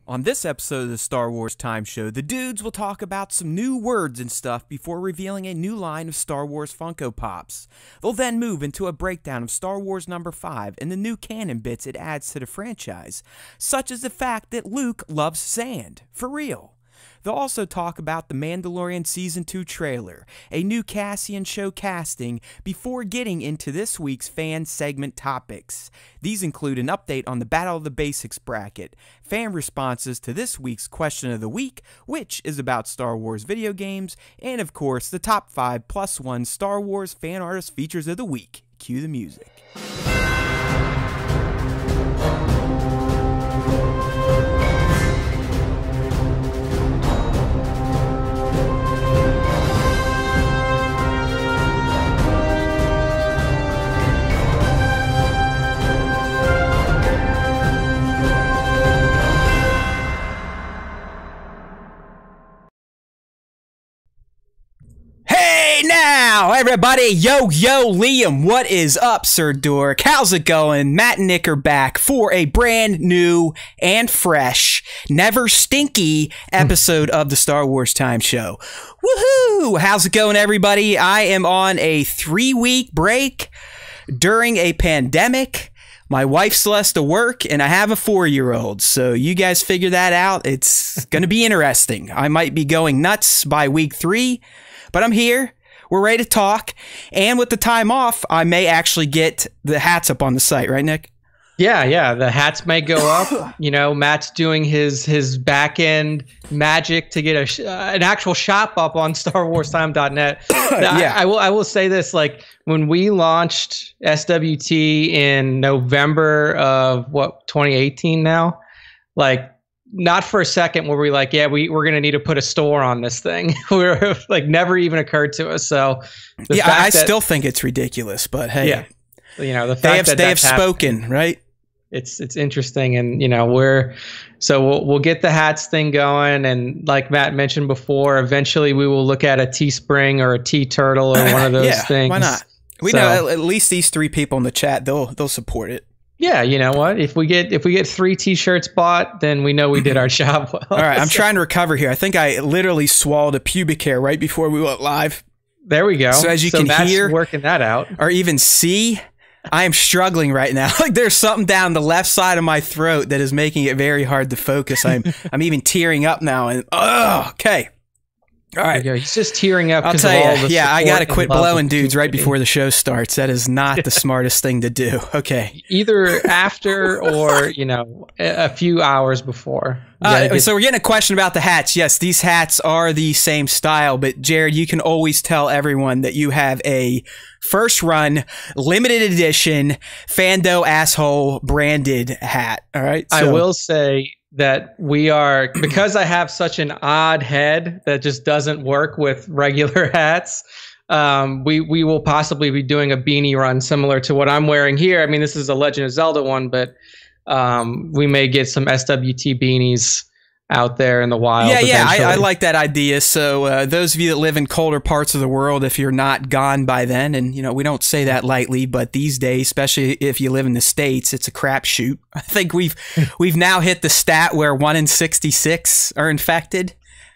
On this episode of the Star Wars Time Show, the dudes will talk about some new words and stuff before revealing a new line of Star Wars Funko Pops. They'll then move into a breakdown of Star Wars number 5 and the new canon bits it adds to the franchise, such as the fact that Luke loves sand, for real. They'll also talk about the Mandalorian Season 2 trailer, a new Cassian show casting, before getting into this week's fan segment topics. These include an update on the Battle of the Basics bracket, fan responses to this week's Question of the Week, which is about Star Wars video games, and of course, the top 5+1 Star Wars fan artist features of the week. Cue the music. Now, everybody, yo, Liam, what is up, Sir Dork? How's it going? Matt and Nick are back for a brand new and fresh, never stinky episode of the Star Wars Time Show. Woohoo! How's it going, everybody? I am on a 3-week break during a pandemic. My wife still has to work, and I have a 4-year-old, so you guys figure that out. It's going to be interesting. I might be going nuts by week 3, but I'm here. We're ready to talk, and with the time off, I may actually get the hats up on the site, right, Nick? Yeah, the hats may go up. You know, Matt's doing his back-end magic to get an actual shop up on StarWarsTime.net. Yeah. I will say this, like, when we launched SWT in November of, 2018 now? Like, not for a second were we like, yeah, we're going to need to put a store on this thing. We're like, never even occurred to us. So yeah, I still think it's ridiculous, but hey, yeah, you know, the fact they have spoken, right? It's interesting. And, you know, we'll get the hats thing going. And like Matt mentioned before, eventually we will look at a Teespring or a T-Turtle or one of those things. Why not? We know at least these 3 people in the chat, they'll support it. Yeah, you know what? If we get 3 T-shirts bought, then we know we did our job well. All right, I'm trying to recover here. I think I literally swallowed a pubic hair right before we went live. There we go. So as you can hear, working that out, or even see, I am struggling right now. Like there's something down the left side of my throat that is making it very hard to focus. I'm even tearing up now. And okay. All right. He's just tearing up. I'll tell you, yeah, I got to quit blowing dudes right before the show starts. That is not the smartest thing to do. Okay. Either after or, you know, a few hours before. So we're getting a question about the hats. Yes, these hats are the same style, but Jared, you can always tell everyone that you have a first run, limited edition, Fando asshole branded hat. All right. So, I will say that we are, because I have such an odd head that just doesn't work with regular hats, we will possibly be doing a beanie run similar to what I'm wearing here. I mean, this is a Legend of Zelda one, but we may get some SWT beanies out there in the wild. Yeah, I like that idea. So those of you that live in colder parts of the world, if you're not gone by then, and you know we don't say that lightly, but these days, especially if you live in the States, it's a crapshoot. I think we've now hit the stat where 1 in 66 are infected.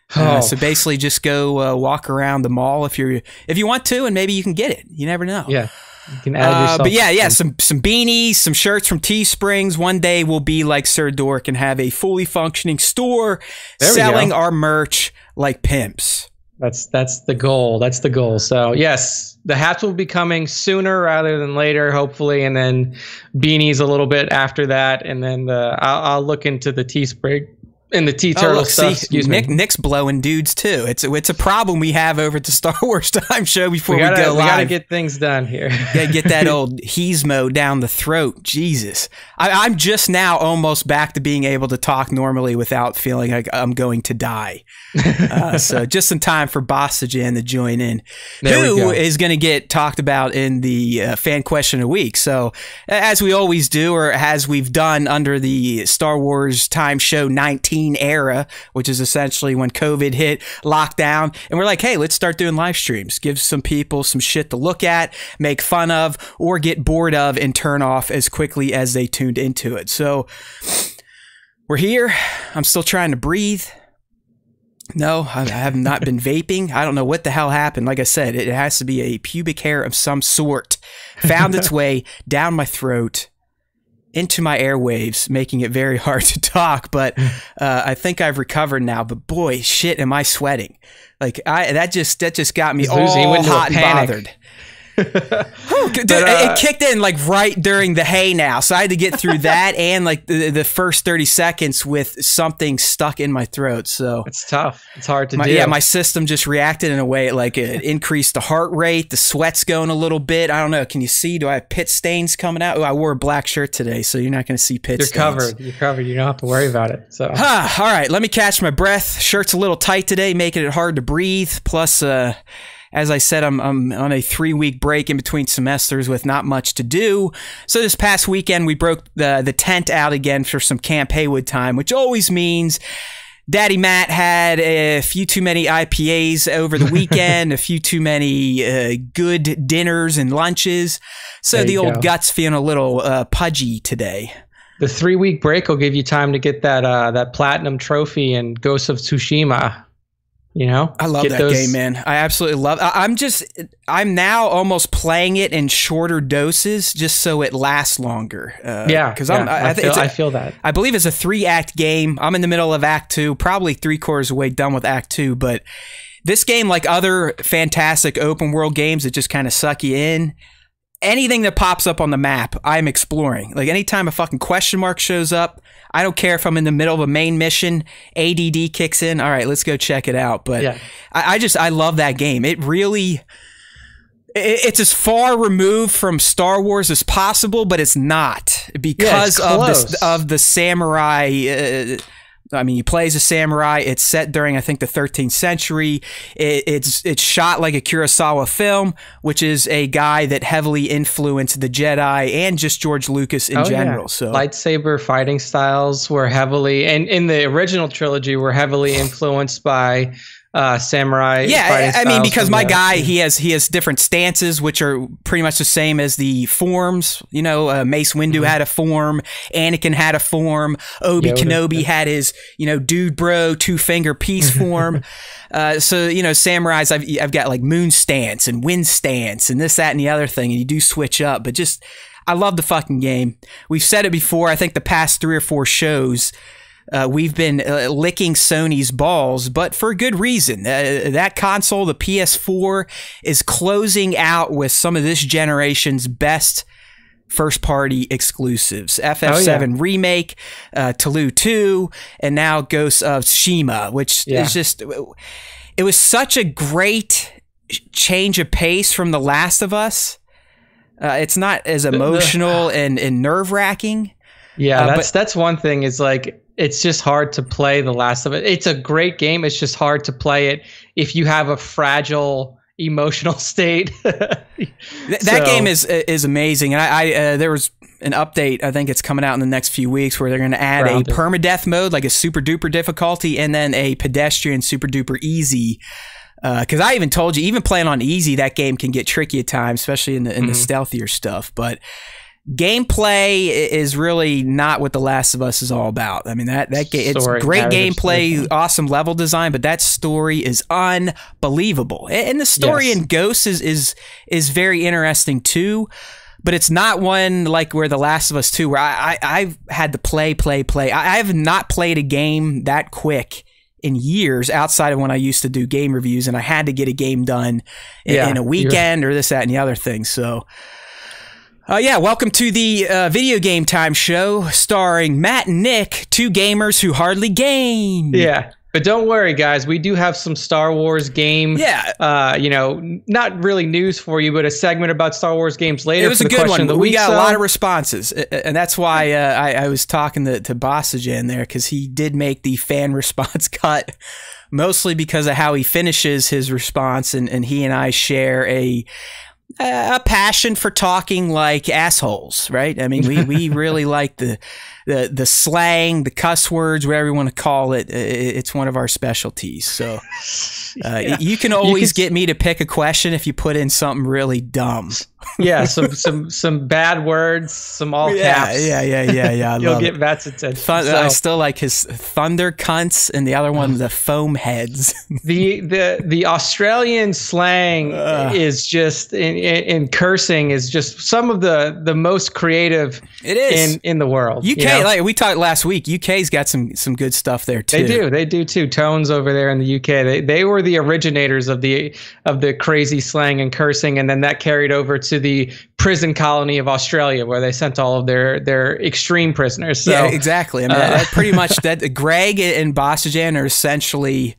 So basically, just go walk around the mall if you want to, and maybe you can get it. You never know. Yeah. You can add yourself but yeah, some beanies, some shirts from Teesprings. One day we'll be like Sir Dork and have a fully functioning store selling our merch like pimps. That's the goal. That's the goal. So yes, the hats will be coming sooner rather than later, hopefully, and then beanies a little bit after that, and then I'll look into the Teespring. And the T-Turtle stuff. Excuse me. Nick's blowing dudes too. It's a problem we have over at the Star Wars Time Show before we go live. We gotta get things done here. Gotta get that old Heismo down the throat. Jesus, I'm just now almost back to being able to talk normally without feeling like I'm going to die. So just in time for Bossajan to join in, who is going to get talked about in the fan question of the week. So as we always do, or as we've done under the Star Wars Time Show 19 era, which is essentially when COVID hit, lockdown, and we're like, hey, let's start doing live streams. Give some people some shit to look at, make fun of, or get bored of and turn off as quickly as they tuned into it. So We're here. I'm still trying to breathe. No, I have not been vaping. I don't know what the hell happened. Like I said, it has to be a pubic hair of some sort. Found its way down my throat, into my airwaves, making it very hard to talk. But I think I've recovered now. But boy, shit, am I sweating. Like, that just got me all hot and bothered. Dude, it kicked in like right during the hey now, so I had to get through that and like the first 30 seconds with something stuck in my throat. So it's tough. It's hard to do. Yeah, my system just reacted in a way like it increased the heart rate, the sweat's going a little bit. I don't know. Can you see? Do I have pit stains coming out? Oh, I wore a black shirt today, so you're not going to see pit stains. You're covered. You don't have to worry about it. So all right, let me catch my breath. Shirt's a little tight today, making it hard to breathe. Plus, as I said, I'm on a 3-week break in between semesters with not much to do. So this past weekend, we broke the tent out again for some Camp Haywood time, which always means Daddy Matt had a few too many IPAs over the weekend, a few too many good dinners and lunches. So the old gut's feeling a little pudgy today. The 3-week break will give you time to get that platinum trophy in Ghost of Tsushima. You know, I love that game, man. I absolutely love it. I'm now almost playing it in shorter doses just so it lasts longer. Because I feel that. I believe it's a 3-act game. I'm in the middle of Act 2, probably 3/4 of the way done with Act 2. But this game, like other fantastic open world games that just kind of suck you in, anything that pops up on the map, I'm exploring. Like anytime a fucking question mark shows up, I don't care if I'm in the middle of a main mission, ADD kicks in. All right, let's go check it out. But yeah. I love that game. It really, it's as far removed from Star Wars as possible, but it's not because of the samurai. I mean, you play as a samurai. It's set during, I think, the 13th century. It's shot like a Kurosawa film, which is a guy that heavily influenced the Jedi and just George Lucas in general. Yeah. So lightsaber fighting styles were heavily, and in the original trilogy, were heavily influenced by samurai. Yeah, I mean, because my guy, he has different stances, which are pretty much the same as the forms. You know, Mace Windu had a form, Anakin had a form, Kenobi had his, dude bro 2-finger peace form. So samurais, I've got like moon stance and wind stance and this, that, and the other thing, and you do switch up. But just, I love the fucking game. We've said it before. I think the past 3 or 4 shows. We've been licking Sony's balls, but for a good reason. That console, the PS4, is closing out with some of this generation's best first-party exclusives. FF7 Remake, Toulouse 2, and now Ghost of Tsushima, which is just... It was such a great change of pace from The Last of Us. It's not as emotional and nerve-wracking. Yeah, that's one thing is like... It's just hard to play The Last of It. It's a great game. It's just hard to play it if you have a fragile emotional state. That game is amazing. And I there was an update. I think it's coming out in the next few weeks where they're going to add a permadeath mode, like a super duper difficulty, and then a pedestrian super duper easy. Because I even told you, even playing on easy, that game can get tricky at times, especially in the stealthier stuff. But gameplay is really not what The Last of Us is all about. I mean, that game, it's great gameplay, awesome level design, but that story is unbelievable. And the story in Ghosts is very interesting too, but it's not one like where The Last of Us 2, where I've had to play. I have not played a game that quick in years outside of when I used to do game reviews, and I had to get a game done in a weekend or this, that, and the other thing. So welcome to the Video Game Time show starring Matt and Nick, 2 gamers who hardly game. Yeah, but don't worry, guys. We do have some Star Wars game, not really news for you, but a segment about Star Wars games later. It was a good one. We got a lot of responses, and that's why I was talking to Bossagen there, because he did make the fan response cut, mostly because of how he finishes his response, and he and I share a a passion for talking like assholes, right? I mean, we really like the slang, the cuss words, whatever you want to call it. It's one of our specialties. So you can always get me to pick a question if you put in something really dumb. Yeah, some bad words, some all caps. Yeah. You'll get Matt's attention. I still like his thunder cunts, and the other one, the foam heads. The Australian slang is just in cursing is just some of the most creative it is in the world. UK, like we talked last week, UK's got some good stuff there too. They do too. Tones over there in the UK, they were the originators of the crazy slang and cursing, and then that carried over to the prison colony of Australia, where they sent all of their extreme prisoners. So, yeah, exactly. I mean, that pretty much that Greg and Bossajan are essentially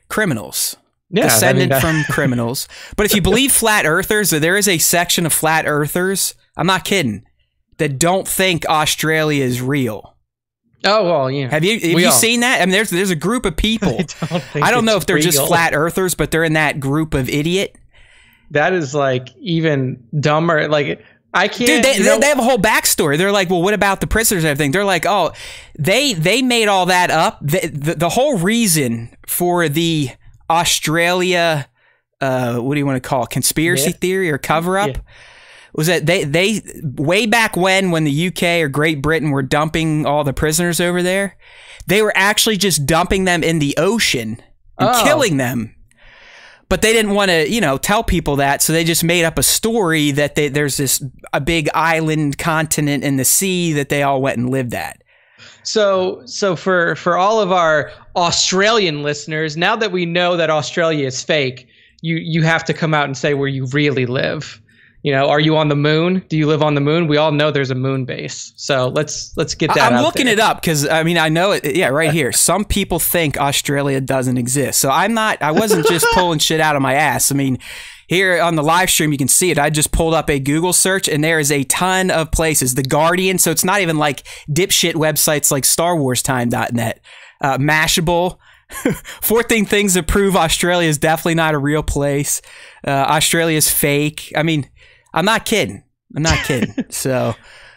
criminals. Descended from criminals. But if you believe flat earthers, there is a section of flat earthers, I'm not kidding, that don't think Australia is real. Oh, well, yeah. Have you seen that? I mean, there's a group of people. I don't know if they're just flat earthers, but they're in that group of idiot. That is like even dumber. Like, I can't. Dude, they have a whole backstory. They're like, well, what about the prisoners and everything? They're like, oh, they made all that up. The whole reason for the Australia, what do you want to call it, conspiracy theory or cover up, was that they way back when the UK or Great Britain were dumping all the prisoners over there, they were actually just dumping them in the ocean and killing them. But they didn't want to, tell people that, so they just made up a story that there's a big island continent in the sea that they all went and lived at. So for all of our Australian listeners, now that we know that Australia is fake, you have to come out and say where you really live. Are you on the moon? Do you live on the moon? We all know there's a moon base. So let's get that. I'm looking it up because I know it. Yeah, right here. Some people think Australia doesn't exist. So I wasn't just pulling shit out of my ass. I mean, here on the live stream, you can see it. I just pulled up a Google search, and there is a ton of places. The Guardian. So it's not even like dipshit websites like StarWarsTime.net. Mashable. 14 things that prove Australia is definitely not a real place. Australia's fake. I mean, I'm not kidding. So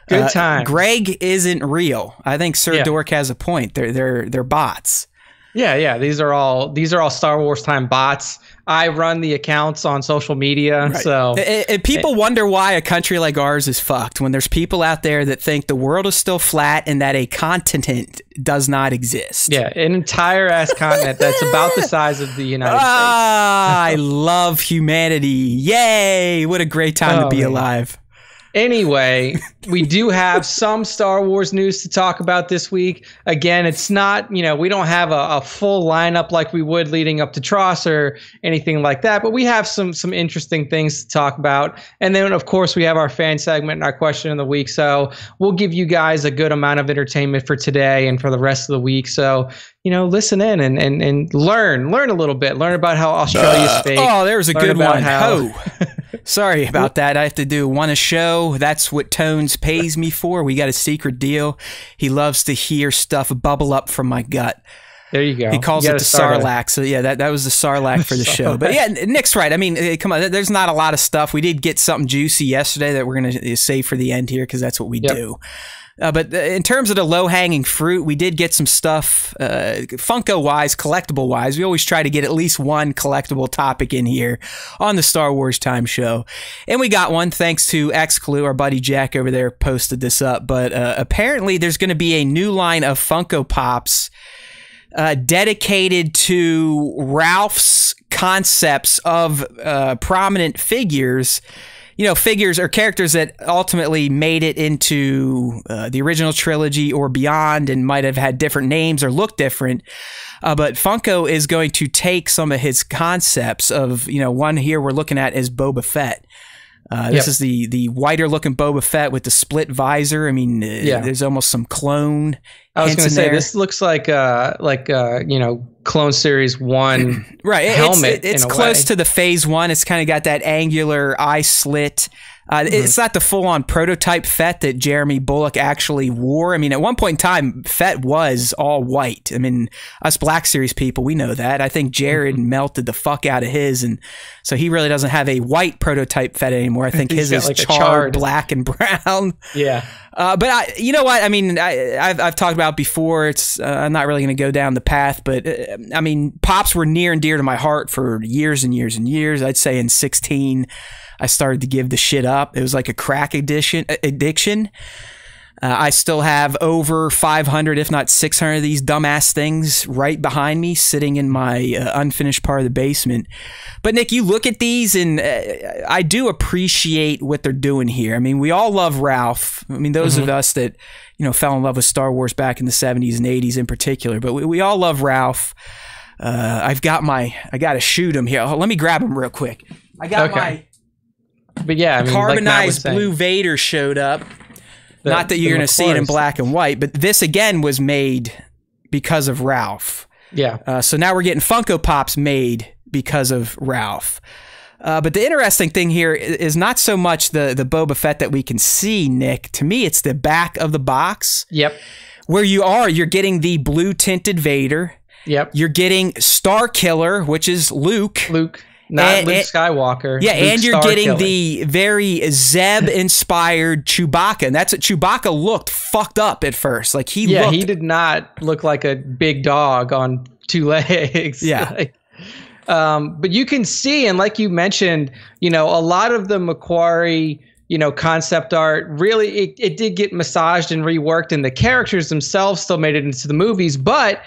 good time. Greg isn't real. I think Sir Dork has a point. They're bots. Yeah. These are all Star Wars Time bots. I run the accounts on social media. Right. So and people wonder why a country like ours is fucked when there's people out there that think the world is still flat and that a continent does not exist. Yeah, an entire ass continent that's about the size of the United States. I love humanity. Yay! What a great time to be alive. Anyway, we do have some Star Wars news to talk about this week. Again, it's not, we don't have a full lineup like we would leading up to Tross or anything like that, but we have some interesting things to talk about. And then, of course, we have our fan segment and our question of the week. So we'll give you guys a good amount of entertainment for today and for the rest of the week. So, listen in and learn a little bit. Learn about how Australia's fake. Oh, there's a good one. Sorry about that. I have to do one a show. That's what Tones pays me for. We got a secret deal. He loves to hear stuff bubble up from my gut. There you go. He calls it the Sarlacc. So yeah, that was the Sarlacc for the show. But yeah, Nick's right. I mean, come on. There's not a lot of stuff. We did get something juicy yesterday that we're going to save for the end here because that's what we do. But in terms of the low-hanging fruit, we did get some stuff Funko-wise, collectible-wise. We always try to get at least one collectible topic in here on the Star Wars Time show. And we got one thanks to XClue. Our buddy Jack over there posted this up. But apparently there's going to be a new line of Funko Pops dedicated to Ralph's concepts of prominent figures. Figures or characters that ultimately made it into the original trilogy or beyond and might have had different names or looked different. But Funko is going to take some of his concepts of, one here we're looking at is Boba Fett. This is the whiter looking Boba Fett with the split visor. I mean, there's almost some clone. I was going to say this looks like Clone Series 1 right. helmet. It's close to the Phase 1. It's kind of got that angular eye slit. It's not the full-on prototype Fett that Jeremy Bulloch actually wore. I mean, at one point in time, Fett was all white. I mean, us Black Series people, we know that. I think Jared melted the fuck out of his, and so he really doesn't have a white prototype Fett anymore. I think his is like charred black and brown. Yeah. But you know what? I mean, I've talked about before. It's I'm not really going to go down the path, but I mean, Pops were near and dear to my heart for years and years and years. I'd say in 16, I started to give the shit up. It was like a crack addiction. I still have over 500, if not 600 of these dumbass things right behind me sitting in my unfinished part of the basement. But Nick, you look at these and I do appreciate what they're doing here. I mean, we all love Ralph. I mean, those of us that, you know, fell in love with Star Wars back in the 70s and 80s in particular, but we all love Ralph. I got to shoot him here. Let me grab him real quick. I got my... But yeah, I mean, carbonized blue Vader showed up. Not that you're going to see it in black and white, but this again was made because of Ralph. Yeah. So now we're getting Funko Pops made because of Ralph. But the interesting thing here is not so much the Boba Fett that we can see, Nick. To me, it's the back of the box. Yep. Where you're getting the blue tinted Vader. Yep. You're getting Star Killer, which is Luke. Not Luke Skywalker. Yeah, Luke and you're getting the very Zeb-inspired Chewbacca, and that's what Chewbacca looked fucked up at first. Like he did not look like a big dog on two legs. Yeah. But you can see, and like you mentioned, you know, a lot of the Macquarie, you know, concept art really it did get massaged and reworked, and the characters themselves still made it into the movies, but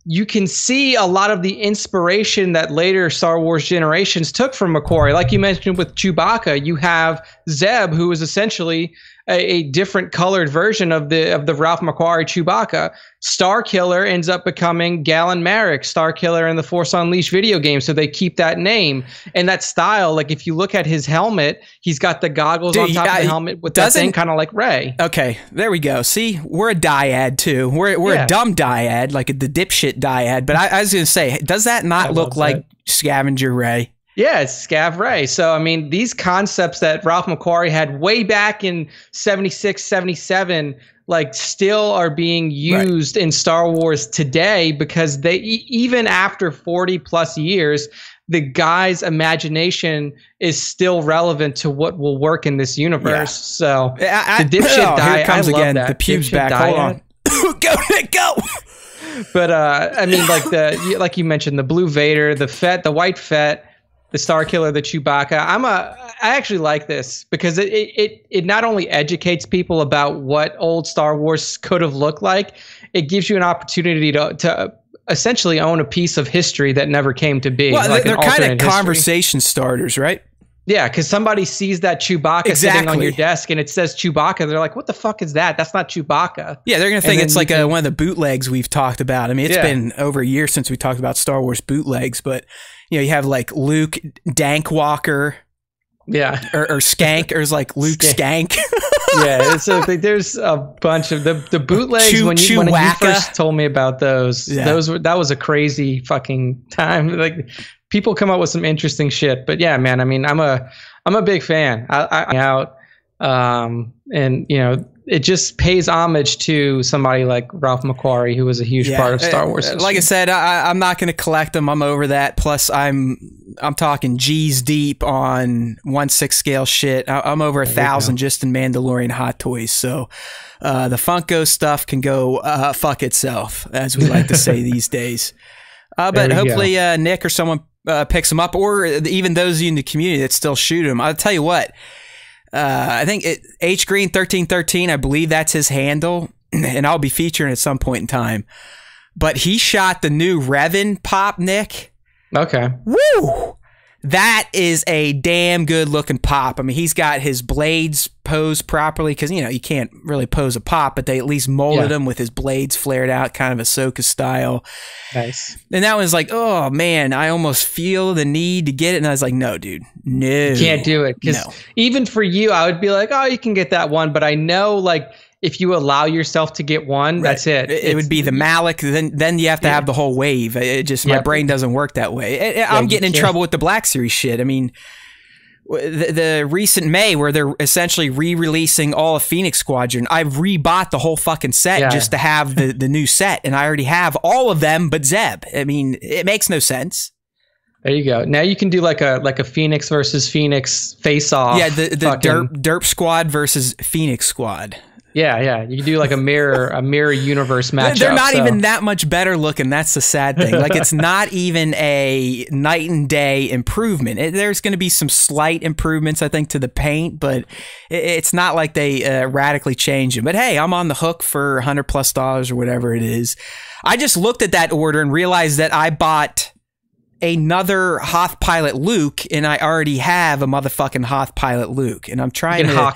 you can see a lot of the inspiration that later Star Wars generations took from Macquarie. Like you mentioned with Chewbacca, you have Zeb, who is essentially a different colored version of the Ralph Macquarie Chewbacca. Star Killer ends up becoming Galen Marek, Star Killer in the Force Unleashed video game, so they keep that name and that style. Like if you look at his helmet, he's got the goggles on top of the helmet with that thing, kind of like Rey. Okay, there we go. See, we're a dyad too. We're a dumb dyad, like the dipshit dyad. But I was gonna say, does that not look like Scavenger Rey? Yeah, it's Scav Rey. So, I mean, these concepts that Ralph Macquarie had way back in 76, 77, like still are being used in Star Wars today because they, even after 40 plus years, the guy's imagination is still relevant to what will work in this universe. Yeah. So, the dipshit dyad, here comes I love again, that. The pubes back. Hold on. Go, Nick, go! But, I mean, like you mentioned, the blue Vader, the Fett, the white Fett, the Star Killer, the Chewbacca. I actually like this because it not only educates people about what old Star Wars could have looked like, it gives you an opportunity to essentially own a piece of history that never came to be. Well, like they're kind of conversation starters, right? Yeah, because somebody sees that Chewbacca sitting on your desk and it says Chewbacca. They're like, what the fuck is that? That's not Chewbacca. Yeah, they're going to think it's like one of the bootlegs we've talked about. I mean, it's been over a year since we talked about Star Wars bootlegs, but you know, you have like Luke Dankwalker. Yeah. Or Skank, or it's like Luke Skank. Yeah, there's a bunch of the bootlegs. When you first told me about those, that was a crazy fucking time. Like people come up with some interesting shit. But yeah, man, I mean, I'm a big fan. And you know, it just pays homage to somebody like Ralph Macquarie, who was a huge part of Star Wars history. Like I said, I'm not going to collect them. I'm over that. Plus, I'm talking G's deep on 1/6 scale shit. I'm over 1,000 just in Mandalorian hot toys. So the Funko stuff can go fuck itself, as we like to say these days. But hopefully Nick or someone picks them up, or even those of you in the community that still shoot them. I'll tell you what. I think H Green 1313, I believe that's his handle, and I'll be featuring at some point in time. But he shot the new Revan pop, Nick. Okay. Woo! That is a damn good looking pop. I mean, he's got his blades posed properly because, you know, you can't really pose a pop, but they at least molded him with his blades flared out, kind of Ahsoka style. Nice. And that was like, oh man, I almost feel the need to get it. And I was like, no, dude, no. You can't do it. Because even for you, I would be like, oh, you can get that one. But I know, like, if you allow yourself to get one, that's it. It would be the Malik. Then you have to have the whole wave. It just, my brain doesn't work that way. I'm getting in trouble with the Black Series shit. I mean, the recent May where they're essentially re-releasing all of Phoenix Squadron. I've rebought the whole fucking set just to have the new set, and I already have all of them but Zeb. I mean, it makes no sense. There you go. Now you can do like a Phoenix versus Phoenix face-off. Yeah, the Derp Squad versus Phoenix Squad. Yeah. You can do like a mirror universe matchup. They're not even that much better looking. That's the sad thing. Like, it's not even a night and day improvement. There's going to be some slight improvements, I think, to the paint, but it's not like they radically change it. But hey, I'm on the hook for $100+ or whatever it is. I just looked at that order and realized that I bought another Hoth Pilot Luke, and I already have a motherfucking Hoth Pilot Luke, and I'm trying to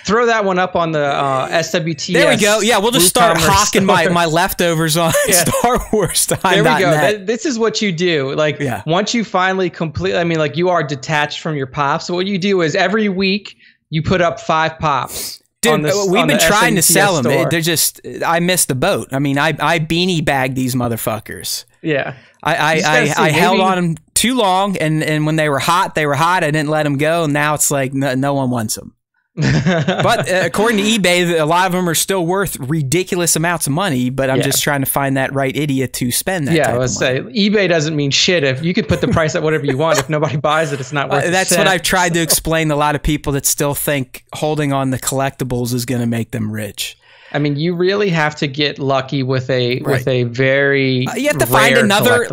throw that one up on the SWTS. There we go. Yeah, we'll just start hawking my leftovers on Star Wars time. There we go. This is what you do. Like, once you finally complete, I mean, like, you are detached from your pops. So what you do is every week you put up 5 pops. Dude, we've been trying to sell them. They're just, I missed the boat. I mean, I beanie bagged these motherfuckers. Yeah. I held on them too long, and when they were hot, they were hot. I didn't let them go, and now it's like no one wants them. But according to eBay, a lot of them are still worth ridiculous amounts of money, but I'm just trying to find that right idiot to spend that type of money. eBay doesn't mean shit. If you could put the price at whatever you want, if nobody buys it, it's not worth it. That's what I've tried to explain to a lot of people that still think holding on the collectibles is going to make them rich. I mean, you really have to get lucky with a very you have to find another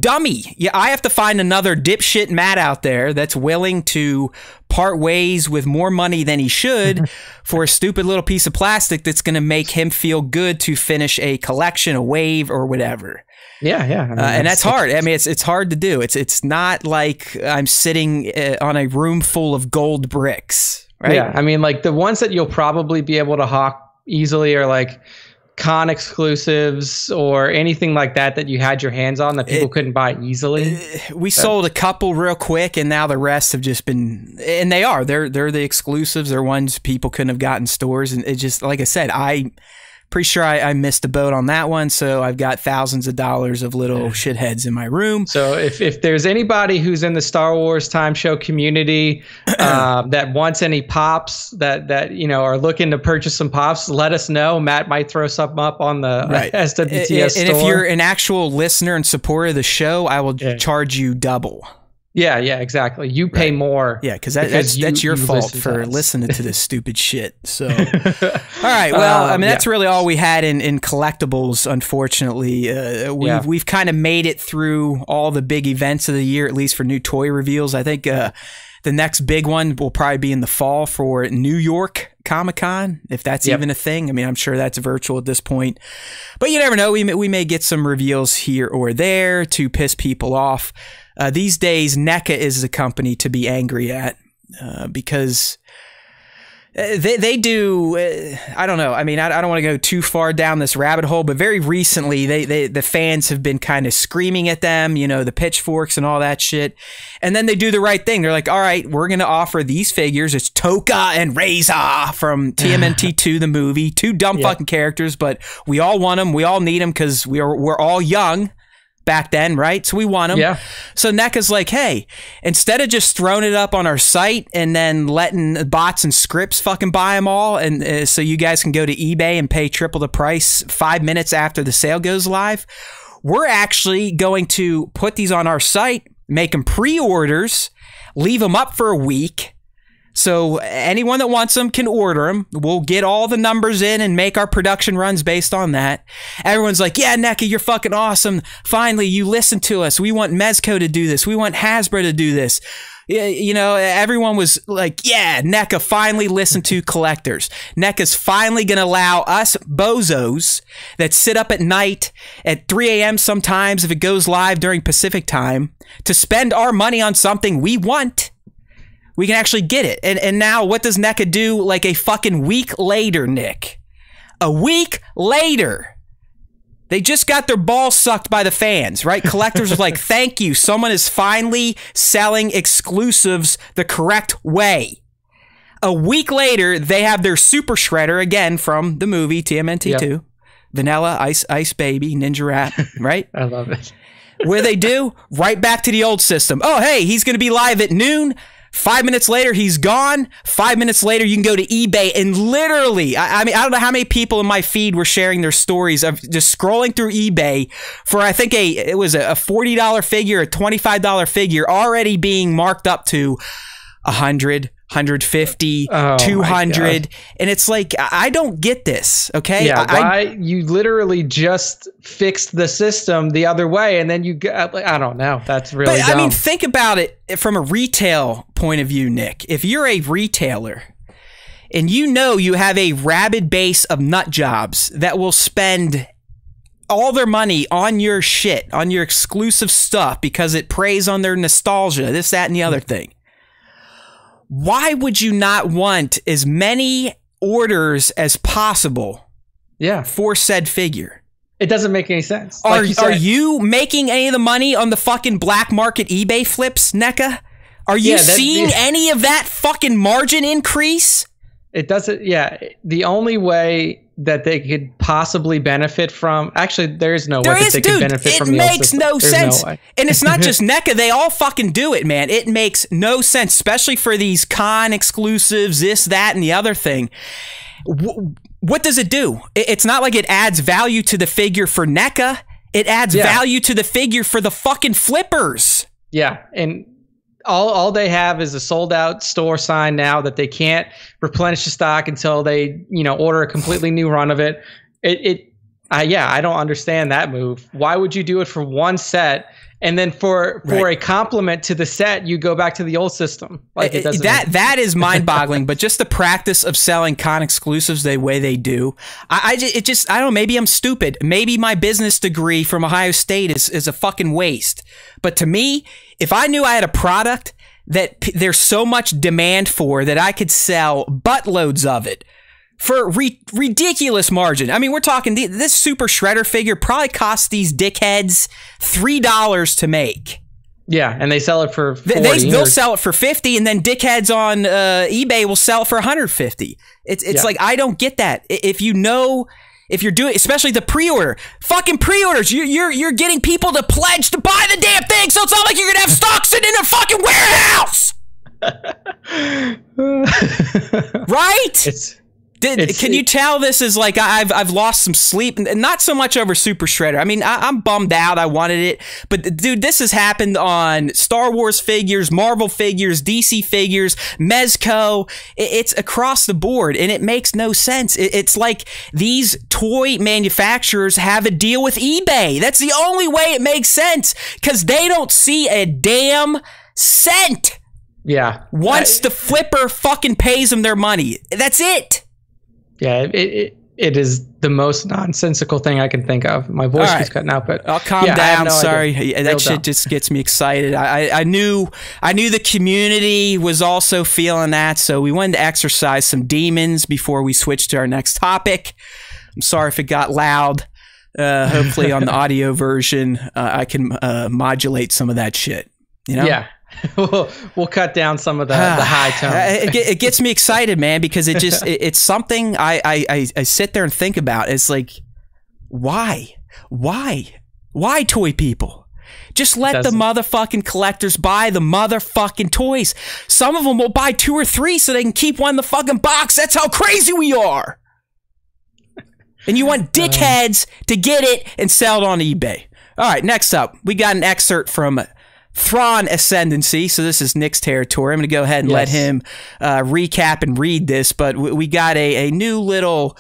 dummy. Yeah, I have to find another dipshit Matt out there that's willing to part ways with more money than he should for a stupid little piece of plastic that's going to make him feel good to finish a collection, a wave, or whatever. Yeah. I mean, and that's hard. I mean, it's hard to do. It's not like I'm sitting on a room full of gold bricks, right? Yeah, I mean, like, the ones that you'll probably be able to hawk easily are like con exclusives or anything like that you had your hands on that people couldn't buy easily. We sold a couple real quick, and now the rest have just been, and they're the exclusives. They're ones people couldn't have gotten stores, and it just, like I said, pretty sure I missed the boat on that one, so I've got thousands of dollars of little shitheads in my room. So if there's anybody who's in the Star Wars Time Show community that wants any pops that you know are looking to purchase some pops, let us know. Matt might throw something up on the SWTS store. And if you're an actual listener and supporter of the show, I will charge you double. Yeah, exactly. You pay more. Yeah, because that's your fault for listening to this stupid shit. So, all right. Well, I mean, that's really all we had in collectibles. Unfortunately, we've kind of made it through all the big events of the year, at least for new toy reveals. I think the next big one will probably be in the fall for New York Comic-Con, if that's even a thing. I mean, I'm sure that's virtual at this point, but you never know. We may get some reveals here or there to piss people off. These days, NECA is the company to be angry at because they do. I don't know. I mean, I don't want to go too far down this rabbit hole, but very recently, the fans have been kind of screaming at them, you know, the pitchforks and all that shit. And then they do the right thing. They're like, all right, we're going to offer these figures. It's Toka and Reza from TMNT 2, the movie. 2 dumb fucking characters, but we all want them. We all need them because we're all young back then, right? So we want them. Yeah. So NECA's like, hey, instead of just throwing it up on our site and then letting bots and scripts fucking buy them all, and so you guys can go to eBay and pay triple the price 5 minutes after the sale goes live, we're actually going to put these on our site, make them pre-orders, leave them up for a week. So anyone that wants them can order them. We'll get all the numbers in and make our production runs based on that. Everyone's like, yeah, NECA, you're fucking awesome. Finally, you listen to us. We want Mezco to do this. We want Hasbro to do this. You know, everyone was like, yeah, NECA finally listened to collectors. NECA's finally going to allow us bozos that sit up at night at 3 a.m. sometimes if it goes live during Pacific time to spend our money on something we want. We can actually get it. And now what does NECA do like a fucking week later, Nick? A week later. They just got their balls sucked by the fans, right? Collectors are like, thank you. Someone is finally selling exclusives the correct way. A week later, they have their Super Shredder, again, from the movie TMNT 2. Vanilla, Ice Baby, Ninja Rat, right? I love it. Where they do? Right back to the old system. Oh, hey, he's going to be live at noon. 5 minutes later, he's gone. 5 minutes later, you can go to eBay and literally, I mean, I don't know how many people in my feed were sharing their stories of just scrolling through eBay for, I think it was a $40 figure, a $25 figure already being marked up to 100, 150, 200. And it's like, I don't get this. Okay. Yeah. You literally just fixed the system the other way. And then you got, I don't know. That's really dumb. I mean, think about it from a retail point of view, Nick. If you're a retailer and you know you have a rabid base of nut jobs that will spend all their money on your shit, on your exclusive stuff because it preys on their nostalgia, this, that, and the other thing. Why would you not want as many orders as possible for said figure? It doesn't make any sense. Are you making any of the money on the fucking black market eBay flips, NECA? Are you seeing any of that fucking margin increase? It doesn't. Yeah. The only way that they could possibly benefit from, actually, there is no way that they could benefit from the old system. It makes no sense. And it's not just NECA. They all fucking do it, man. It makes no sense, especially for these con exclusives, this, that, and the other thing. What does it do? It's not like it adds value to the figure for NECA. It adds value to the figure for the fucking flippers. Yeah, and all they have is a sold out store sign now that they can't replenish the stock until they, order a completely new run of it. I don't understand that move. Why would you do it for one set and then for a compliment to the set, you go back to the old system? Like that is mind boggling. But just the practice of selling con exclusives the way they do, I don't know. Maybe I'm stupid. Maybe my business degree from Ohio State is a fucking waste. But to me, if I knew I had a product that there's so much demand for that I could sell buttloads of it for ridiculous margin. I mean, we're talking this Super Shredder figure probably cost these dickheads $3 to make. Yeah, and they sell it for 40. They'll sell it for 50, and then dickheads on eBay will sell it for 150. It's like, I don't get that. If you're doing, especially the pre-order, fucking pre-orders, you're getting people to pledge to buy the damn thing, so it's not like you're gonna have stock sitting in a fucking warehouse, right? Can you tell this is like I've lost some sleep, and not so much over Super Shredder. I mean, I'm bummed out. I wanted it, but dude, this has happened on Star Wars figures, Marvel figures, DC figures, Mezco. It's across the board, and it makes no sense. It's like these toy manufacturers have a deal with eBay. That's the only way it makes sense, because they don't see a damn cent. Yeah. Once the flipper fucking pays them their money, that's it. Yeah, it is the most nonsensical thing I can think of. My voice keeps cutting out, but I'll calm down. Sorry, that shit just gets me excited. I knew the community was also feeling that, so we wanted to exercise some demons before we switched to our next topic. I'm sorry if it got loud. Hopefully, on the audio version, I can modulate some of that shit. Yeah. We'll cut down some of the high tone. It gets me excited, man, because it's something I sit there and think about. It's like, why toy people? Just let the motherfucking collectors buy the motherfucking toys. Some of them will buy 2 or 3 so they can keep one in the fucking box. That's how crazy we are. And you want dickheads to get it and sell it on eBay. All right, next up, we got an excerpt from Thrawn Ascendancy. So this is Nick's territory. I'm going to go ahead and let him recap and read this, but we got a new little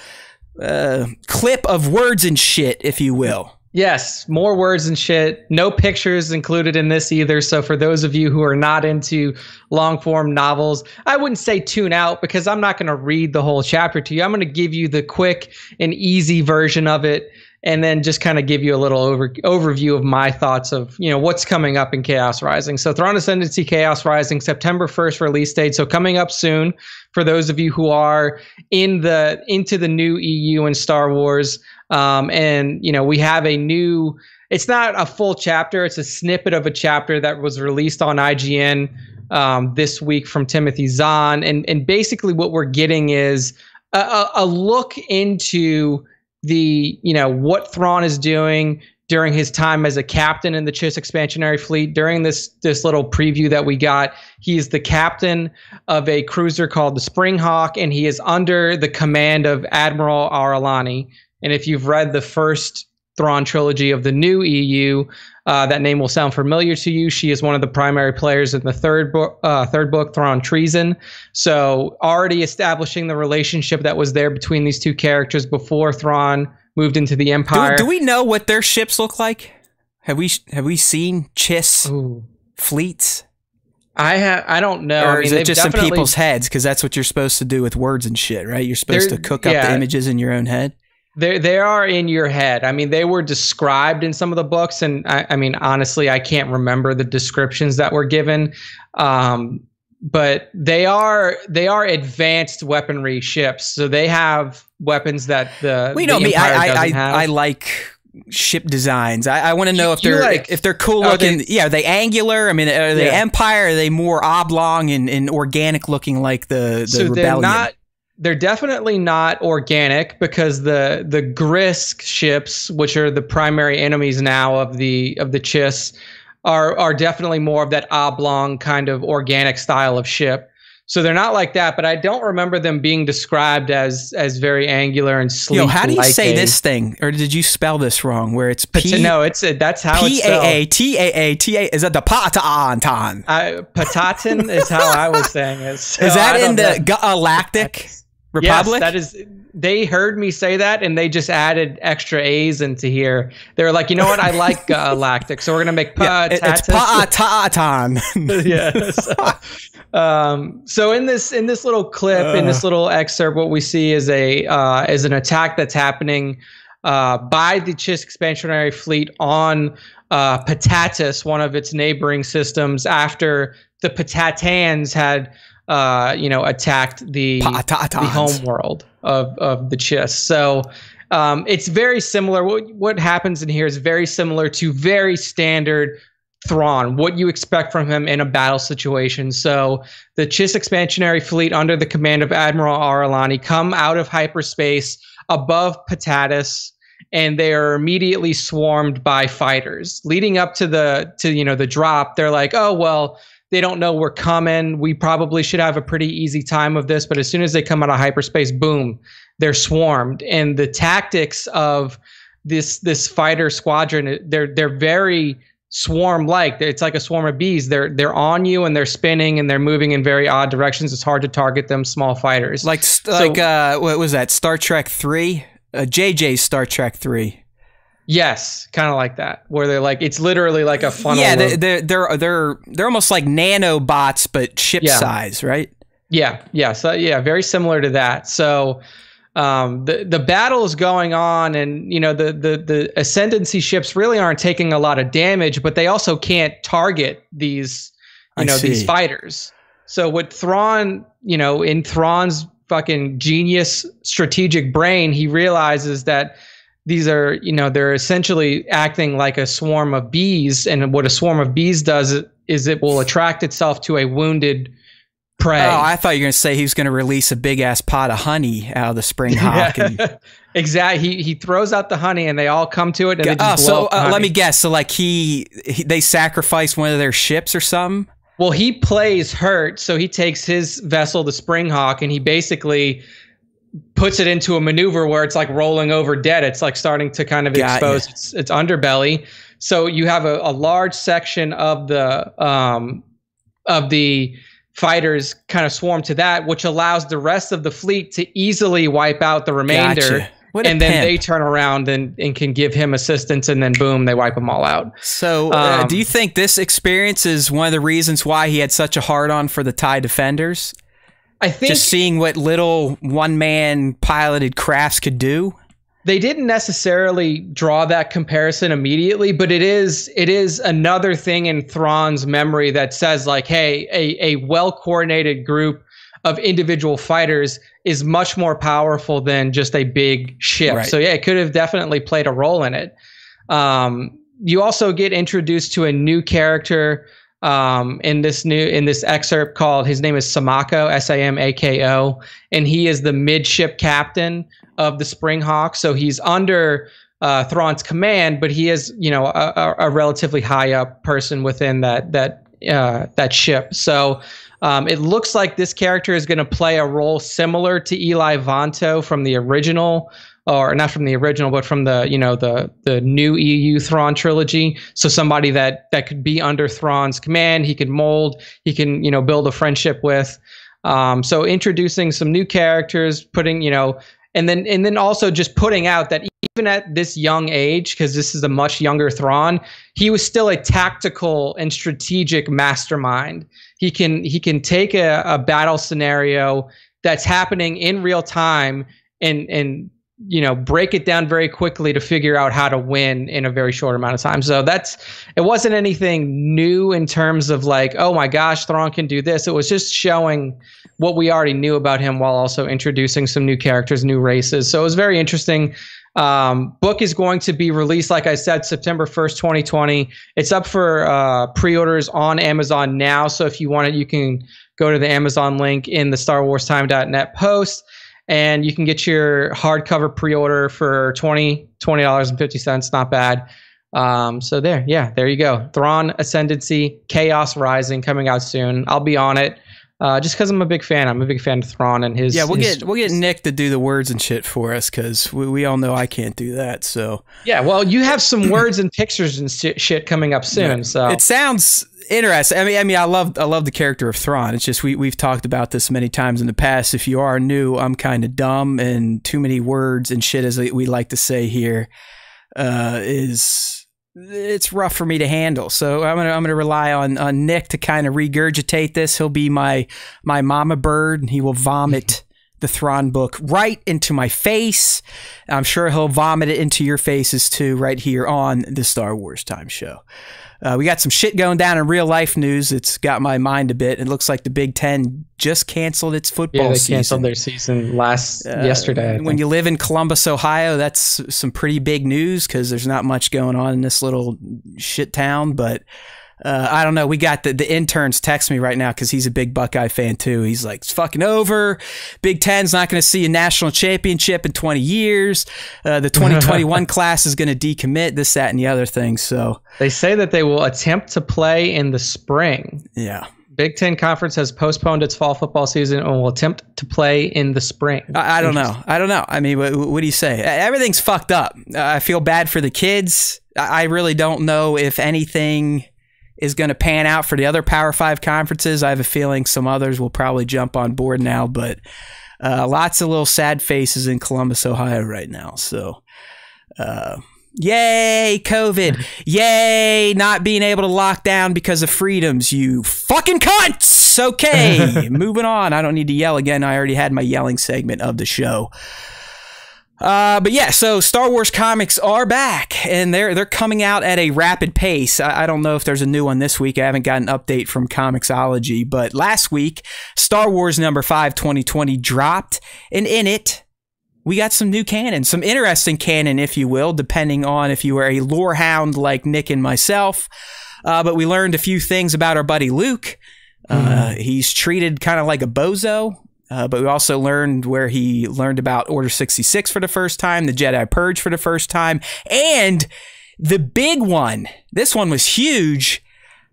clip of words and shit, if you will. Yes, more words and shit. No pictures included in this either. So for those of you who are not into long form novels, I wouldn't say tune out, because I'm not going to read the whole chapter to you. I'm going to give you the quick and easy version of it, and then just kind of give you a little overview of my thoughts of, what's coming up in Chaos Rising. So Thrawn Ascendancy Chaos Rising, September 1st release date. So coming up soon for those of you who are into the new EU and Star Wars. And we have a new, it's not a full chapter. It's a snippet of a chapter that was released on IGN this week from Timothy Zahn. And basically what we're getting is a look into the, what Thrawn is doing during his time as a captain in the Chiss expansionary fleet. During this little preview that we got, he is the captain of a cruiser called the Springhawk, and he is under the command of Admiral Aralani. And if you've read the first Thrawn trilogy of the new EU, that name will sound familiar to you. She is one of the primary players in the third book, Thrawn Treason. So already establishing the relationship that was there between these two characters before Thrawn moved into the Empire. Do we know what their ships look like? Have we seen Chiss fleets? I don't know. Or is it just in people's heads? Because that's what you're supposed to do with words and shit, right? You're supposed to cook up the images in your own head. They are in your head. I mean, they were described in some of the books, and I mean, honestly, I can't remember the descriptions that were given. But they are advanced weaponry ships, so they have weapons that the Empire doesn't have. I like ship designs. I want to know if they're cool looking. Are they angular? I mean, are they Empire? Are they more oblong and organic looking like the Rebellion? They're definitely not organic, because the Grisk ships, which are the primary enemies now of the Chiss, are definitely more of that oblong kind of organic style of ship. So they're not like that, but I don't remember them being described as very angular and sleek. How do you say this thing? Or did you spell this wrong? Where it's that's how it's spelled. P-A-A-T-A-A-T-A. Is that the Pataatan? Pataatan is how I was saying it. So is that in the Galactic Republic? Yes, that is. They heard me say that, and they just added extra A's into here. They were like, you know what? I like galactic, so we're gonna make it's Pa'atan. So in this little clip, in this little excerpt, what we see is an attack that's happening by the Chiss expansionary fleet on Patatus, one of its neighboring systems, after the Patatans had attacked the home world of the Chiss. So it's very similar. What happens in here is very similar to very standard Thrawn, what you expect from him in a battle situation. So the Chiss expansionary fleet under the command of Admiral Aralani come out of hyperspace above Patatus, and they are immediately swarmed by fighters. Leading up to the drop, they're like, oh, well, they don't know we're coming. We probably should have a pretty easy time of this. But as soon as they come out of hyperspace, boom, they're swarmed. And the tactics of this fighter squadron, they're very swarm-like. It's like a swarm of bees. They're on you, and they're spinning, and they're moving in very odd directions. It's hard to target them, small fighters. Like what was that? Star Trek 3? JJ's Star Trek 3. Yes, kind of like that, where they're like, it's literally like a funnel. Yeah, they're almost like nanobots, but ship size, right? Yeah. So very similar to that. So the battle is going on, and the Ascendancy ships really aren't taking a lot of damage, but they also can't target these these fighters. So what Thrawn, in Thrawn's fucking genius strategic brain, he realizes that these are, they're essentially acting like a swarm of bees. And what a swarm of bees does is it will attract itself to a wounded prey. Oh, I thought you were going to say he was going to release a big ass pot of honey out of the Springhawk. Yeah. Exactly. He throws out the honey, and they all come to it. And they just blow up the honey. Let me guess. So like they sacrificed one of their ships or something? Well, he plays hurt. So he takes his vessel, the Springhawk, and he basically puts it into a maneuver where it's like rolling over dead. It's like starting to kind of expose its underbelly. So you have a large section of the fighters kind of swarm to that, which allows the rest of the fleet to easily wipe out the remainder. Gotcha. And then they turn around and can give him assistance, and then boom, they wipe them all out. So do you think this experience is one of the reasons why he had such a hard-on for the TIE Defenders? I think just seeing what little one-man piloted crafts could do. They didn't necessarily draw that comparison immediately, but it is another thing in Thrawn's memory that says like, hey, a well-coordinated group of individual fighters is much more powerful than just a big ship. Right. So yeah, it could have definitely played a role in it. You also get introduced to a new character in this excerpt called, his name is Samako, Samako, and he is the midship captain of the Springhawk. So he's under Thrawn's command, but he is, you know, a relatively high up person within that ship. So it looks like this character is going to play a role similar to Eli Vanto from the original, or not from the original, but from the, you know, the new EU Thrawn trilogy. So somebody that could be under Thrawn's command, he can mold, he can, you know, build a friendship with. So introducing some new characters, putting, you know, and then also just putting out that even at this young age, because this is a much younger Thrawn, he was still a tactical and strategic mastermind. He can take a battle scenario that's happening in real time and you know, break it down very quickly to figure out how to win in a very short amount of time. So it wasn't anything new in terms of like, oh my gosh, Thrawn can do this. It was just showing what we already knew about him while also introducing some new characters, new races. So it was very interesting. Book is going to be released, like I said, September 1st, 2020. It's up for pre-orders on Amazon now. So if you want it, you can go to the Amazon link in the StarWarsTime.net post. And you can get your hardcover pre-order for $20.50. Not bad. So there you go. Thrawn Ascendancy, Chaos Rising, coming out soon. I'll be on it. Just because I'm a big fan. I'm a big fan of Thrawn and his. Yeah, we'll get Nick to do the words and shit for us, because we all know I can't do that. So yeah, well, you have some words and pictures and shit coming up soon. Yeah. So it sounds interesting. I mean, I love the character of Thrawn. It's just we've talked about this many times in the past. If you are new, I'm kind of dumb, and too many words and shit, as we like to say here, it's rough for me to handle. So I'm gonna rely on Nick to kind of regurgitate this. He'll be my mama bird, and he will vomit the Thrawn book right into my face. I'm sure he'll vomit it into your faces too, right here on the Star Wars Time Show. We got some shit going down in real life news. It's got my mind a bit. It looks like the Big Ten just canceled its football season. Yeah, they canceled their season yesterday. When you live in Columbus, Ohio, that's some pretty big news, because there's not much going on in this little shit town. But I don't know. We got the interns text me right now, because he's a big Buckeye fan too. He's like, it's fucking over. Big Ten's not going to see a national championship in 20 years. The 2021 class is going to decommit, this, that, and the other thing. So they say that they will attempt to play in the spring. Yeah. Big Ten Conference has postponed its fall football season and will attempt to play in the spring. I don't know. I mean, what do you say? Everything's fucked up. I feel bad for the kids. I really don't know if anything is going to pan out for the other Power 5 conferences. I have a feeling some others will probably jump on board now, but lots of little sad faces in Columbus, Ohio right now. So, yay, COVID. Yay, not being able to lock down because of freedoms, you fucking cunts. Okay, moving on. I don't need to yell again. I already had my yelling segment of the show. But yeah, so Star Wars comics are back, and they're coming out at a rapid pace. I don't know if there's a new one this week. I haven't got an update from Comixology, but last week, Star Wars number 5 2020 dropped, and in it, we got some new canon, some interesting canon, if you will, depending on if you are a lore hound like Nick and myself. But we learned a few things about our buddy Luke. He's treated kind of like a bozo. But we also learned where he learned about Order 66 for the first time, the Jedi Purge for the first time, and the big one. This one was huge.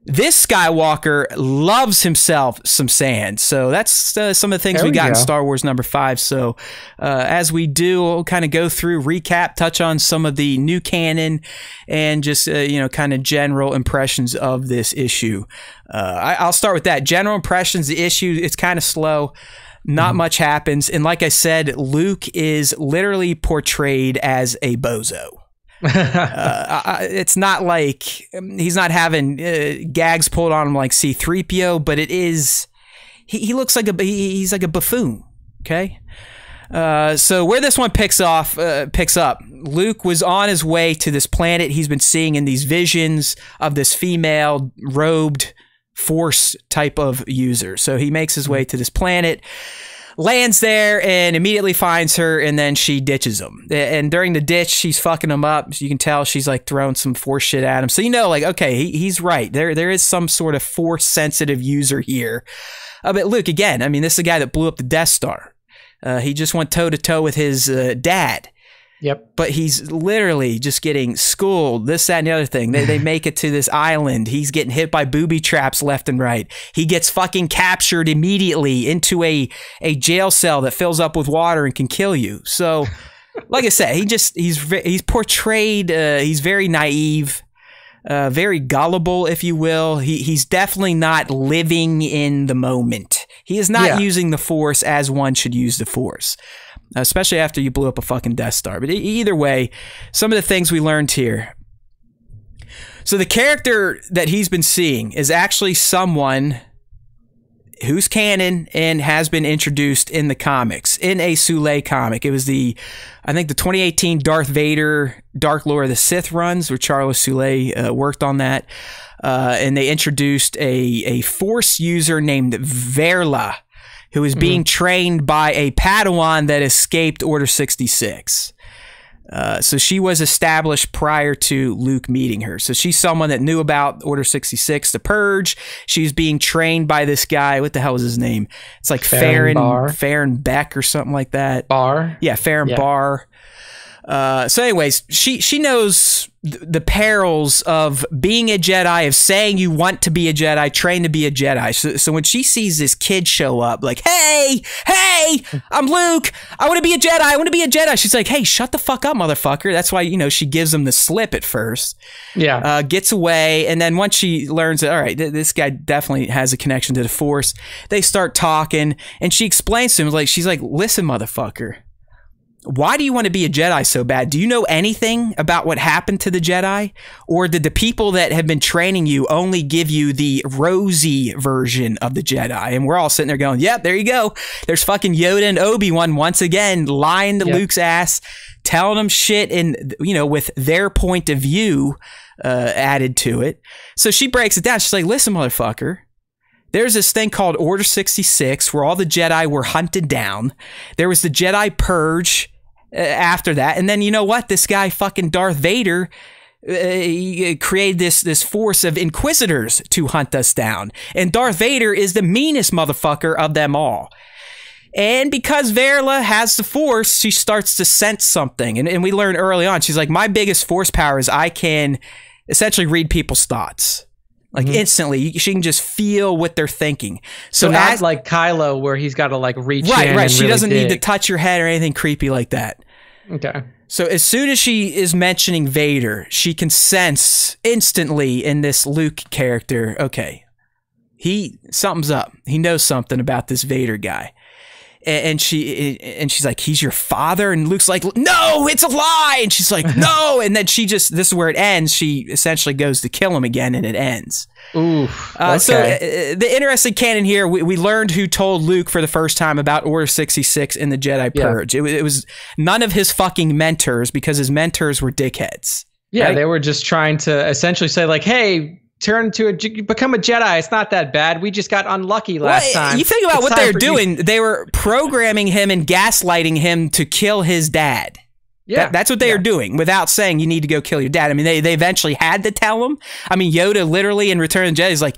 This Skywalker loves himself some sand. So that's some of the things we got in Star Wars number 5. So as we do, we'll kind of go through, recap, touch on some of the new canon, and just, you know, kind of general impressions of this issue. I'll start with that. General impressions, the issue, it's kind of slow. Not much happens. And like I said, Luke is literally portrayed as a bozo. It's not like he's not having gags pulled on him like C-3PO, but it is, he looks like he's like a buffoon. Okay. So where this one picks up, Luke was on his way to this planet he's been seeing in these visions of this female robed Force type of user. So he makes his way to this planet, lands there, and immediately finds her, and then she ditches him. And during the ditch, she's fucking him up. So you can tell she's like throwing some Force shit at him. So you know, like, okay, he's right. There is some sort of Force sensitive user here. But Luke, again, I mean, this is the guy that blew up the Death Star. He just went toe to toe with his dad. Yep. But he's literally just getting schooled, this, that, and the other thing. They make it to this island. He's getting hit by booby traps left and right. He gets fucking captured immediately into a jail cell that fills up with water and can kill you. So, like I said, he's portrayed, he's very naive, very gullible, if you will. He's definitely not living in the moment. He is not using the Force as one should use the Force. Especially after you blew up a fucking Death Star. But either way, some of the things we learned here. So the character that he's been seeing is actually someone who's canon and has been introduced in the comics, in a Sule comic. It was I think the 2018 Darth Vader Dark Lord of the Sith runs, where Charles Sule worked on that. And they introduced a Force user named Verla, who is being trained by a Padawan that escaped Order 66. So she was established prior to Luke meeting her. So she's someone that knew about Order 66, the Purge. She's being trained by this guy. What the hell is his name? It's like Farron Beck or something like that. Barr. Yeah, Farron Barr. So anyways, she knows the perils of being a Jedi, of saying you want to be a Jedi, train to be a Jedi. So when she sees this kid show up, like, hey, I'm Luke. I want to be a Jedi. I want to be a Jedi. She's like, hey, shut the fuck up, motherfucker. That's why, she gives him the slip at first. Yeah. Gets away. And then once she learns that, all right, this guy definitely has a connection to the Force, they start talking. And she explains to him, she's like, listen, motherfucker. Why do you want to be a Jedi so bad? Do you know anything about what happened to the Jedi? Or did the people that have been training you only give you the rosy version of the Jedi? And we're all sitting there going, yep, there you go. There's fucking Yoda and Obi-Wan once again lying to Luke's ass, telling him shit and, with their point of view added to it. So she breaks it down. She's like, listen, motherfucker. There's this thing called Order 66 where all the Jedi were hunted down. There was the Jedi Purge after that. And then you know what? This guy fucking Darth Vader created this force of Inquisitors to hunt us down. And Darth Vader is the meanest motherfucker of them all. And because Verla has the Force, she starts to sense something. And we learn early on, she's like, my biggest Force power is I can essentially read people's thoughts. Instantly, she can just feel what they're thinking. So not like Kylo, where he's got to reach in. Right. She really doesn't dig. need to touch your head or anything creepy like that. Okay. So as soon as she is mentioning Vader, she can sense instantly in this Luke character, okay, something's up. He knows something about this Vader guy. And she's like, he's your father? And Luke's like, no, it's a lie. And she's like, no. And then this is where it ends. She essentially goes to kill him again, and it ends. Oof. Okay. So the interesting canon here, we learned who told Luke for the first time about Order 66 in the Jedi Purge. It was none of his fucking mentors, because his mentors were dickheads. Yeah, right? They were just trying to essentially say hey, become a Jedi. It's not that bad. We just got unlucky last time. You think about what they're doing. They were programming him and gaslighting him to kill his dad. Yeah, that's what they are doing, without saying you need to go kill your dad. I mean, they eventually had to tell him. I mean, Yoda literally in Return of the Jedi is like,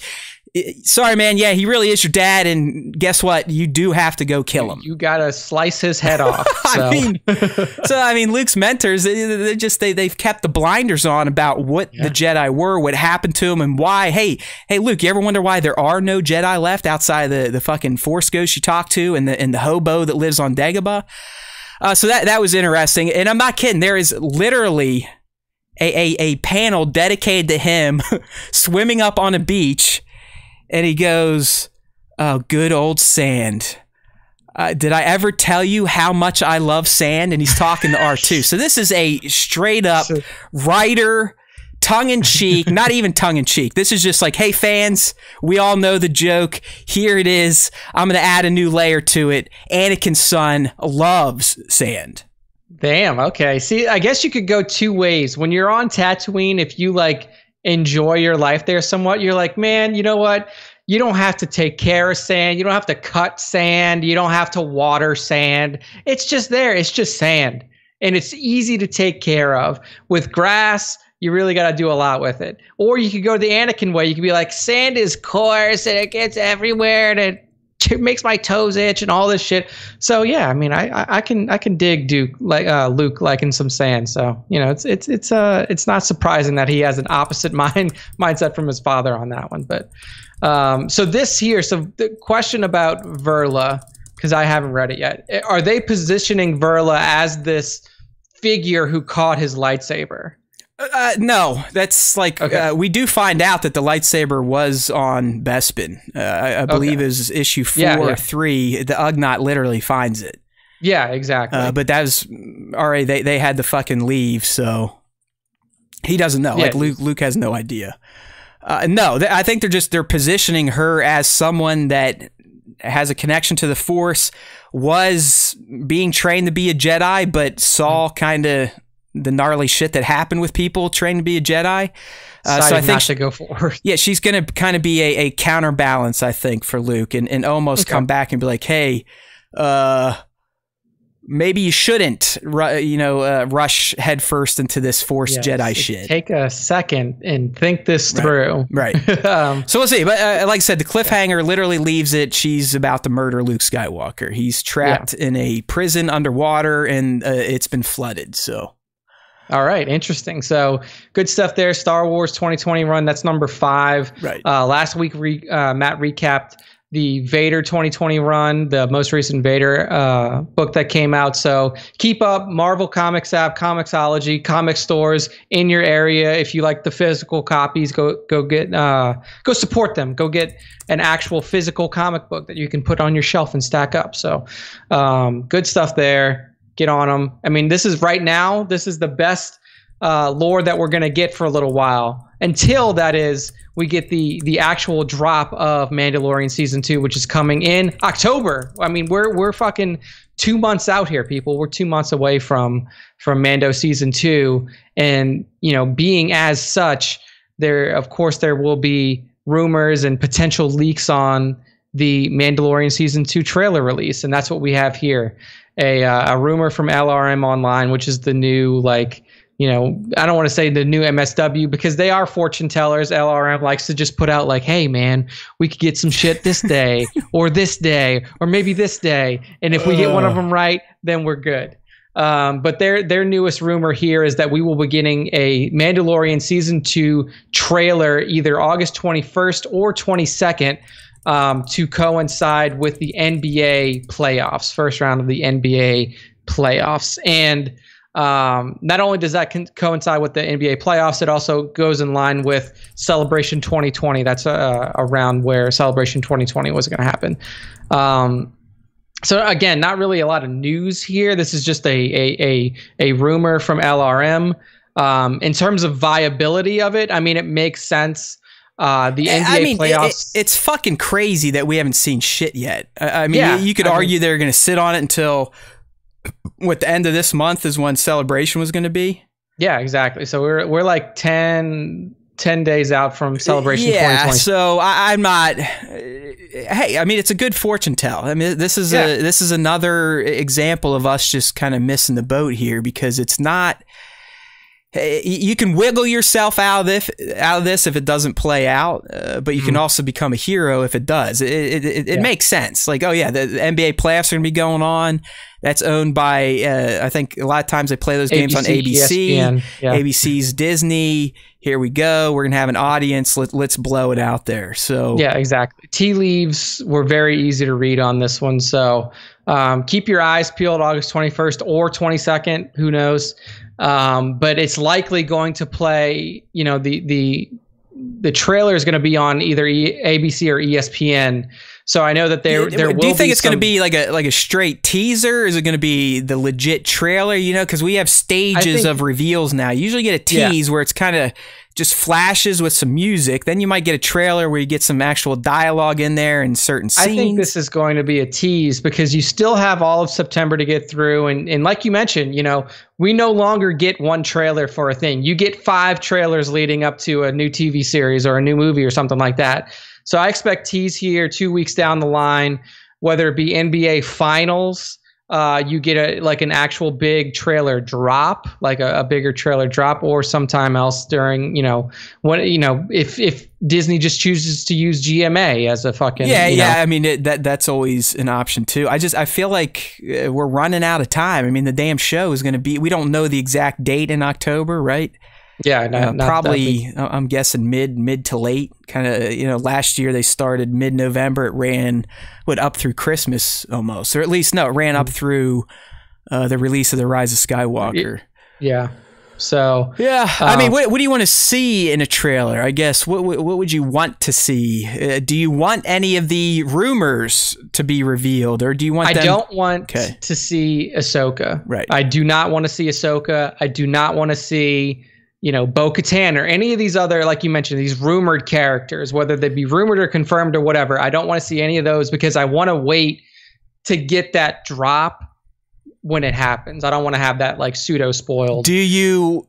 sorry, man. Yeah, he really is your dad. And guess what? You do have to go kill him. You got to slice his head off. So. I mean, Luke's mentors, they've kept the blinders on about what the Jedi were, what happened to them, and why. Hey, Luke, you ever wonder why there are no Jedi left outside the fucking Force ghost you talked to and the hobo that lives on Dagobah? So that was interesting. And I'm not kidding. There is literally a panel dedicated to him swimming up on a beach. And he goes, oh, good old sand. Did I ever tell you how much I love sand? And he's talking to R2. So this is a straight up writer, tongue-in-cheek, not even tongue-in-cheek. This is just like, hey, fans, we all know the joke. Here it is. I'm going to add a new layer to it. Anakin's son loves sand. Damn, okay. See, I guess you could go two ways. When you're on Tatooine, if you enjoy your life there somewhat, you're like, man, you know what? You don't have to take care of sand. You don't have to cut sand. You don't have to water sand. It's just there. It's just sand. And it's easy to take care of. With grass, you really got to do a lot with it. Or you could go the Anakin way. You could be like, sand is coarse and it gets everywhere and it makes my toes itch and all this shit. So yeah, I mean, I can dig Duke like Luke liking some sand. So you know, it's not surprising that he has an opposite mindset from his father on that one. But so this here, so the question about Verla, because I haven't read it yet. Are they positioning Verla as this figure who caught his lightsaber? No, that's like we do find out that the lightsaber was on Bespin. I believe it was issue 4 or 3. The Ugnaught literally finds it. Yeah, exactly. But that was already they had to fucking leave, so he doesn't know. Like Luke has no idea. No, I think they're positioning her as someone that has a connection to the Force, was being trained to be a Jedi, but saw kind of the gnarly shit that happened with people trained to be a Jedi. So I think to go forward. Yeah, she's going to kind of be a counterbalance, I think, for Luke, and almost come back and be like, hey, maybe you shouldn't, rush headfirst into this Force Jedi shit. Take a second and think this through. Right. So we'll see. But like I said, the cliffhanger literally leaves it. She's about to murder Luke Skywalker. He's trapped in a prison underwater, and it's been flooded. So. All right, interesting. So good stuff there. Star Wars 2020 run. That's number 5. Right. Last week, Matt recapped the Vader 2020 run, the most recent Vader book that came out. So keep up. Marvel Comics app, Comixology, comic stores in your area. If you like the physical copies, go support them. Go get an actual physical comic book that you can put on your shelf and stack up. So good stuff there. Get on them. I mean, this is the best lore that we're going to get for a little while, until that is we get the actual drop of Mandalorian season 2, which is coming in October. I mean, we're fucking 2 months out here, people. We're 2 months away from Mando season 2, and being as such, there will be rumors and potential leaks on the Mandalorian season 2 trailer release, and that's what we have here. A rumor from LRM Online, which is the new, I don't want to say the new MSW, because they are fortune tellers. LRM likes to just put out like, hey man, we could get some shit this day or this day or maybe this day, and if we get one of them right, then we're good. But their newest rumor here is that we will be getting a Mandalorian season 2 trailer either August 21st or 22nd. To coincide with the NBA playoffs, first round of the NBA playoffs. And not only does that coincide with the NBA playoffs, it also goes in line with Celebration 2020. That's a round where Celebration 2020 was going to happen. So again, not really a lot of news here. This is just a rumor from LRM. In terms of viability of it, I mean, it makes sense. The NBA playoffs. It's fucking crazy that we haven't seen shit yet. I mean, you could argue they're going to sit on it until the end of this month is when Celebration was going to be. Yeah, exactly. So we're like 10 days out from Celebration 2020. So I'm not. Hey, I mean, it's a good fortune tell. I mean, this is another example of us just kind of missing the boat here, because it's not. You can wiggle yourself out of this if it doesn't play out, but you can also become a hero if it does. It makes sense. Like, oh yeah, the NBA playoffs are going to be going on. That's owned by, I think a lot of times they play those games on ABC. ESPN, ABC's Disney. Here we go. We're going to have an audience. Let's blow it out there. So yeah, exactly. Tea leaves were very easy to read on this one. So keep your eyes peeled August 21st or 22nd. Who knows? But it's likely going to play, the trailer is going to be on either ABC or ESPN. So I know that there will be. Do you think it's going to be like a straight teaser? Is it going to be the legit trailer? Because we have stages of reveals now. You usually get a tease where it's kind of just flashes with some music. Then you might get a trailer where you get some actual dialogue in there and certain scenes. I think this is going to be a tease, because you still have all of September to get through. And like you mentioned, we no longer get one trailer for a thing. You get 5 trailers leading up to a new TV series or a new movie or something like that. So I expect tease here 2 weeks down the line, whether it be NBA Finals you get like an actual big trailer drop, like a bigger trailer drop, or sometime else during, if Disney just chooses to use GMA as a fucking I mean that's always an option too. I feel like we're running out of time. I mean the damn show is going to be, we don't know the exact date in October, right? Yeah, not probably. I'm guessing mid to late. Kind of, last year they started mid-November. It ran up through Christmas almost, or at least it ran up through the release of The Rise of Skywalker. Yeah. So yeah, I mean, what do you want to see in a trailer? I guess what would you want to see? Do you want any of the rumors to be revealed, or do you want? I don't want to see Ahsoka. Right. I do not want to see Ahsoka. I do not want to see Bo-Katan or any of these other, like you mentioned, these rumored characters, whether they be rumored or confirmed or whatever. I don't want to see any of those because I want to wait to get that drop when it happens. I don't want to have that like pseudo spoiled. Do you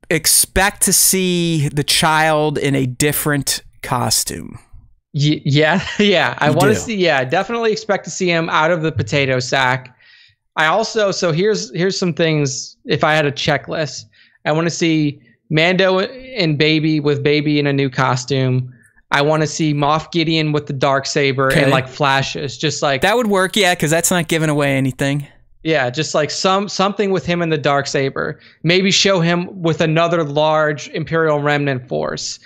expect to see the child in a different costume? Yeah. I want to see. I definitely expect to see him out of the potato sack. I also, so here's some things. If I had a checklist, I want to see Mando and Baby in a new costume. I want to see Moff Gideon with the Darksaber and like flashes, just like that would work. Yeah, because that's not giving away anything. Yeah, just like something with him and the Darksaber. Maybe show him with another large Imperial Remnant force.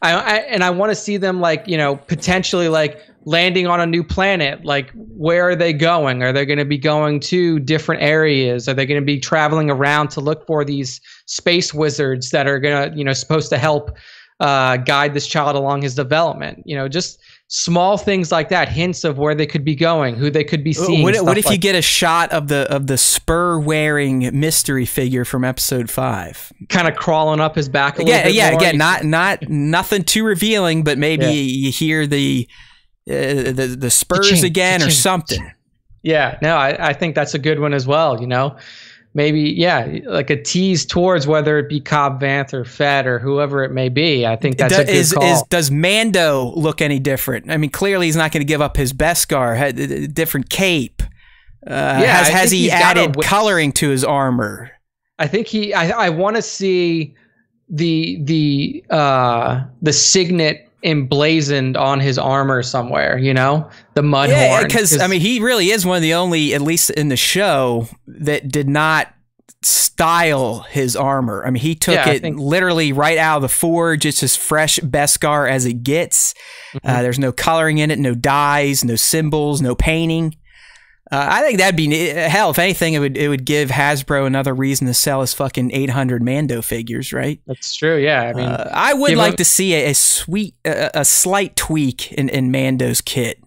I want to see them like potentially like landing on a new planet. Like, where are they going? Are they going to be going to different areas? Are they going to be traveling around to look for these space wizards that are going to, supposed to help guide this child along his development? Just small things like that, hints of where they could be going, who they could be seeing. What if you get a shot of the spur-wearing mystery figure from episode 5, kind of crawling up his back a little bit more? Again, not nothing too revealing, but maybe you hear the spurs again or something. Yeah, no, I think that's a good one as well. Maybe like a tease towards whether it be Cobb Vanth or Fett or whoever it may be. I think that's a good call. Does Mando look any different? I mean, clearly he's not going to give up his Beskar. Had a different cape. Has he added coloring to his armor? I think I want to see the signet emblazoned on his armor somewhere, the mud horn. Because I mean, he really is one of the only, at least in the show, that did not style his armor. I mean, he took it literally right out of the forge. It's as fresh Beskar as it gets. There's no coloring in it, no dyes, no symbols, no painting. I think that'd be hell. If anything, it would give Hasbro another reason to sell his fucking 800 Mando figures, right? That's true. Yeah, I mean, I would like to see a slight tweak in Mando's kit.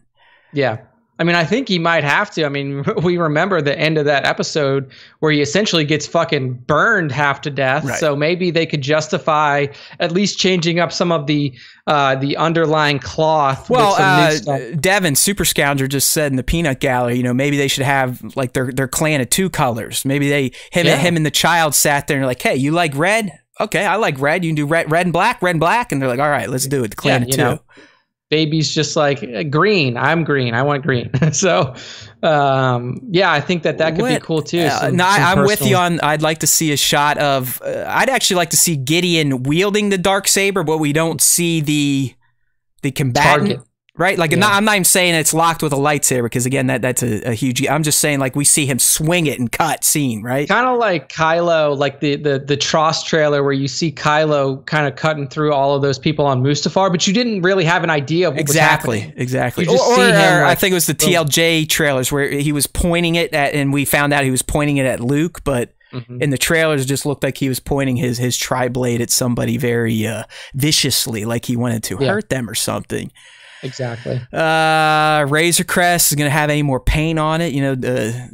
Yeah. I mean, I think he might have to. I mean, we remember the end of that episode where he essentially gets fucking burned half to death. Right. So maybe they could justify at least changing up some of the underlying cloth. Well, Devin, Super Scoundrel, just said in the Peanut Gallery, maybe they should have like their clan of 2 colors. Maybe him and the child sat there and like, hey, you like red? Okay, I like red. You can do red and black, and they're like, all right, let's do it. The clan of 2. Baby's just like, green. I'm green. I want green. So, I think that could be cool too. I'm with you on. I'd like to see a shot of. I'd actually like to see Gideon wielding the Darksaber, but we don't see the combatant. Target. Right? Like, I'm not even saying it's locked with a lightsaber, because again, that's a huge. I'm just saying, like, we see him swing it and cut scene, right? Kind of like Kylo, like the Tross trailer, where you see Kylo kind of cutting through all of those people on Mustafar, but you didn't really have an idea of what was happening. Exactly. You just see him, I think it was the TLJ trailers where he was pointing it at, and we found out he was pointing it at Luke, but in the trailers, it just looked like he was pointing his tri-blade at somebody very viciously, like he wanted to hurt them or something. Exactly. Razor Crest is going to have any more paint on it.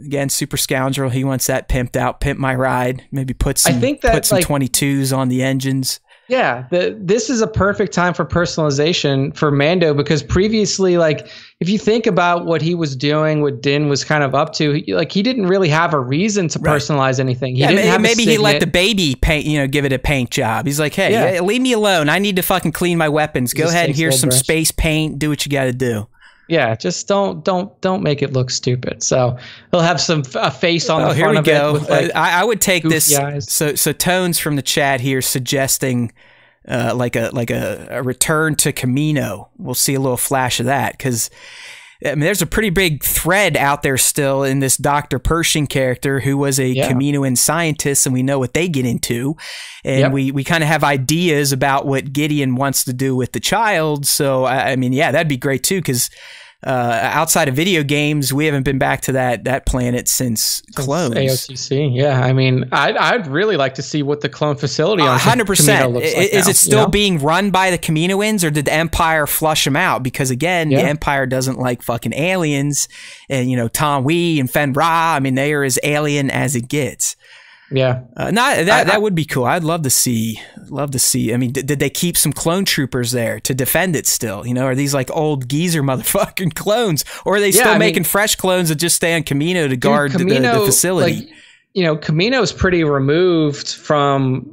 Again, Super Scoundrel, he wants that pimped out. Pimp my ride. Maybe put some 22s on the engines. Yeah, this is a perfect time for personalization for Mando, because previously, like, if you think about what he was doing, what Din was kind of up to, he didn't really have a reason to personalize anything. He didn't have maybe he let the baby paint, give it a paint job. He's like, hey, leave me alone. I need to fucking clean my weapons. Go ahead and here's some space paint. Do what you got to do. Yeah, just don't make it look stupid. So he'll have a face on the here front we of go. it. With like I would take this. eyes. So Tones from the chat here suggesting like a return to Camino. We'll see a little flash of that because I mean, there's a pretty big thread out there still in this Dr. Pershing character who was a Kaminoan scientist, and we know what they get into. And we kind of have ideas about what Gideon wants to do with the child. So, I mean, yeah, that'd be great too, because outside of video games, we haven't been back to that planet since Clones. AOTC, yeah. I mean, I'd really like to see what the clone facility on 100%. looks like Is now, it still being run by the Kaminoans, or did the Empire flush them out? Because again, the Empire doesn't like fucking aliens, and you know Tom Wee and Fen Ra. I mean, they are as alien as it gets. Yeah, that would be cool. I'd love to see. I mean, did they keep some clone troopers there to defend it still? You know, are these like old geezer motherfucking clones, or are they still making fresh clones that just stay on Camino to guard the facility? Like, you know, Camino's pretty removed from,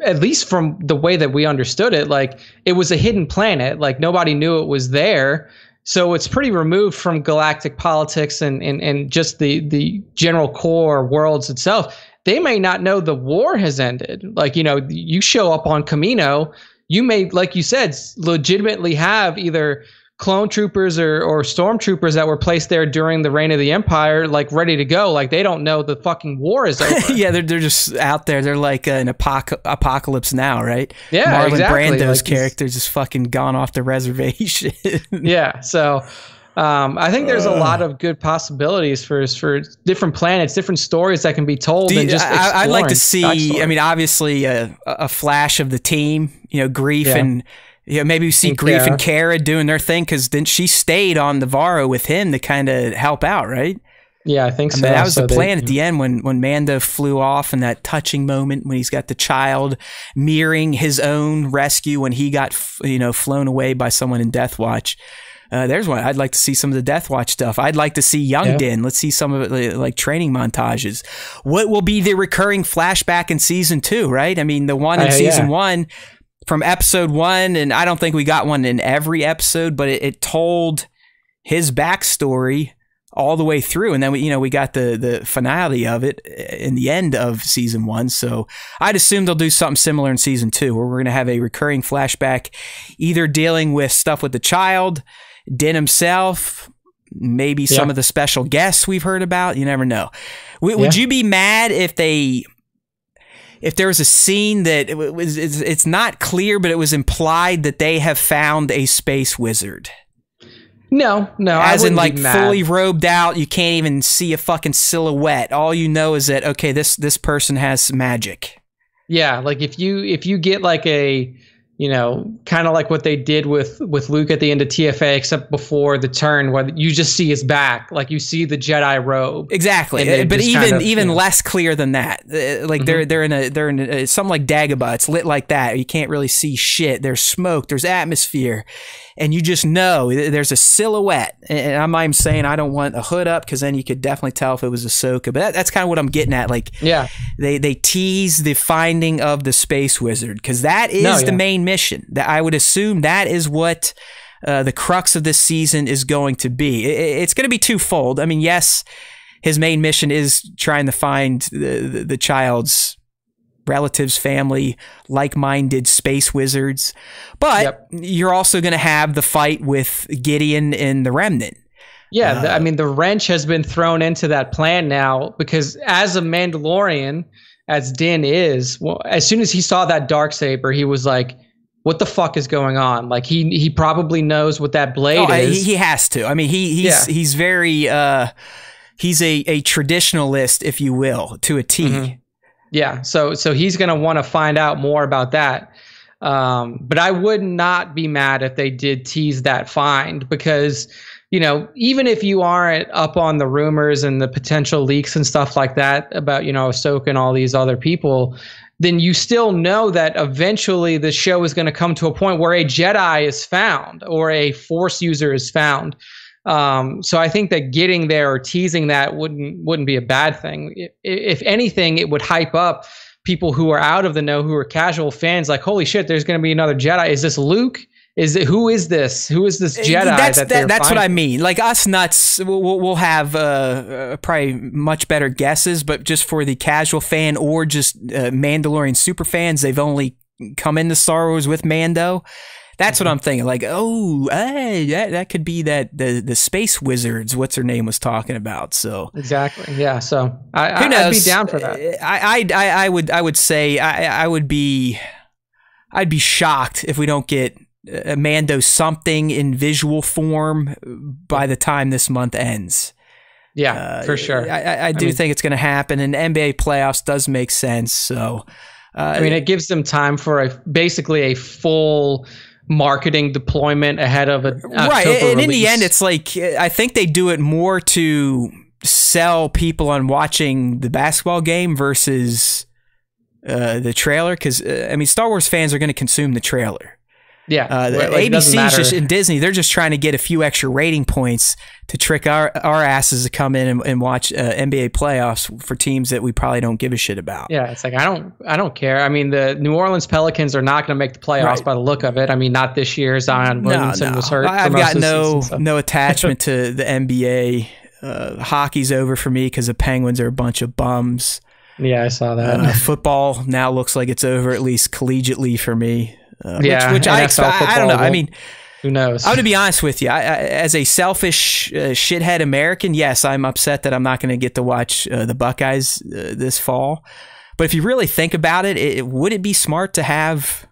at least from the way that we understood it. Like, it was a hidden planet. Like, nobody knew it was there. So it's pretty removed from galactic politics and just the general core worlds itself. They may not know the war has ended. Like, you know, you show up on Camino, you may, like you said, legitimately have either clone troopers or stormtroopers that were placed there during the reign of the Empire, like ready to go. Like, they don't know the fucking war is over. Yeah, they're just out there. They're like an apocalypse now, right? Yeah, Marlon exactly. Brando's like character just fucking gone off the reservation. Yeah, so I think there's a lot of good possibilities for different planets, different stories that can be told. And just I'd like to see. I mean, obviously, a flash of the team. You know, Grief and maybe we see Grief and Kara doing their thing, because then she stayed on the Varro with him to kind of help out, right? Yeah, I think so. I mean, that was the plan at the end when Mando flew off, in that touching moment when he's got the child mirroring his own rescue when he got flown away by someone in Death Watch. There's one. I'd like to see some of the Death Watch stuff. I'd like to see young Din. Let's see some of it, like training montages. What will be the recurring flashback in season 2, right? I mean, the one in season 1 from episode 1, and I don't think we got one in every episode, but it told his backstory all the way through, and then we got the finale of it in the end of season 1. So I'd assume they'll do something similar in season 2, where we're going to have a recurring flashback, either dealing with stuff with the child, Din himself, maybe some of the special guests we've heard about. You never know. Would you be mad if there was a scene that it's not clear, but it was implied that they have found a space wizard? No, as in like fully robed out, you can't even see a fucking silhouette. All you know is that, okay, this person has magic. Yeah, like if you get like a, kind of like what they did with Luke at the end of TFA, except before the turn, where you just see his back, like you see the Jedi robe. Exactly, but even less clear than that. Like they're in a something like Dagobah. It's lit like that. You can't really see shit. There's smoke. There's atmosphere. And you just know there's a silhouette. And I'm not even saying I don't want a hood up, because then you could definitely tell if it was Ahsoka. But that's kind of what I'm getting at. Like, they tease the finding of the space wizard, because that is the main mission. That I would assume that is what the crux of this season is going to be. It's going to be twofold. I mean, yes, his main mission is trying to find the child's relatives, family, like-minded space wizards, but you're also going to have the fight with Gideon and the Remnant. I mean, the wrench has been thrown into that plan now, because as a Mandalorian, as Din is, well, as soon as he saw that Darksaber, he was like, what the fuck is going on? Like, he probably knows what that blade is. He has to. I mean, he's very he's a traditionalist, if you will, to a T. Yeah, so he's going to want to find out more about that. But I would not be mad if they did tease that find, because, even if you aren't up on the rumors and the potential leaks and stuff like that about, Ahsoka and all these other people, then you still know that eventually the show is going to come to a point where a Jedi is found or a Force user is found. So I think that getting there or teasing that wouldn't be a bad thing. If anything, it would hype up people who are out of the know, who are casual fans, like, holy shit, there's going to be another Jedi. Is this Luke? who is this Jedi that's what I mean. Like us nuts, we'll have probably much better guesses, but just for the casual fan or just Mandalorian super fans, they've only come into Star Wars with Mando. That's what I'm thinking. Like, oh, hey, that could be the space wizards. What's her name was talking about. So exactly, yeah. So I'd be down for that. I would say I'd be shocked if we don't get Mando something in visual form by the time this month ends. Yeah, for sure. I do think it's going to happen, and NBA playoffs does make sense. So, I mean, it gives them time for basically a full marketing deployment ahead of a right. And in the end, it's like I think they do it more to sell people on watching the basketball game versus the trailer, because I mean, Star Wars fans are going to consume the trailer. Yeah, ABC's just in Disney. They're just trying to get a few extra rating points to trick our asses to come in and watch NBA playoffs for teams that we probably don't give a shit about. Yeah, it's like I don't care. I mean, the New Orleans Pelicans are not going to make the playoffs by the look of it. I mean, not this year. Zion Williamson was hurt. I've got no attachment to the NBA. Hockey's over for me because the Penguins are a bunch of bums. Yeah, I saw that. Football now looks like it's over, at least collegiately for me. Which I don't know. I mean, who knows? I'm going to be honest with you. As a selfish shithead American, yes, I'm upset that I'm not going to get to watch the Buckeyes this fall. But if you really think about it, would it be smart to have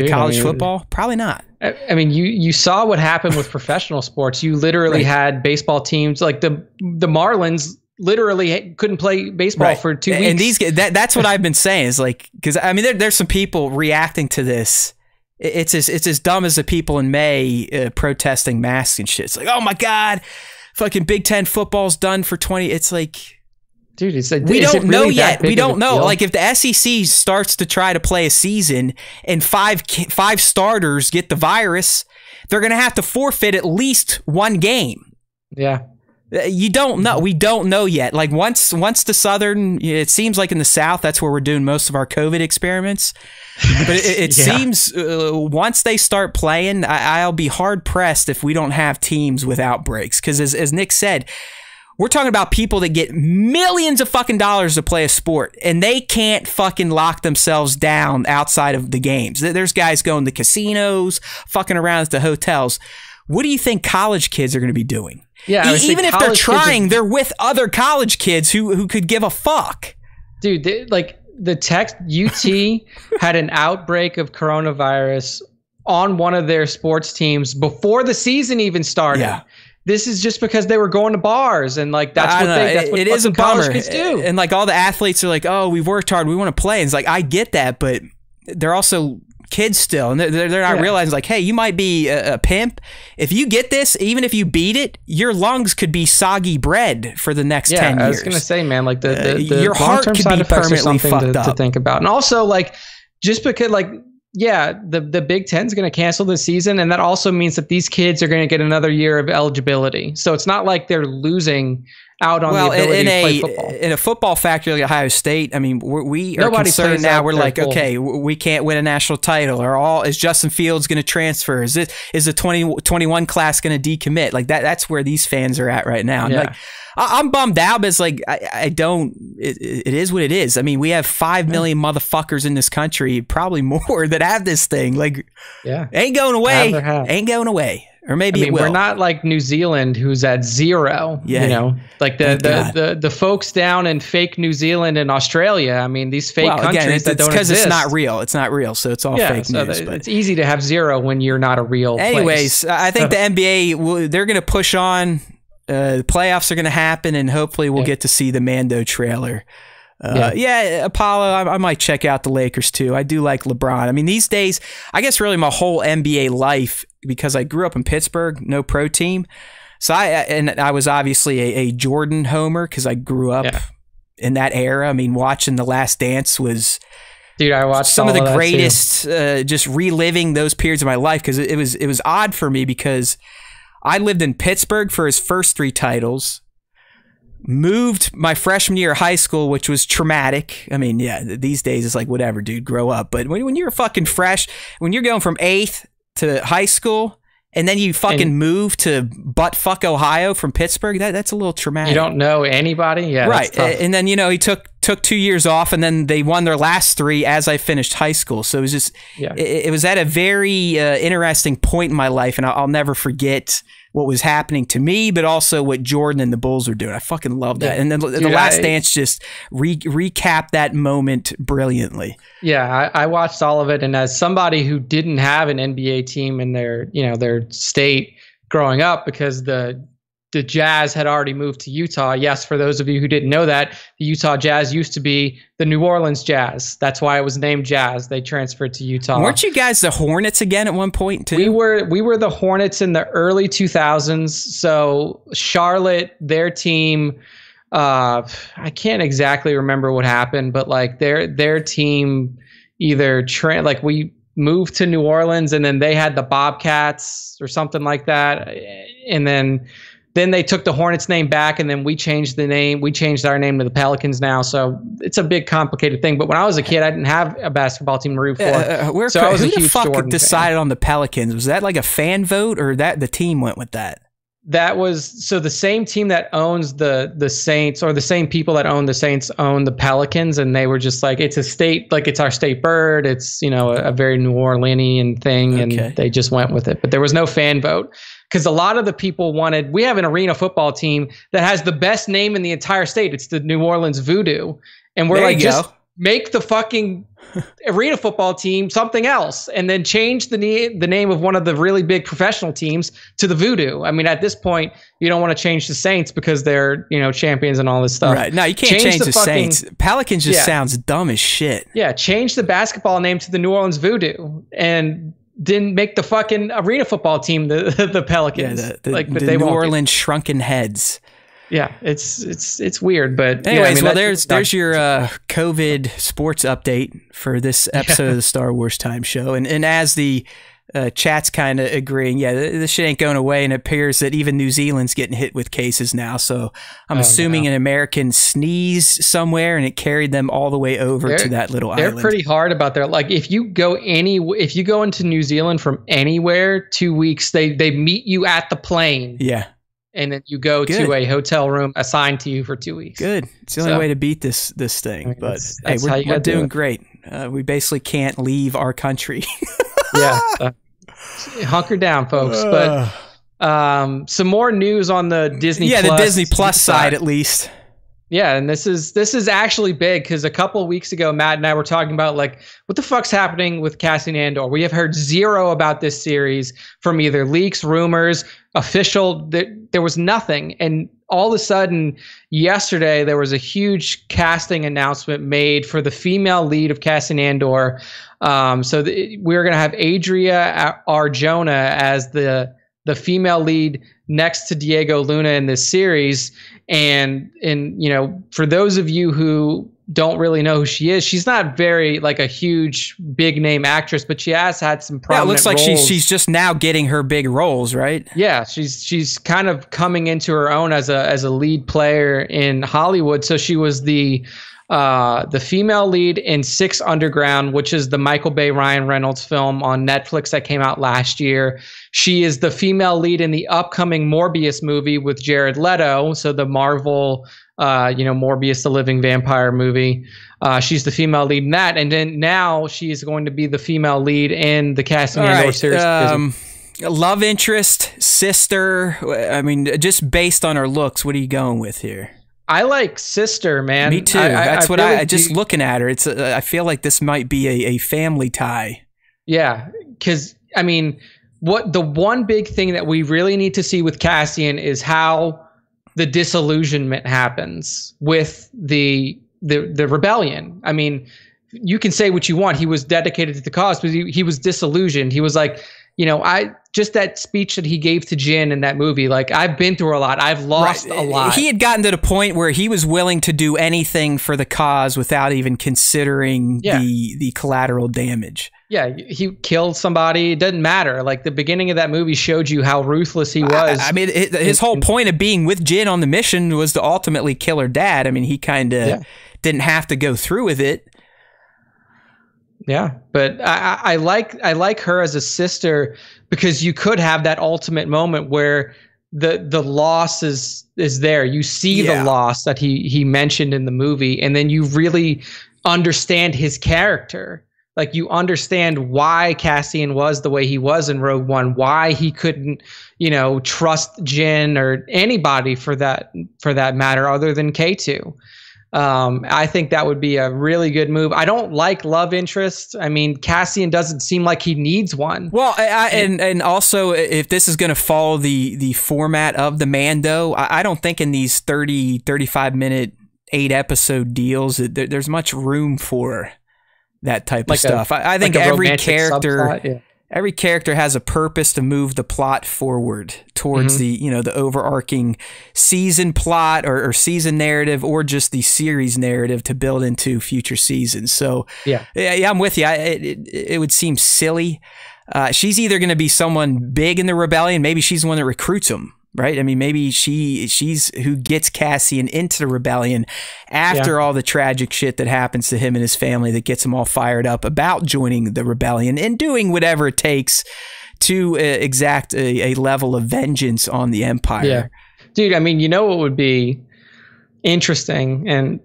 college football? Probably not. I mean, you saw what happened with professional sports. You literally had baseball teams like the Marlins. Literally couldn't play baseball for 2 weeks. And these that's what I've been saying is like, because I mean there's some people reacting to this. It's as dumb as the people in May protesting masks and shit. It's like, oh my god, fucking Big Ten football's done for 20. It's like, dude, it's like, we don't know yet. We don't know. Like if the SEC starts to try to play a season and five starters get the virus, they're gonna have to forfeit at least one game. Yeah. You don't know. We don't know yet. Like once the Southern, it seems like in the South, that's where we're doing most of our COVID experiments. But it seems once they start playing, I'll be hard pressed if we don't have teams with outbreaks. Because as Nick said, we're talking about people that get millions of fucking dollars to play a sport, and they can't fucking lock themselves down outside of the games. There's guys going to casinos, fucking around at the hotels. What do you think college kids are going to be doing? Yeah, even if they're trying, they're with other college kids who could give a fuck. Dude, like the text UT had an outbreak of coronavirus on one of their sports teams before the season even started. Yeah. This is just because they were going to bars and like that's what it is a college bummer. Kids do. And like all the athletes are like, oh, we've worked hard, we want to play. And it's like, I get that, but they're also kids still, and they're not realizing like, hey, you might be a pimp. If you get this, even if you beat it, your lungs could be soggy bread for the next 10 years. I was gonna say, man, like the your heart could be permanently fucked up. To think about. And also like just because like the Big Ten's going to cancel this season, and that also means that these kids are going to get another year of eligibility. So it's not like they're losing out on the ability to play football. In a football factory like Ohio State, I mean, we are concerned now. We're like, okay, we can't win a national title, or is Justin Fields going to transfer? Is the 2021 class going to decommit? Like that's where these fans are at right now. Like, I'm bummed out, but it's like I don't. It is what it is. I mean, we have 5 million motherfuckers in this country, probably more, that have this thing. Like, ain't going away. Ain't going away. Or maybe it will. We're not like New Zealand, who's at 0. You know, like the folks down in fake New Zealand and Australia. I mean, these fake countries that don't exist. It's not real. It's not real. So it's all fake news. But it's easy to have 0 when you're not a real. Anyways, I think the NBA they're going to push on. The playoffs are going to happen, and hopefully we'll get to see the Mando trailer. Apollo, I might check out the Lakers too. I do like LeBron. I mean, these days, I guess really my whole NBA life, because I grew up in Pittsburgh, no pro team. So I was obviously a Jordan homer because I grew up in that era. I mean, watching The Last Dance was... Dude, I watched some of the greatest, just reliving those periods of my life, because it was odd for me because I lived in Pittsburgh for his first 3 titles. Moved my freshman year of high school, which was traumatic. I mean, these days it's like, whatever, dude, grow up. But when you're fucking fresh, when you're going from 8th to high school, and then you fucking move to buttfuck Ohio from Pittsburgh. That's a little traumatic. You don't know anybody? Yeah, right. And then, he took 2 years off, and then they won their last 3 as I finished high school. So it was just, it was at a very interesting point in my life, and I'll never forget what was happening to me, but also what Jordan and the Bulls were doing. I fucking love that. And then the Last Dance just recapped that moment brilliantly. Yeah, I watched all of it, and as somebody who didn't have an NBA team in their state growing up, because the Jazz had already moved to Utah. Yes, for those of you who didn't know that, the Utah Jazz used to be the New Orleans Jazz. That's why it was named Jazz. They transferred to Utah. Weren't you guys the Hornets again at one point too? We were the Hornets in the early 2000s. So Charlotte, their team, I can't exactly remember what happened, but like their team either we moved to New Orleans, and then they had the Bobcats or something like that, and then they took the Hornets name back, and then we changed the name. We changed our name to the Pelicans now. So it's a big, complicated thing. But when I was a kid, I didn't have a basketball team to root for. Who the fuck decided on the Pelicans? Was that like a fan vote, or that the team went with that? That was the same team that owns the Saints, or the same people that own the Saints own the Pelicans, and they were just like, it's a state, like it's our state bird. It's a very New Orleanian thing, and they just went with it. But there was no fan vote. Because a lot of the people we have an arena football team that has the best name in the entire state. It's the New Orleans Voodoo. And we're just make the fucking arena football team something else, and then change the name of one of the really big professional teams to the Voodoo. I mean, at this point, you don't want to change the Saints because they're, champions and all this stuff. Right. No, you can't change the Saints. Pelicans just sounds dumb as shit. Yeah. Change the basketball name to the New Orleans Voodoo, and didn't make the fucking arena football team the Pelicans. Yeah, the New Orleans Shrunken Heads. Yeah, it's weird, but anyways, there's your COVID sports update for this episode of the Star Wars Time Show, and as the chat's kind of agreeing, this shit ain't going away, and it appears that even New Zealand's getting hit with cases now. So I'm assuming an American sneezed somewhere, and it carried them all the way over to that little island. They're pretty hard about their, like, if you go into New Zealand from anywhere, 2 weeks, they meet you at the plane. Yeah. And then you go to a hotel room assigned to you for 2 weeks. Good. It's the only way to beat this thing. I mean, but we're doing great. We basically can't leave our country. Hunker down, folks. But some more news on the Disney Plus. The Disney Plus side at least. Yeah, and this is actually big, because a couple of weeks ago, Matt and I were talking about, like, what the fuck's happening with Cassian Andor? We have heard zero about this series from either leaks, rumors, official. There was nothing. And all of a sudden, yesterday, there was a huge casting announcement made for the female lead of Cassian Andor. So we're going to have Adria Arjona as the female lead next to Diego Luna in this series. And for those of you who don't really know who she is, she's not very like a huge big name actress, but she has had some prominent roles. It looks like she's just now getting her big roles, right? Yeah, she's kind of coming into her own as a lead player in Hollywood. So she was the female lead in 6 Underground, which is the Michael Bay Ryan Reynolds film on Netflix that came out last year. She is the female lead in the upcoming Morbius movie with Jared Leto. So the Marvel, Morbius the Living Vampire movie. She's the female lead in that. And then now she is going to be the female lead in the Cassian Andor series. Love interest, sister. I mean, just based on her looks, what are you going with here? I like sister, man. Me too. That's what I just looking at her. It's I feel like this might be a family tie. Yeah, because I mean, the one big thing that we really need to see with Cassian is how the disillusionment happens with the rebellion. I mean, you can say what you want. He was dedicated to the cause, but he was disillusioned. He was like, just that speech that he gave to Jin in that movie, like, I've been through a lot. I've lost a lot. He had gotten to the point where he was willing to do anything for the cause without even considering the collateral damage. Yeah, he killed somebody. It doesn't matter. Like, the beginning of that movie showed you how ruthless he was. I mean, his whole point of being with Jin on the mission was to ultimately kill her dad. I mean, he kind of didn't have to go through with it. Yeah, but I like her as a sister because you could have that ultimate moment where the loss is there. You see the loss that he mentioned in the movie, and then you really understand his character. Like you understand why Cassian was the way he was in Rogue One, why he couldn't, trust Jyn or anybody for that matter other than K2. I think that would be a really good move. I don't like love interest. I mean, Cassian doesn't seem like he needs one. Well, and also if this is going to follow the format of the Mando, I don't think in these 35 minute 8-episode deals there's much room for that type of stuff. I think every character every character has a purpose to move the plot forward towards the overarching season plot or season narrative, or just the series narrative to build into future seasons. So yeah, I'm with you. It would seem silly. She's either going to be someone big in the rebellion, maybe she's the one that recruits them, right? I mean, maybe she's who gets Cassian into the rebellion after all the tragic shit that happens to him and his family, that gets him all fired up about joining the rebellion and doing whatever it takes to exact a level of vengeance on the Empire. Yeah. Dude, I mean, what would be interesting, and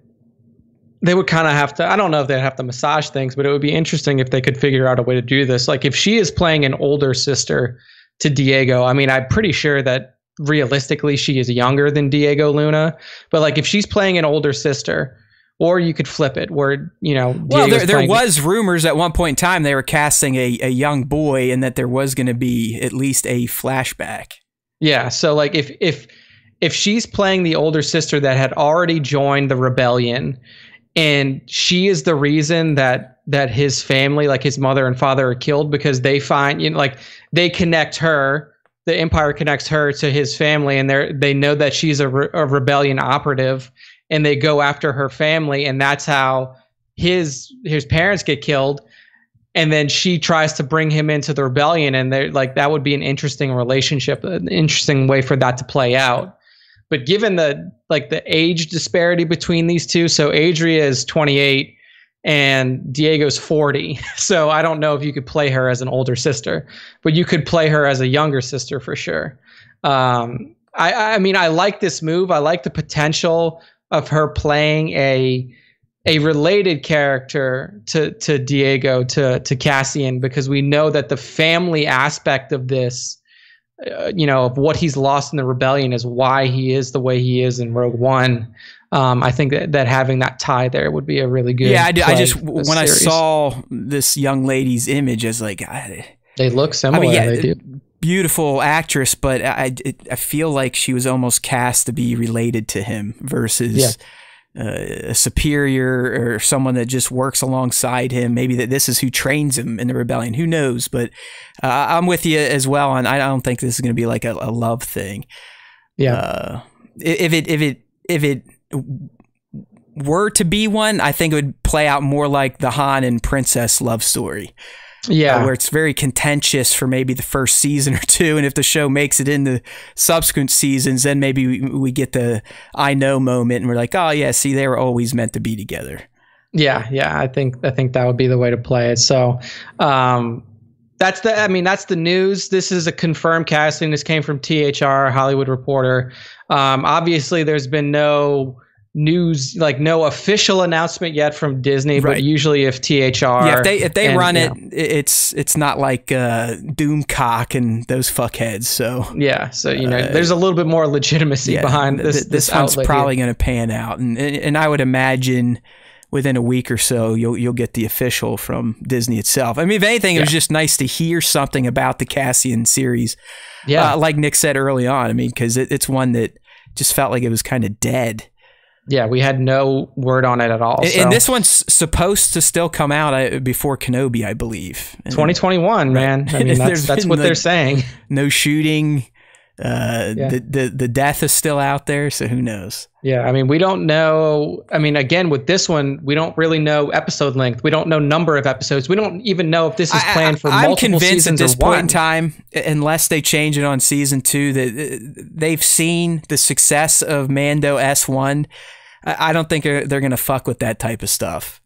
they would kind of have to, I don't know if they'd have to massage things, but it would be interesting if they could figure out a way to do this. Like if she is playing an older sister to Diego, I mean, I'm pretty sure that realistically she is younger than Diego Luna, but like if she's playing an older sister, or you could flip it where there was rumors at one point in time they were casting a young boy, and that there was going to be at least a flashback. So like if she's playing the older sister that had already joined the rebellion, and she is the reason that his family, like his mother and father, are killed because they find they connect her. The Empire connects her to his family, and they know that she's a rebellion operative, and they go after her family, and that's how his parents get killed. And then she tries to bring him into the rebellion, and they're like, that would be an interesting relationship, an interesting way for that to play out. But given the age disparity between these two, so Adria is 28 and Diego's 40. So I don't know if you could play her as an older sister, but you could play her as a younger sister for sure. I mean, I like this move. I like the potential of her playing a related character to Diego, to Cassian, because we know that the family aspect of this, of what he's lost in the rebellion, is why he is the way he is in Rogue One. I think that having that tie there would be a really good. Yeah, I just when series. I saw this young lady's image, I was like, they look similar. I mean, they do. Beautiful actress, but I feel like she was almost cast to be related to him versus a superior or someone that just works alongside him. Maybe that this is who trains him in the rebellion. Who knows? But I'm with you as well, and I don't think this is going to be like a love thing. Yeah. If it were to be one, I think it would play out more like the Han and Princess love story. Yeah. Where it's very contentious for maybe the first season or two. And if the show makes it into subsequent seasons, then maybe we get the I know moment and we're like, oh yeah, see, they were always meant to be together. Yeah. I think that would be the way to play it. So, that's the news. This is a confirmed casting. This came from THR, Hollywood Reporter. Obviously there's been no news, like no official announcement yet from Disney, right. But usually if THR, if they run it, it's not like Doomcock and those fuckheads. So there's a little bit more legitimacy behind this one's probably going to pan out, and I would imagine within a week or so you'll get the official from Disney itself. I mean, if anything, it was just nice to hear something about the Cassian series. Like Nick said early on. I mean, because it's one that just felt like it was kind of dead. Yeah, we had no word on it at all. And this one's supposed to still come out before Kenobi, I believe. 2021, man. I mean, that's what they're saying. No shooting. The death is still out there, so who knows? Yeah, I mean, we don't know. I mean, again, with this one, we don't really know episode length. We don't know number of episodes. We don't even know if this is planned for multiple seasons or one. I'm convinced at this point in time, unless they change it on season 2, that they've seen the success of Mando S1. I don't think they're going to fuck with that type of stuff.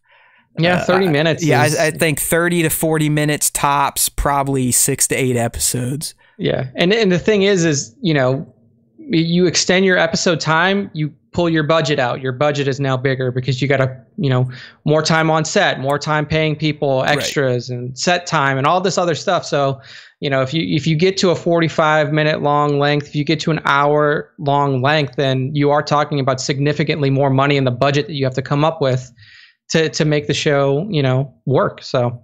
Yeah, 30 minutes. Yeah, I think 30 to 40 minutes tops, probably 6 to 8 episodes. Yeah, and the thing is, you know, you extend your episode time, you pull your budget out. Your budget is now bigger because you got to, you know, more time on set, more time paying people extras and set time and all this other stuff. So, you know, if you get to a 45-minute long length, if you get to an hour long length, then you are talking about significantly more money in the budget that you have to come up with to make the show, you know, work. So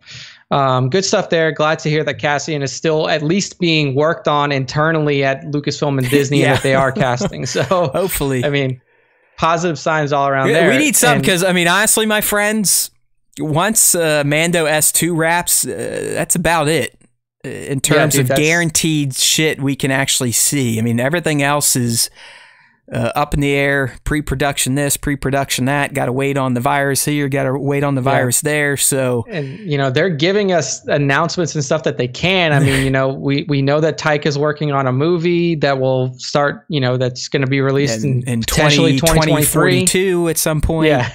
good stuff there. Glad to hear that Cassian is still at least being worked on internally at Lucasfilm and Disney and that they are casting. So hopefully, I mean, positive signs all around there. We need some because, I mean, honestly, my friends, once Mando S2 wraps, that's about it in terms of guaranteed shit we can actually see. I mean, everything else is up in the air, pre-production this, pre-production that, got to wait on the virus here, got to wait on the virus there. So, and you know, they're giving us announcements and stuff that they can. I mean, you know, we know that Taika is working on a movie that will start, you know, that's going to be released in potentially 2042 at some point. Yeah.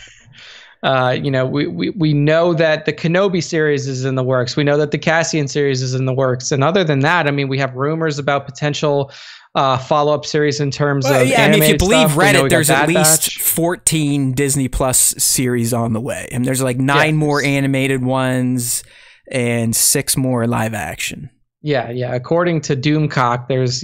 You know, we know that the Kenobi series is in the works. We know that the Cassian series is in the works. And other than that, I mean, we have rumors about potential follow-up series in terms of animated I mean, if you believe stuff. Reddit, there's at least 14 Disney Plus series on the way. And there's like 9 more animated ones and 6 more live action. Yeah. According to Doomcock, there's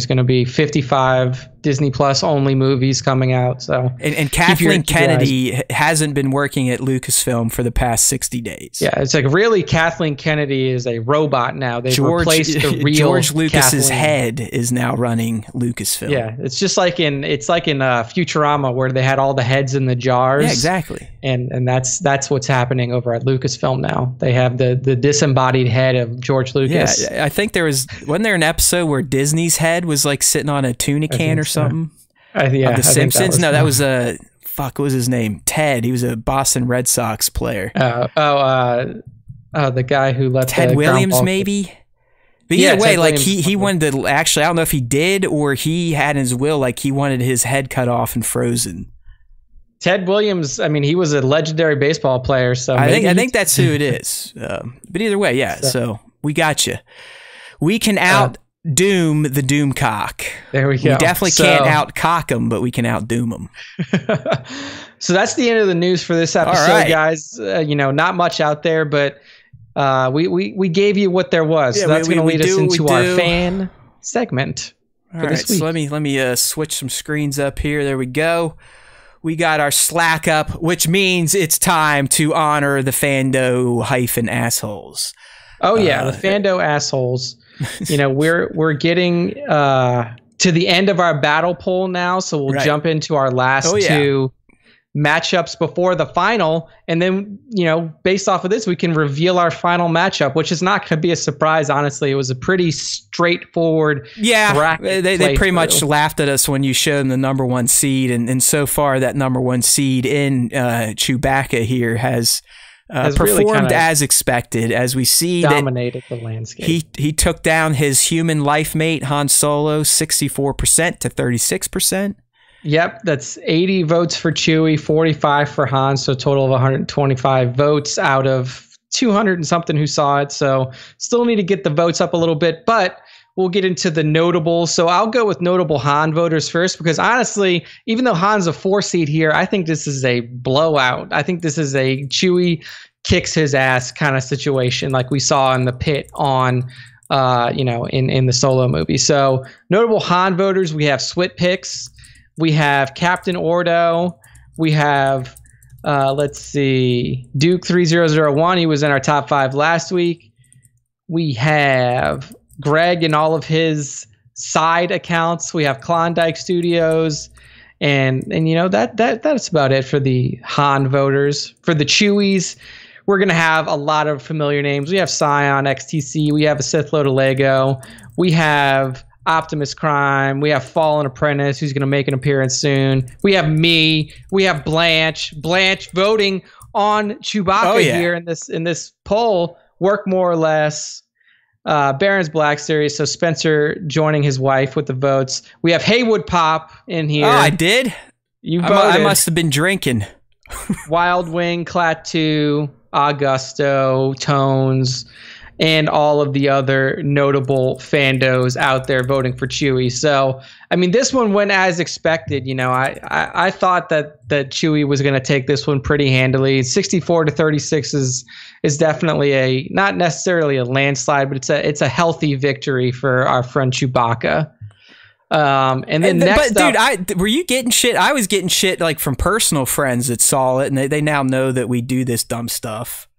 going to be 55 Disney Plus only movies coming out. So and Kathleen Kennedy hasn't been working at Lucasfilm for the past 60 days. Yeah, it's like really Kathleen Kennedy is a robot now. They've replaced the real George Lucas's Kathleen. Head is now running Lucasfilm. Yeah, it's just like in Futurama where they had all the heads in the jars. Yeah, exactly. And that's what's happening over at Lucasfilm now. They have the disembodied head of George Lucas. Yeah, I think wasn't there an episode where Disney's head was like sitting on a tuna can or something? The Simpsons? That was what was his name? Ted. He was a Boston Red Sox player. The guy who left Ted Williams, maybe? But either way, like he wanted to actually, I don't know if he did or he had in his will, like he wanted his head cut off and frozen. Ted Williams, I mean, he was a legendary baseball player, so I think that's who it is. But either way, yeah. So we got you. We can out-doom the Doomcock. There we go. We definitely can't out-cock him, but we can out-doom him. So that's the end of the news for this episode, guys. You know, not much out there, but we gave you what there was. Yeah, so that's going to lead us into our fan segment for this week. So let me switch some screens up here. There we go. We got our Slack up, which means it's time to honor the Fando-assholes. Oh yeah, the Fando assholes. You know, we're getting to the end of our battle poll now, so we'll jump into our last two matchups before the final, and then, you know, based off of this, we can reveal our final matchup, which is not going to be a surprise. Honestly, it was a pretty straightforward. Yeah, they pretty much laughed at us when you showed them the number 1 seed, and so far that number 1 seed in Chewbacca here has performed really as expected, as we see dominated the landscape. He took down his human life mate Han Solo 64% to 36%. Yep, that's 80 votes for Chewie, 45 for Han, so a total of 125 votes out of 200 and something who saw it. So still need to get the votes up a little bit, but we'll get into the notables. So I'll go with notable Han voters first, because honestly, even though Han's a 4 seed here, I think this is a blowout. I think this is a Chewie kicks his ass kind of situation, like we saw in the pit on, you know, in the Solo movie. So notable Han voters, we have Swit Picks, we have Captain Ordo, we have, let's see, Duke 3001. He was in our top 5 last week. We have Greg and all of his side accounts. We have Klondike Studios, and you know, that's about it for the Han voters. For the Chewies, we're gonna have a lot of familiar names. We have Scion XTC, we have a Sith Lord Lego, we have Optimus Prime, we have Fallen Apprentice, who's gonna make an appearance soon. We have me, we have Blanche voting on Chewbacca here in this poll. Work more or less. Baron's Black Series, so Spencer joining his wife with the votes. We have Haywood Pop in here. Oh, I did? You voted. I must have been drinking. Wild Wing, Klaatu, Augusto, Tones, and all of the other notable fandos out there voting for Chewie. So, I mean, this one went as expected. You know, I thought that Chewie was going to take this one pretty handily. 64-36 is definitely not necessarily a landslide, but it's a healthy victory for our friend Chewbacca. And then next up, dude, were you getting shit? I was getting shit like from personal friends that saw it, and they now know that we do this dumb stuff.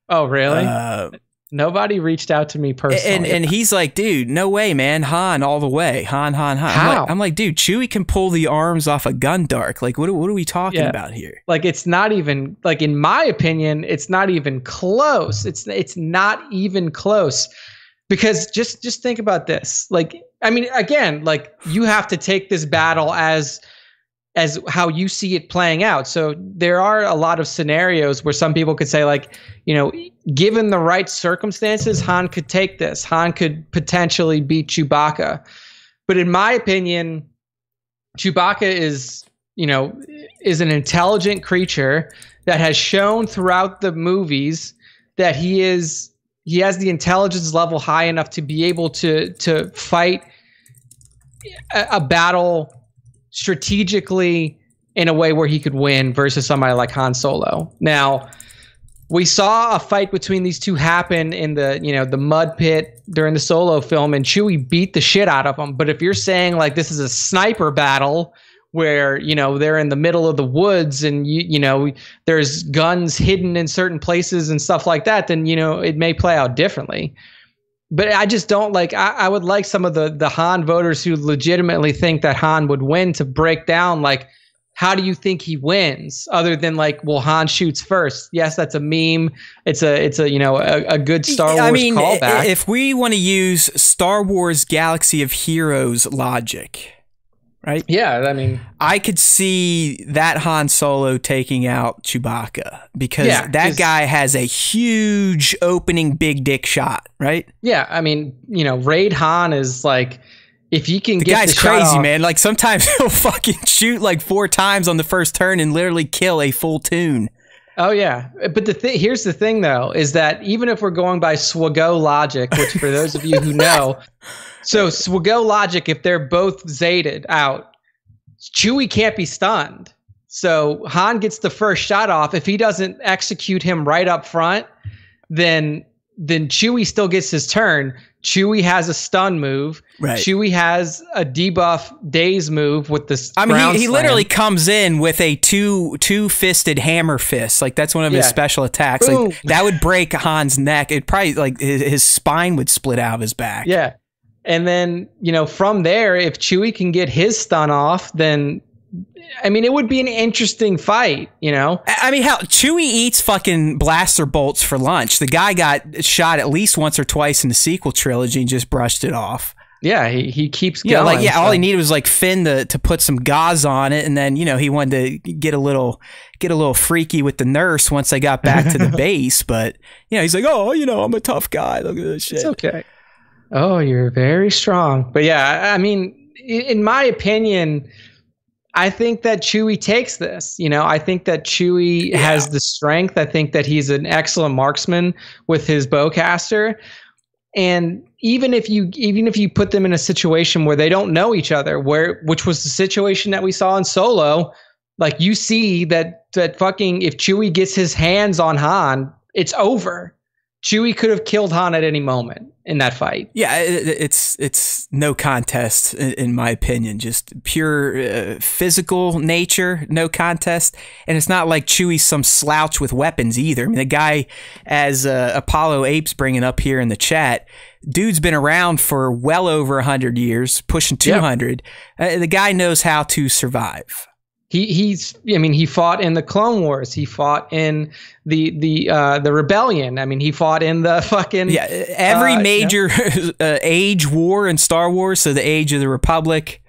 Oh, really? Nobody reached out to me personally. And he's like, dude, no way, man. Han all the way. Han. How? I'm like, dude, Chewie can pull the arms off a Gundark. Like, what are we talking about here? Like, it's not even, like, in my opinion, it's not even close. It's not even close. Because just think about this. Like, I mean, again, like, you have to take this battle as how you see it playing out. So there are a lot of scenarios where some people could say, like, you know, given the right circumstances, Han could take this. Han could potentially beat Chewbacca. But in my opinion, Chewbacca is an intelligent creature that has shown throughout the movies that he has the intelligence level high enough to be able to fight a battle strategically in a way where he could win versus somebody like Han Solo. Now, we saw a fight between these two happen in the mud pit during the Solo film, and Chewie beat the shit out of him. But if you're saying like this is a sniper battle where, you know, they're in the middle of the woods and you know there's guns hidden in certain places and stuff like that, then, you know, it may play out differently. But I just don't like. I would like some of the Han voters who legitimately think that Han would win to break down, like, how do you think he wins? Other than like, well, Han shoots first. Yes, that's a meme. It's a you know a good Star Wars callback. If we want to use Star Wars Galaxy of Heroes logic, right? Yeah, I mean, I could see that Han Solo taking out Chewbacca because that guy has a huge opening big dick shot, right? Yeah, I mean, you know, Raid Han is like, if you can the get guy's the shot crazy, off, man. Like sometimes he'll fucking shoot like 4 times on the first turn and literally kill a full tune. Oh yeah, but here's the thing though, is that even if we're going by SWGO logic, which for those of you who know, so SWGO logic, if they're both zated out, Chewie can't be stunned. So Han gets the first shot off. If he doesn't execute him right up front, then Chewie still gets his turn. Chewie has a stun move. Right. Chewie has a debuff daze move with this. I mean, he literally comes in with a two-fisted hammer fist. Like that's one of his special attacks. Boom. Like that would break Han's neck. It probably like his spine would split out of his back. Yeah. And then, you know, from there, if Chewie can get his stun off, then, I mean, it would be an interesting fight, you know? I mean, hell, Chewie eats fucking blaster bolts for lunch. The guy got shot at least once or twice in the sequel trilogy and just brushed it off. Yeah, he keeps going. Yeah, like, all he needed was like Finn to put some gauze on it, and then, you know, he wanted to get a little freaky with the nurse once they got back to the base. But, you know, he's like, oh, you know, I'm a tough guy. Look at this shit. It's okay. Oh, you're very strong. But yeah, I mean, in my opinion, I think that Chewie takes this. You know, I think that Chewie has the strength. I think that he's an excellent marksman with his bowcaster. And even if you put them in a situation where they don't know each other, which was the situation that we saw in Solo, like you see that fucking if Chewie gets his hands on Han, it's over. Chewie could have killed Han at any moment in that fight. Yeah, it's no contest in my opinion. Just pure physical nature, no contest. And it's not like Chewie's some slouch with weapons either. I mean, the guy, as Apollo Apes bringing up here in the chat, dude's been around for well over 100 years, pushing 200. Yep. The guy knows how to survive. He fought in the Clone Wars. He fought in the Rebellion. I mean, he fought in the fucking every major age war in Star Wars. So the Age of the Republic,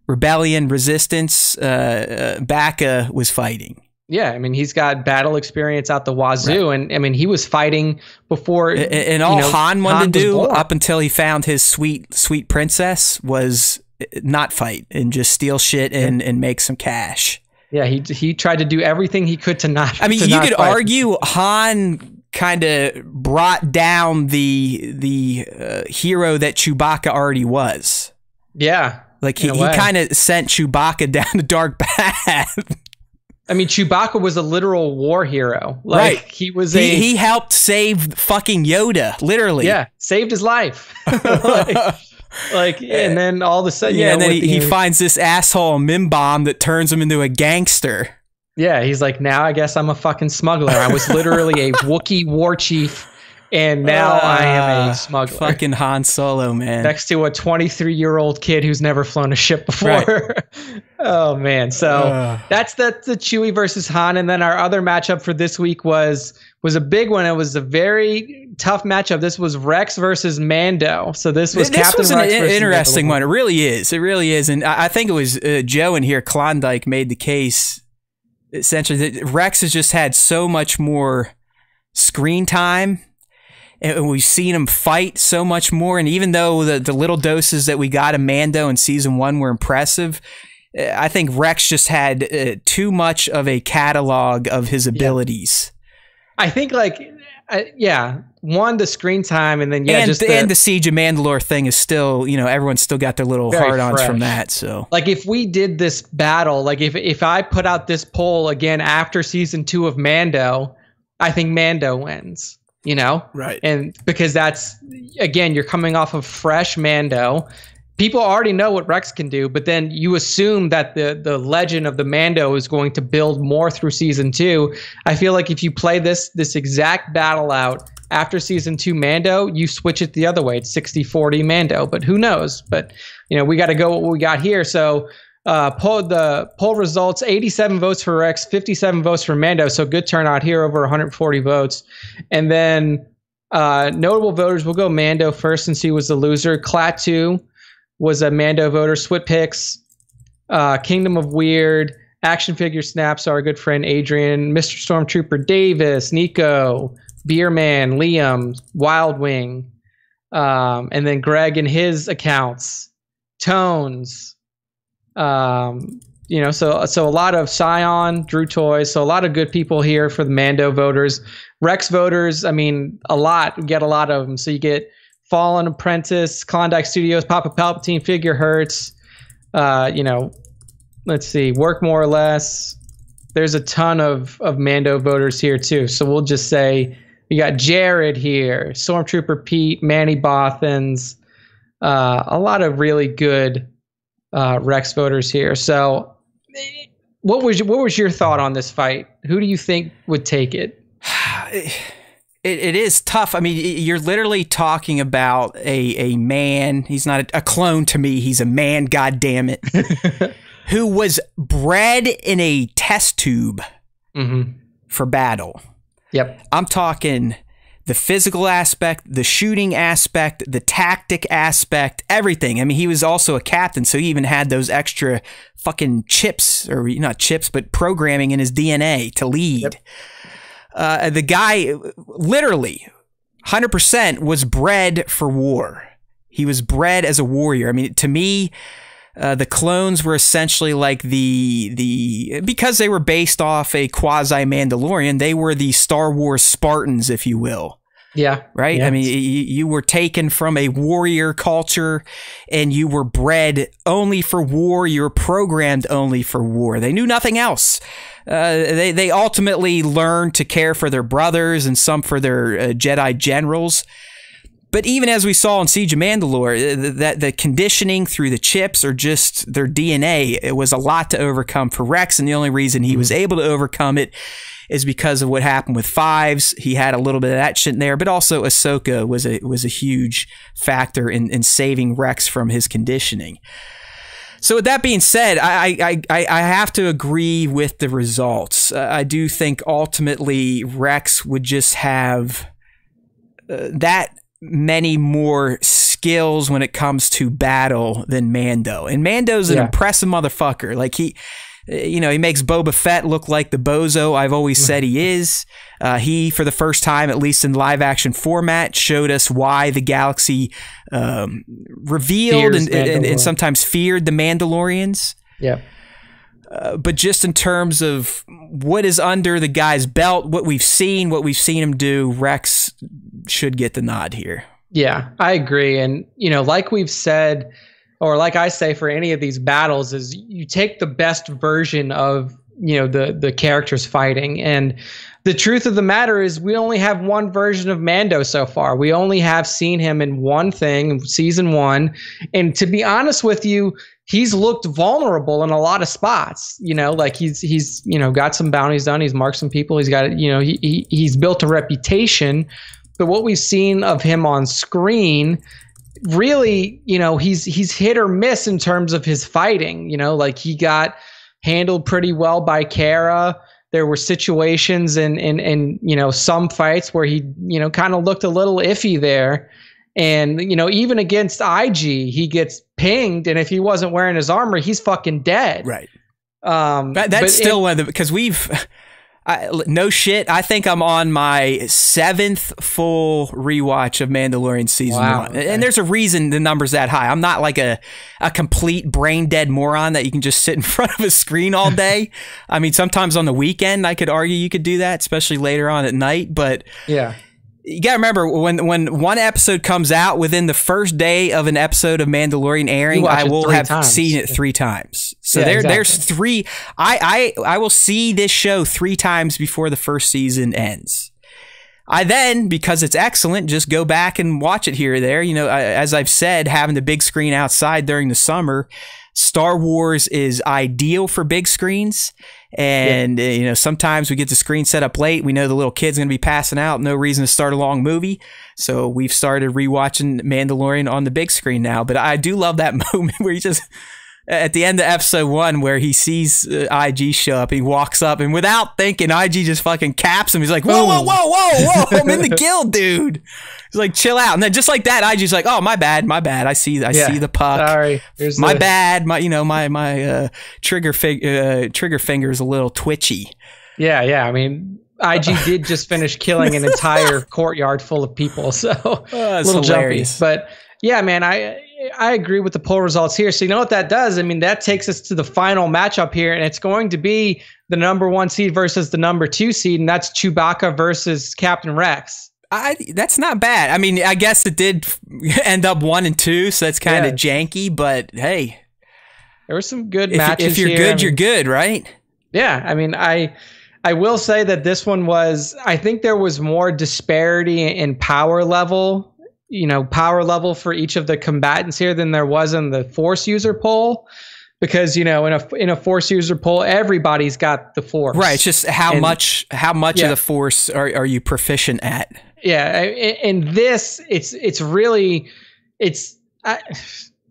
Rebellion, Resistance, Bacca was fighting. Yeah, I mean, he's got battle experience out the wazoo, right. And I mean, he was fighting before. And all Han wanted to do up until he found his sweet princess was not fight and just steal shit and make some cash. Yeah, he tried to do everything he could to not. I mean, to you not could fight. argue Han kind of brought down the hero that Chewbacca already was. Yeah, like he kind of sent Chewbacca down the dark path. I mean, Chewbacca was a literal war hero. Like, right. He was he helped save fucking Yoda, literally. Yeah, saved his life. And then all of a sudden, and then he finds this asshole Mimbomb that turns him into a gangster. Yeah, he's like, now I guess I'm a fucking smuggler. I was literally a Wookiee war chief, and now I am a smuggler. Fucking Han Solo, man. Next to a 23-year-old kid who's never flown a ship before. Right. Oh, man. So that's the Chewie versus Han. And then our other matchup for this week was a big one. It was a very tough matchup. This was Rex versus Mando. So this was Captain Rex versus an interesting Mando. one. It really is. It really is. And I think it was Joe in here, Klondike, made the case essentially that Rex has just had so much more screen time. And we've seen him fight so much more. And even though the little doses that we got of Mando in season 1 were impressive, I think Rex just had too much of a catalog of his abilities. I think one, the screen time, and then and the Siege of Mandalore thing is still, everyone's still got their little hard-ons from that. So like if we did this battle, like if I put out this poll again after season 2 of Mando, I think Mando wins. Right. And because that's, again, you're coming off of fresh Mando. People already know what Rex can do, but then you assume that the legend of the Mando is going to build more through season 2. I feel like if you play this exact battle out after season 2 Mando, you switch it the other way. It's 60-40 Mando, but who knows? But we got to go what we got here. So poll results: 87 votes for Rex, 57 votes for Mando. So good turnout here, over 140 votes. And then notable voters, we'll go Mando first since he was the loser. Klaatu was a Mando voter. Switpix, Kingdom of Weird, Action Figure Snaps, our good friend Adrian, Mr. Stormtrooper Davis, Nico, Beerman, Liam, Wild Wing, and then Greg and his accounts, Tones. So a lot of Scion, Drew Toys, so a lot of good people here for the Mando voters. Rex voters, I mean, a lot. We get a lot of them. So you get Fallen Apprentice, Klondike Studios, Papa Palpatine, Figure Hertz. Let's see, Work More or Less. There's a ton of Mando voters here too. So we'll just say we got Jared here, Stormtrooper Pete, Manny Bothans, a lot of really good Rex voters here. So what was your thought on this fight? Who do you think would take it? It is tough. I mean, you're literally talking about a man. He's not a clone to me. He's a man, God damn it, who was bred in a test tube for battle. Yep. I'm talking the physical aspect, the shooting aspect, the tactic aspect, everything. I mean, he was also a captain, so he even had those extra fucking chips, or not chips, but programming in his DNA to lead. Yep. The guy literally 100% was bred for war. He was bred as a warrior. I mean, to me, the clones were essentially like because they were based off a quasi-Mandalorian, they were the Star Wars Spartans, if you will. Yeah. Right? Yes. I mean, you were taken from a warrior culture and you were bred only for war. You were programmed only for war. They knew nothing else. They ultimately learned to care for their brothers and some for their Jedi generals. But even as we saw in Siege of Mandalore, that the conditioning through the chips or just their DNA, it was a lot to overcome for Rex. And the only reason he was able to overcome it is because of what happened with Fives. He had a little bit of that shit in there, but also Ahsoka was a huge factor in saving Rex from his conditioning. So with that being said, I have to agree with the results. I do think ultimately Rex would just have that many more skills when it comes to battle than Mando. And Mando's an impressive motherfucker. Like he makes Boba Fett look like the bozo I've always said he is. He, for the first time, at least in live action format, showed us why the galaxy revealed and sometimes feared the Mandalorians. Yeah. But just in terms of what is under the guy's belt, what we've seen him do, Rex should get the nod here. Yeah, I agree. And, like we've said, or like I say for any of these battles, is you take the best version of, the characters fighting. And the truth of the matter is we only have one version of Mando so far. We only have seen him in one thing, season 1. And to be honest with you, he's looked vulnerable in a lot of spots. Like he's got some bounties done. He's marked some people. He's got, he's built a reputation. But what we've seen of him on screen, really, he's hit or miss in terms of his fighting. Like he got handled pretty well by Cara. There were situations and some fights where he, kind of looked a little iffy there. And, even against IG, he gets pinged. And if he wasn't wearing his armor, he's fucking dead. Right. That's still one of the, because no shit, I think I'm on my 7th full rewatch of Mandalorian season 1. Okay. And there's a reason the number's that high. I'm not like a complete brain dead moron that you can just sit in front of a screen all day. I mean, sometimes on the weekend, I could argue you could do that, especially later on at night. But yeah, you got to remember when one episode comes out, within the first day of an episode of Mandalorian airing, I will have seen it 3 times. So there's 3. I will see this show 3 times before the first season ends. I then, because it's excellent, just go back and watch it here or there. As I've said, having the big screen outside during the summer, Star Wars is ideal for big screens. And, sometimes we get the screen set up late. We know the little kid's going to be passing out. No reason to start a long movie. So we've started rewatching Mandalorian on the big screen now. But I do love that moment where he just, at the end of episode 1, where he sees IG show up, he walks up, and without thinking, IG just fucking caps him. He's like, whoa, whoa, whoa, whoa, whoa, I'm in the guild, dude. He's like, chill out. And then just like that, IG's like, oh, my bad. I see the puck. Sorry. My bad. My trigger finger is a little twitchy. Yeah. I mean, IG did just finish killing an entire courtyard full of people, so a little hilarious. Jumpy. But yeah, man, I agree with the poll results here. So you know what that does? I mean, that takes us to the final matchup here, and it's going to be the number 1 seed versus the number 2 seed, and that's Chewbacca versus Captain Rex. That's not bad. I mean, I guess it did end up 1 and 2, so that's kind of janky, but hey. There were some good matches here. If you're good, you're good, right? Yeah, I mean, I will say that this one was, I think there was more disparity in power level for each of the combatants here than there was in the Force user poll. Because, in a Force user poll, everybody's got the Force. Right, it's just how much of the Force are you proficient at? Yeah, in this, it's really, I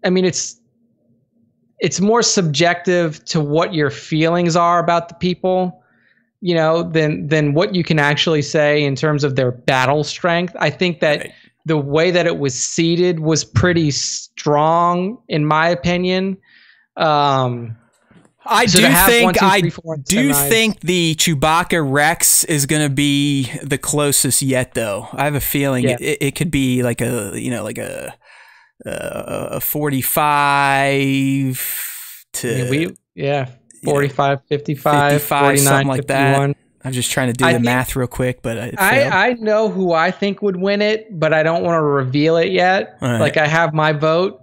mean, it's more subjective to what your feelings are about the people, than what you can actually say in terms of their battle strength. I think that the way that it was seeded was pretty strong, in my opinion. I do think the Chewbacca Rex is going to be the closest yet, though. I have a feeling it could be like a 45 to 45, 55, 49, something like 51. That. I'm just trying to do the math real quick, but I know who I think would win it, but I don't want to reveal it yet. Right. Like I have my vote.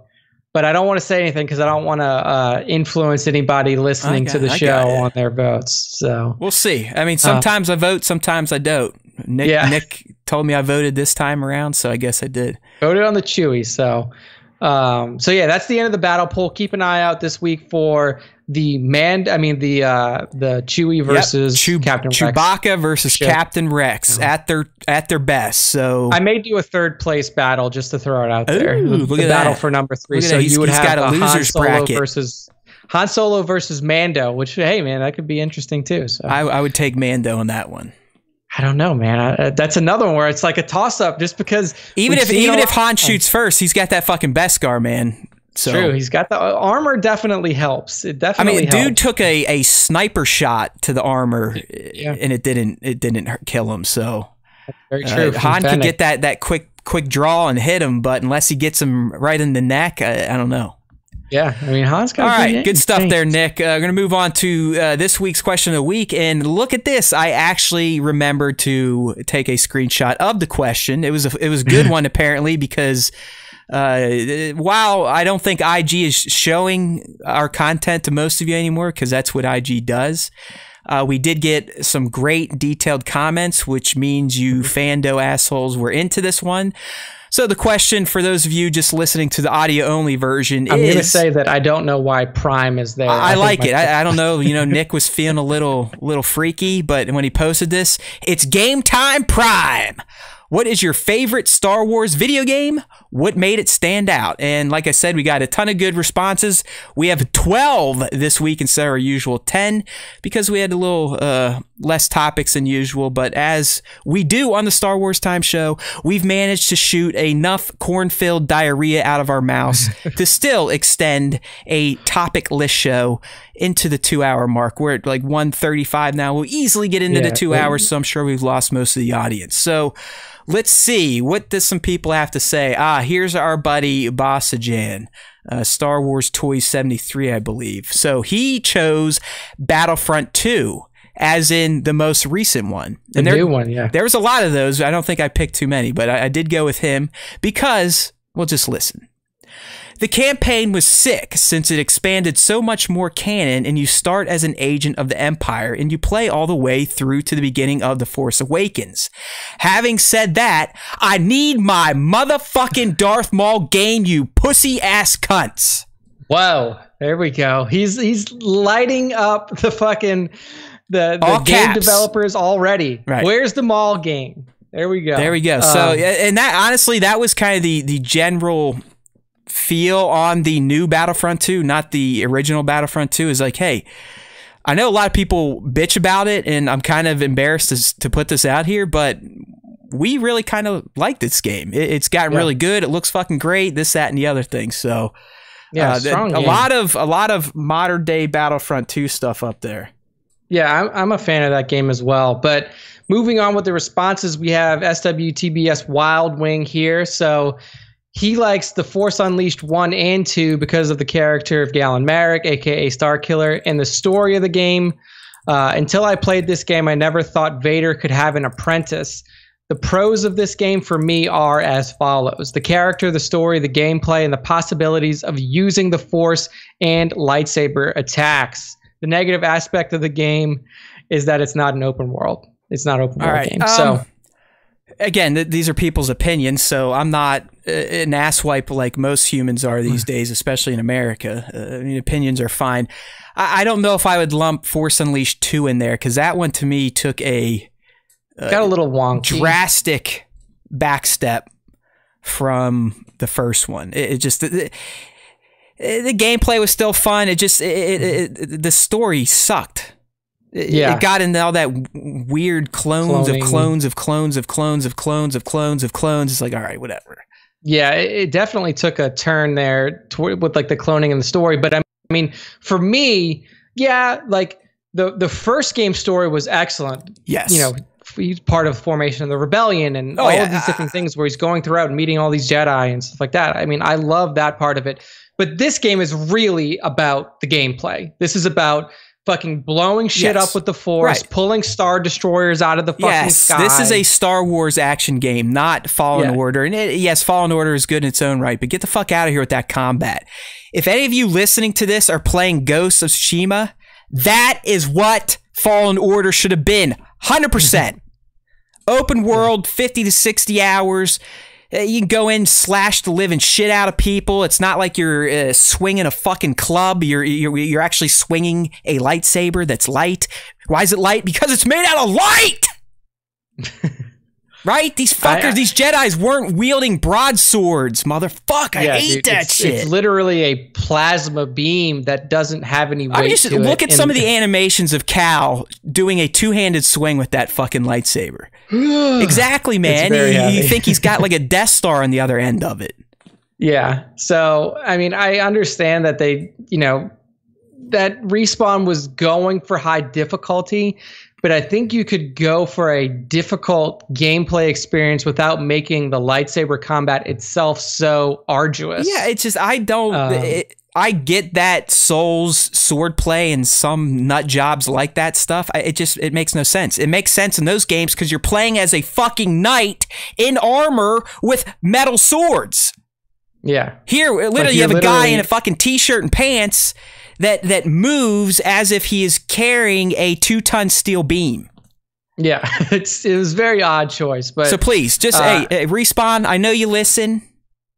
But I don't want to say anything because I don't want to influence anybody listening to the show on their votes. So we'll see. I mean, sometimes I vote, sometimes I don't. Nick told me I voted this time around, so I guess I did. Voted on the Chewie. So yeah, that's the end of the battle poll. Keep an eye out this week for the Chewie versus Captain Rex. Chewbacca versus Captain Rex at their best. So I may do a 3rd place battle just to throw it out there. Look at battle for number 3. So you would have a losers bracket versus Han Solo versus Mando, which hey man, that could be interesting too. So I would take Mando on that one. I don't know, man. That's another one where it's like a toss up, just because even if Han shoots first, he's got that fucking Beskar, man. So, true, he's got the armor. Definitely helps. It definitely. I mean, dude took a sniper shot to the armor, and it didn't kill him. So very true. Han could get that quick draw and hit him, but unless he gets him right in the neck, I don't know. Yeah, I mean, Han's got all right, game. good stuff Thanks. there, Nick. We're going to move on to this week's question of the week. And look at this. I actually remembered to take a screenshot of the question. It was a good one, apparently, because while I don't think IG is showing our content to most of you anymore, because that's what IG does, we did get some great detailed comments, which means you Fando assholes were into this one. So the question for those of you just listening to the audio-only version I'm going to say that I don't know why Prime is there. I like it. I don't know. You know, Nick was feeling a little freaky, but when he posted this, it's Game Time Prime. What is your favorite Star Wars video game? What made it stand out? And like I said, we got a ton of good responses. We have 12 this week instead of our usual 10 because we had a little less topics than usual. But as we do on the Star Wars Time Show, we've managed to shoot enough corn-filled diarrhea out of our mouths to still extend a topic list show into the 2-hour mark. We're at like 1:35 now. We'll easily get into the 2 hours, so I'm sure we've lost most of the audience. So let's see. What does some people have to say? Here's our buddy Bossajan, Star Wars Toys 73, I believe. So he chose Battlefront 2, as in the most recent one. The new one, yeah. There was a lot of those. I don't think I picked too many, but I did go with him because, well, just listen. The campaign was sick since it expanded so much more canon, and you start as an agent of the Empire and you play all the way through to the beginning of The Force Awakens. Having said that, I need my motherfucking Darth Maul game, you pussy ass cunts. Whoa, there we go. He's lighting up the fucking the game developers already. Right. Where's the Maul game? There we go. There we go. So, and that honestly, that was kind of the general feel on the new Battlefront 2, not the original Battlefront 2, is like, hey, I know a lot of people bitch about it, and I'm kind of embarrassed to put this out here, but we really kind of like this game. It's gotten really good. It looks fucking great. This, that, and the other thing. So, yeah, strong a lot of modern day Battlefront 2 stuff up there. Yeah, I'm a fan of that game as well. But moving on with the responses, we have SWTBS Wild Wing here. So he likes The Force Unleashed 1 and 2 because of the character of Galen Marek, aka Starkiller, and the story of the game. Until I played this game, I never thought Vader could have an apprentice. The pros of this game for me are as follows: the character, the story, the gameplay, and the possibilities of using the Force and lightsaber attacks. The negative aspect of the game is that it's not an open world. It's not an open world game. So again, these are people's opinions, so I'm not an asswipe like most humans are these days, especially in America. I mean, opinions are fine. I don't know if I would lump Force Unleashed 2 in there, because that one to me took a got a little wonky, drastic backstep from the first one. It just the gameplay was still fun. It just the story sucked. It got into all that weird clones of clones of clones of clones of clones of clones of clones. It's like, all right, whatever. Yeah, it definitely took a turn there with like the cloning in the story. But I mean, for me, yeah, like the first game story was excellent. Yes, you know, he's part of formation of the rebellion and all of these different things where he's going throughout and meeting all these Jedi and stuff like that. I mean, I love that part of it. But this game is really about the gameplay. This is about fucking blowing shit up with the Force, pulling Star Destroyers out of the fucking sky. This is a Star Wars action game, not Fallen Order. And yes, Fallen Order is good in its own right, but get the fuck out of here with that combat. If any of you listening to this are playing Ghosts of Tsushima, that is what Fallen Order should have been. 100%. Open world, 50 to 60 hours. You can go in, slash the living shit out of people. It's not like you're swinging a fucking club. You're actually swinging a lightsaber that's light. Why is it light? Because it's made out of light! Right? These fuckers, these Jedis weren't wielding broadswords, motherfucker. I hate that shit. It's literally a plasma beam that doesn't have any weight just to it. Look at some of the animations of Cal doing a two-handed swing with that fucking lightsaber. Exactly, man. You think he's got like a Death Star on the other end of it. Yeah. So, I mean, I understand that they, you know, that Respawn was going for high difficulty, but I think you could go for a difficult gameplay experience without making the lightsaber combat itself so arduous. Yeah, it's just I I get that Souls swordplay and some nut jobs like that stuff. It makes no sense. It makes sense in those games because you're playing as a fucking knight in armor with metal swords. Yeah. Here, literally, you have a guy in a fucking t-shirt and pants that moves as if he is carrying a 2-ton steel beam. Yeah, it was a very odd choice. But so please, just hey, Respawn, I know you listen.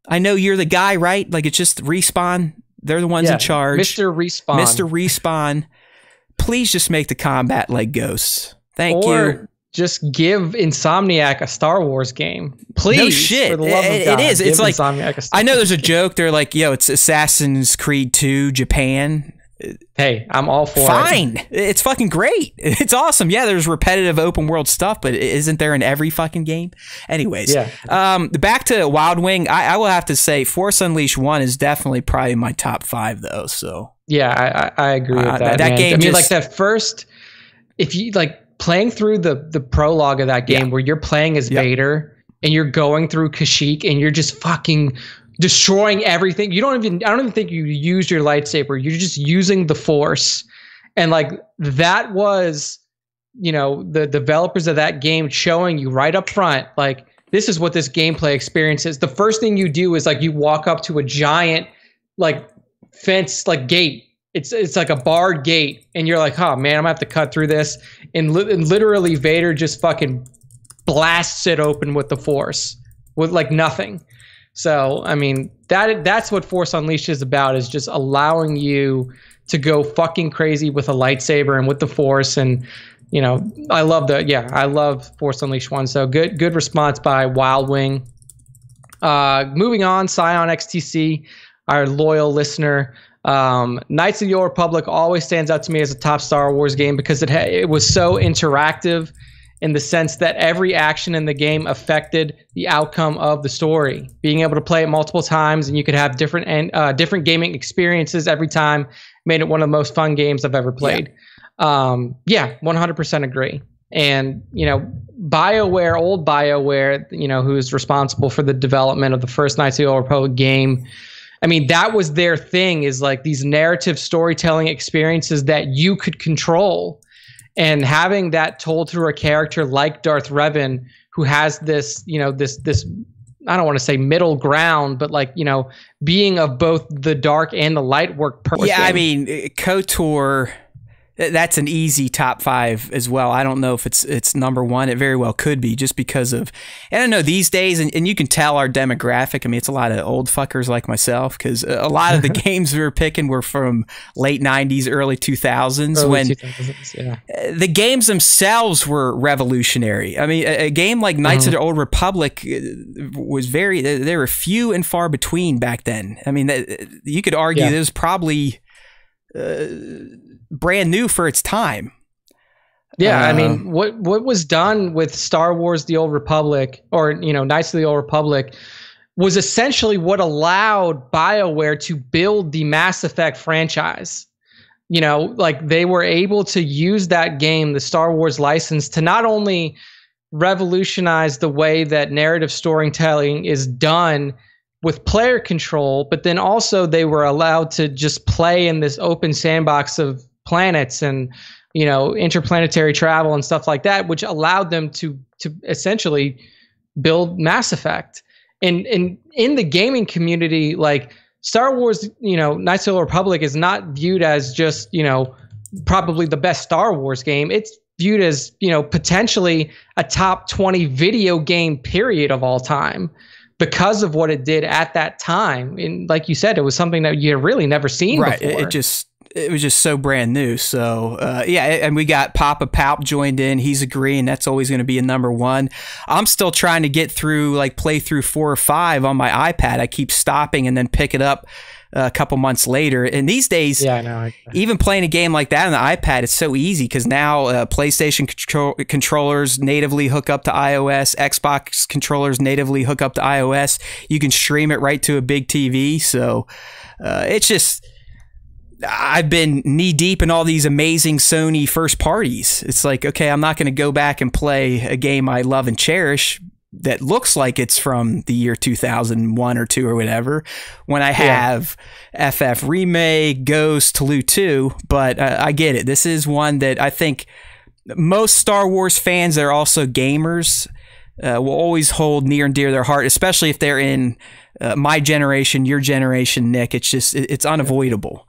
I know you're the guy, right? Like, it's just Respawn. They're the ones in charge. Mr. Respawn. Mr. Respawn. Please just make the combat like Ghosts. Thank you. Or just give Insomniac a Star Wars game. Please. No shit. For the love of God, it is. It's like, I know there's a game. joke. They're like, yo, it's Assassin's Creed 2 Japan. Hey, I'm all for it. Fine. It's fucking great. It's awesome. Yeah, there's repetitive open world stuff, but isn't there in every fucking game? Anyways, back to Wild Wing. I will have to say Force Unleashed 1 is definitely probably my top 5 though. So yeah, I agree with that. That game, I mean, like that first, if you like playing through the prologue of that game where you're playing as Vader and you're going through Kashyyyk and you're just fucking destroying everything. I don't even think you use your lightsaber. You're just using the Force. And like that was, you know, the developers of that game showing you right up front, like, this is what this gameplay experience is. The first thing you do is like you walk up to a giant like fence, like gate. It's like a barred gate, and you're like, oh man, I'm gonna have to cut through this. And literally Vader just fucking blasts it open with the Force with like nothing. So, I mean, that's what Force Unleashed is about, is just allowing you to go fucking crazy with a lightsaber and with the Force. And, you know, I love Force Unleashed 1. So good response by Wild Wing. Moving on, Scion XTC, our loyal listener. Knights of the Old Republic always stands out to me as a top Star Wars game because it was so interactive, in the sense that every action in the game affected the outcome of the story. Being able to play it multiple times and you could have different gaming experiences every time made it one of the most fun games I've ever played. 100% agree. And, you know, old BioWare, you know, who's responsible for the development of the first Knights of the Old Republic game, I mean, that was their thing, is like these narrative storytelling experiences that you could control. And having that told through a character like Darth Revan, who has this, you know, this I don't want to say middle ground, but like, you know, being of both the dark and the light work perfectly. Yeah, I mean, KOTOR, that's an easy top 5 as well. I don't know if it's number 1. It very well could be, just because of, I don't know, these days, and you can tell our demographic. I mean, it's a lot of old fuckers like myself, because a lot of the games we were picking were from late 90s, early 2000s, the games themselves were revolutionary. I mean, a game like Knights of the Old Republic was they were few and far between back then. I mean, you could argue it was probably brand new for its time. Yeah, I mean, what was done with Star Wars The Old Republic, or, you know, Knights of the Old Republic, was essentially what allowed BioWare to build the Mass Effect franchise. You know, like they were able to use that game, the Star Wars license, to not only revolutionize the way that narrative storytelling is done with player control, but then also they were allowed to just play in this open sandbox of planets and, you know, interplanetary travel and stuff like that, which allowed them to essentially build Mass Effect. And in the gaming community, like Star Wars, you know, Knights of the Republic is not viewed as just, you know, probably the best Star Wars game. It's viewed as, you know, potentially a top 20 video game period of all time, because of what it did at that time. And like you said, it was something that you had really never seen before. It was just so brand new. So and we got Papa Palp joined in. He's agreeing that's always going to be a number 1. I'm still trying to get through, like, play through 4 or 5 on my iPad. I keep stopping and then pick it up a couple months later. And these days, even playing a game like that on the iPad, it's so easy, because now PlayStation controllers natively hook up to iOS, Xbox controllers natively hook up to iOS. You can stream it right to a big TV. So it's just, I've been knee deep in all these amazing Sony first parties. It's like, okay, I'm not going to go back and play a game I love and cherish that looks like it's from the year 2001 or 2 or whatever, when I have FF Remake, Ghost, Toulouse 2, but I get it. This is one that I think most Star Wars fans that are also gamers will always hold near and dear to their heart, especially if they're in my generation, your generation, Nick. It's just, it's unavoidable.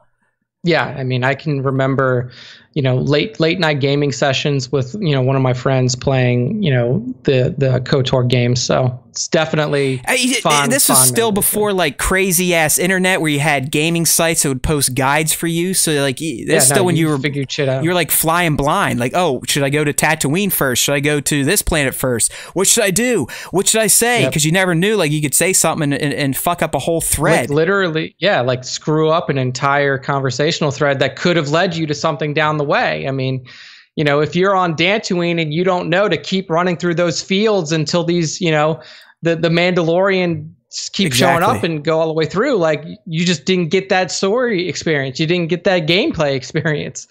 Yeah, I mean, I can remember, you know, late night gaming sessions with, you know, one of my friends playing, you know, the KOTOR games. So it's definitely fun. This was still before like crazy ass internet where you had gaming sites that would post guides for you. So like that's still when you were figured shit out. You were like flying blind. Like, oh, should I go to Tatooine first? Should I go to this planet first? What should I do? What should I say? Because you never knew. Like you could say something and fuck up a whole thread. Like literally, yeah, like screw up an entire conversational thread that could have led you to something down the way. I mean, you know, if you're on Dantooine and you don't know to keep running through those fields until these, you know, the Mandalorian keep showing up and go all the way through, like you just didn't get that story experience. You didn't get that gameplay experience.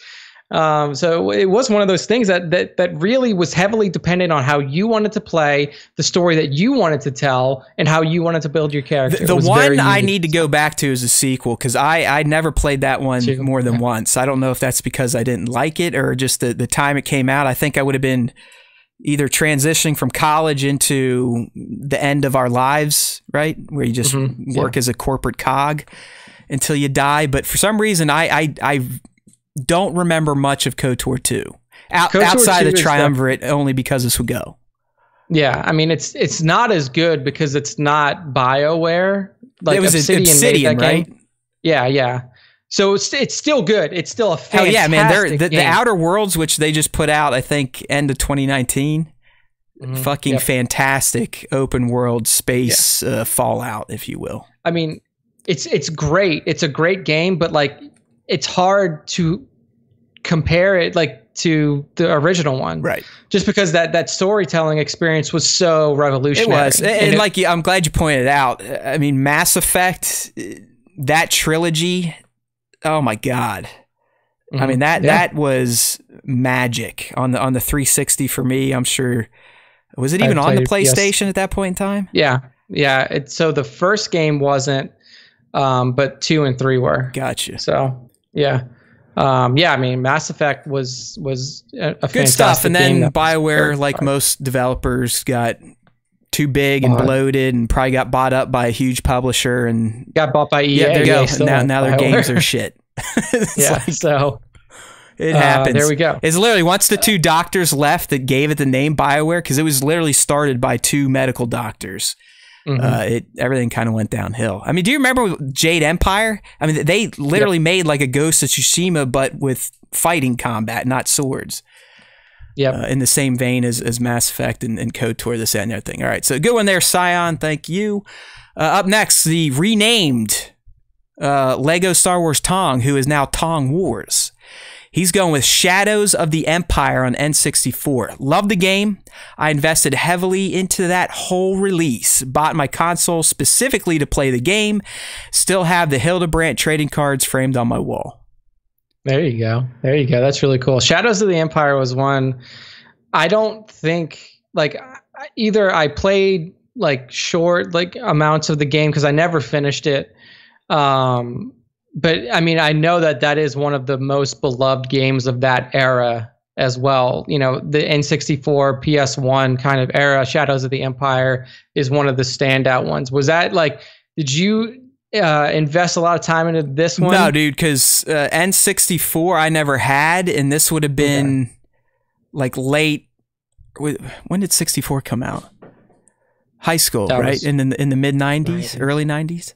So it was one of those things that really was heavily dependent on how you wanted to play, the story that you wanted to tell, and how you wanted to build your character. The one I need to go back to is a sequel, because I never played that one more than once. I don't know if that's because I didn't like it or just the time it came out. I think I would have been either transitioning from college into the end of our lives, right? Where you just work as a corporate cog until you die. But for some reason, I don't remember much of KOTOR 2 outside the triumvirate, only because of Sugo. Yeah, I mean it's not as good because it's not BioWare. Like it was Obsidian, right? Game. Yeah. So it's still good. It's still a fantastic Hell yeah, man! The Outer Worlds, which they just put out, I think end of 2019. Fucking fantastic open world space Fallout, if you will. I mean, it's great. It's a great game, but like it's hard to compare it like to the original one, right? Just because that storytelling experience was so revolutionary. It was, and like I'm glad you pointed out. I mean, Mass Effect, that trilogy. Oh my God. I mean, that was magic on the 360 for me. I'm sure. Was it even on the PlayStation at that point in time? Yeah. So the first game wasn't, but 2 and 3 were. Gotcha. So yeah. I mean, Mass Effect was a good fantastic stuff. And then game BioWare, like most developers, got too big and bloated and probably got bought up by a huge publisher and got bought by EA. Yeah, there you go. Now their games are shit. So it happens. There we go. It's literally once the 2 doctors left that gave it the name BioWare, because it was literally started by 2 medical doctors. Everything kind of went downhill. I mean, do you remember Jade Empire? I mean, they literally made like a Ghost of Tsushima, but with fighting combat, not swords. In the same vein as Mass Effect and KOTOR, this and everything. All right, so good one there, Scion. Thank you. Up next, the renamed Lego Star Wars Tong, who is now Tong Wars. He's going with Shadows of the Empire on N64. Love the game. I invested heavily into that whole release. Bought my console specifically to play the game. Still have the Hildebrandt trading cards framed on my wall. There you go. That's really cool. Shadows of the Empire was one I don't think, like, either I played like short like amounts of the game because I never finished it. But I mean, I know that is one of the most beloved games of that era as well. You know, the N64, PS1 kind of era, Shadows of the Empire is one of the standout ones. Was that like, did you invest a lot of time into this one? No, dude, because N64 I never had, and this would have been like late. When did 64 come out? High school, right? In the mid 90s, early 90s.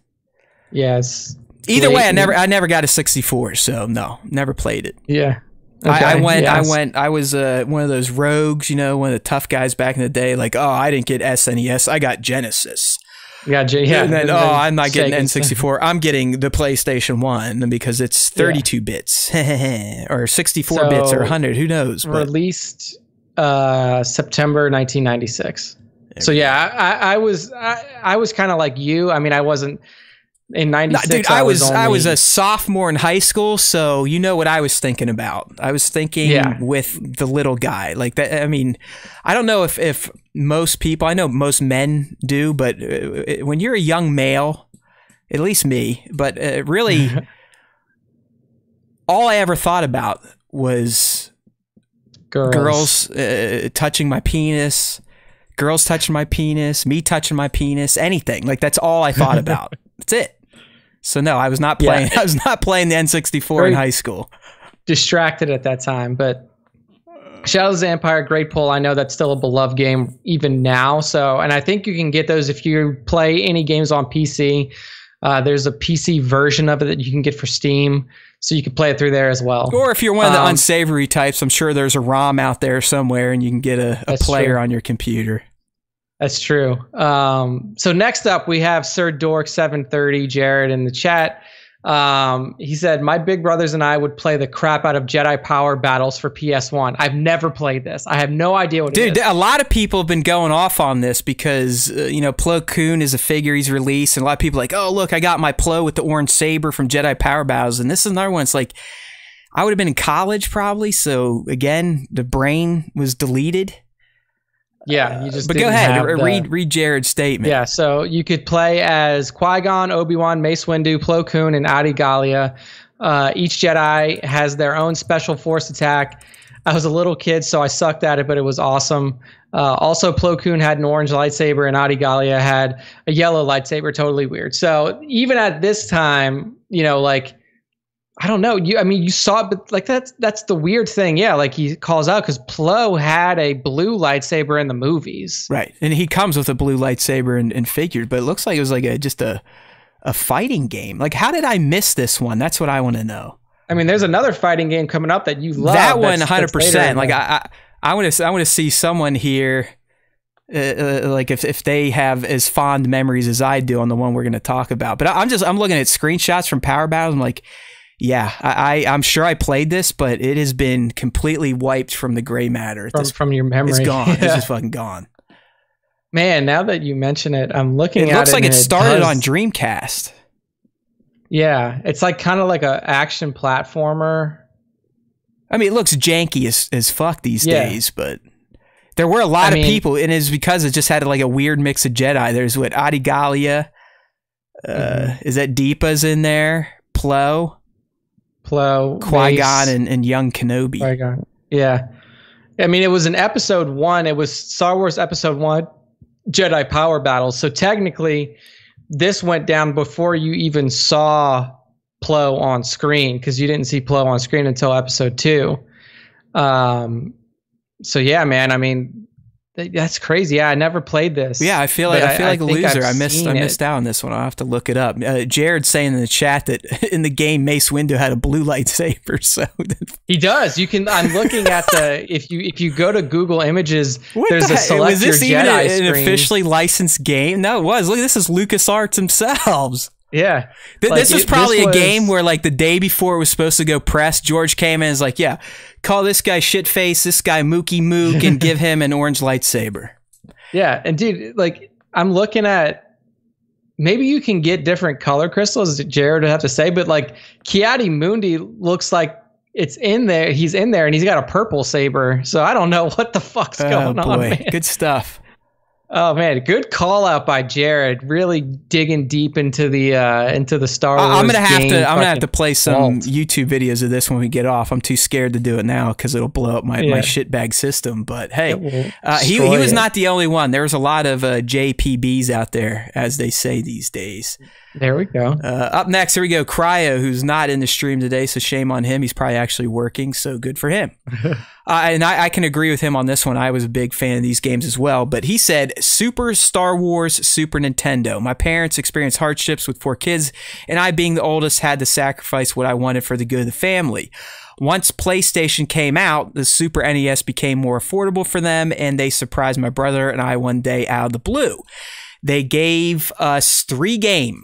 Yes. Either way, I never got a 64, so no, never played it. Yeah. Okay. I was one of those rogues, you know, one of the tough guys back in the day. Like, oh, I didn't get SNES, I got Genesis. And then I'm not getting N64. I'm getting the PlayStation 1 because it's 32 bits or 64 bits or 100. Who knows? Released September 1996. So yeah, I was kind of like you. I mean, I wasn't in 96. Dude, I was a sophomore in high school, so you know what I was thinking about. I was thinking with the little guy like that. I mean, I don't know if most people, I know most men do, but when you're a young male, at least me, but really all I ever thought about was girls touching my penis, girls touching my penis, me touching my penis, anything. Like that's all I thought about. That's it. So no, I was not playing. I was not playing the N64 in high school. Distracted at that time, but Shadows of the Empire, great pull. I know that's still a beloved game even now. So, and I think you can get those if you play any games on PC. There's a PC version of it that you can get for Steam, so you can play it through there as well. Or if you're one of the unsavory types, I'm sure there's a ROM out there somewhere, and you can get a player on your computer. That's true. So next up, we have Sir Dork 730 Jared in the chat. He said, my big brothers and I would play the crap out of Jedi Power Battles for PS1. I've never played this. I have no idea what it is. Dude, a lot of people have been going off on this because, you know, Plo Koon is a figure he's released, and a lot of people are like, oh, look, I got my Plo with the orange saber from Jedi Power Battles, and this is another one. It's like, I would have been in college probably, so again, the brain was deleted. Yeah, you just. But go ahead, read Jared's statement. Yeah, so you could play as Qui-Gon, Obi-Wan, Mace Windu, Plo Koon, and Adi Gallia. Each Jedi has their own special force attack. I was a little kid, so I sucked at it, but it was awesome. Also, Plo Koon had an orange lightsaber, and Adi Gallia had a yellow lightsaber. Totally weird. So even at this time, you know, like, I don't know. I mean, you saw it, but like that's the weird thing. Yeah, like he calls out because Plo had a blue lightsaber in the movies, right? And he comes with a blue lightsaber and figured, but it looks like it was like just a fighting game. Like, how did I miss this one? That's what I want to know. I mean, there's another fighting game coming up that you love. That one, 100%. Like I want to see someone here. Like if they have as fond memories as I do on the one we're going to talk about. But I'm looking at screenshots from Power Battles. I'm like, yeah, I'm sure I played this, but it has been completely wiped from the gray matter. From your memory. It's gone. Yeah. It's just fucking gone. Man, now that you mention it, I'm looking at it. It looks like it started on Dreamcast. Yeah, it's like kind of like a action platformer. I mean, it looks janky as fuck these days, but there were a lot of people, and it's because it just had like a weird mix of Jedi. There's what, Adi Gallia, is that Deepa's in there? Plo, Qui-Gon, and young Kenobi. Qui-Gon. Yeah. I mean, it was in episode 1. It was Star Wars episode 1, Jedi Power Battles. So technically, this went down before you even saw Plo on screen, because you didn't see Plo on screen until episode 2. So yeah, man, I mean, that's crazy. Yeah, I never played this. Yeah, I feel like a loser. I missed out on this one. I'll have to look it up. Jared's saying in the chat that in the game Mace Windu had a blue lightsaber. So he does. You can. I'm looking at the if you go to Google Images, there's a select your Jedi screen. Was this even an officially licensed game? No, it was. Look, this is LucasArts themselves. Yeah. This was probably a game where, like, the day before it was supposed to go press, George came in and was like, yeah, call this guy Shitface, this guy Mookie Mook, and give him an orange lightsaber. Yeah. And, dude, like, I'm looking at, maybe you can get different color crystals, Jared would have to say, but, like, Ki-Adi Mundi looks like it's in there. He's in there, and he's got a purple saber. So I don't know what the fuck's going on, man. Good stuff. Oh man, good call out by Jared. Really digging deep into the Star Wars. I'm gonna have to play some YouTube videos of this when we get off. I'm too scared to do it now because it'll blow up my shitbag system. But hey, he was not the only one. There was a lot of JPBs out there, as they say these days. There we go. Up next, here we go. Cryo, who's not in the stream today, so shame on him. He's probably actually working, so good for him. And I can agree with him on this one. I was a big fan of these games as well. But he said, Super Star Wars, Super Nintendo. My parents experienced hardships with 4 kids, and I, being the oldest, had to sacrifice what I wanted for the good of the family. Once PlayStation came out, the Super NES became more affordable for them, and they surprised my brother and I one day out of the blue. They gave us 3 games.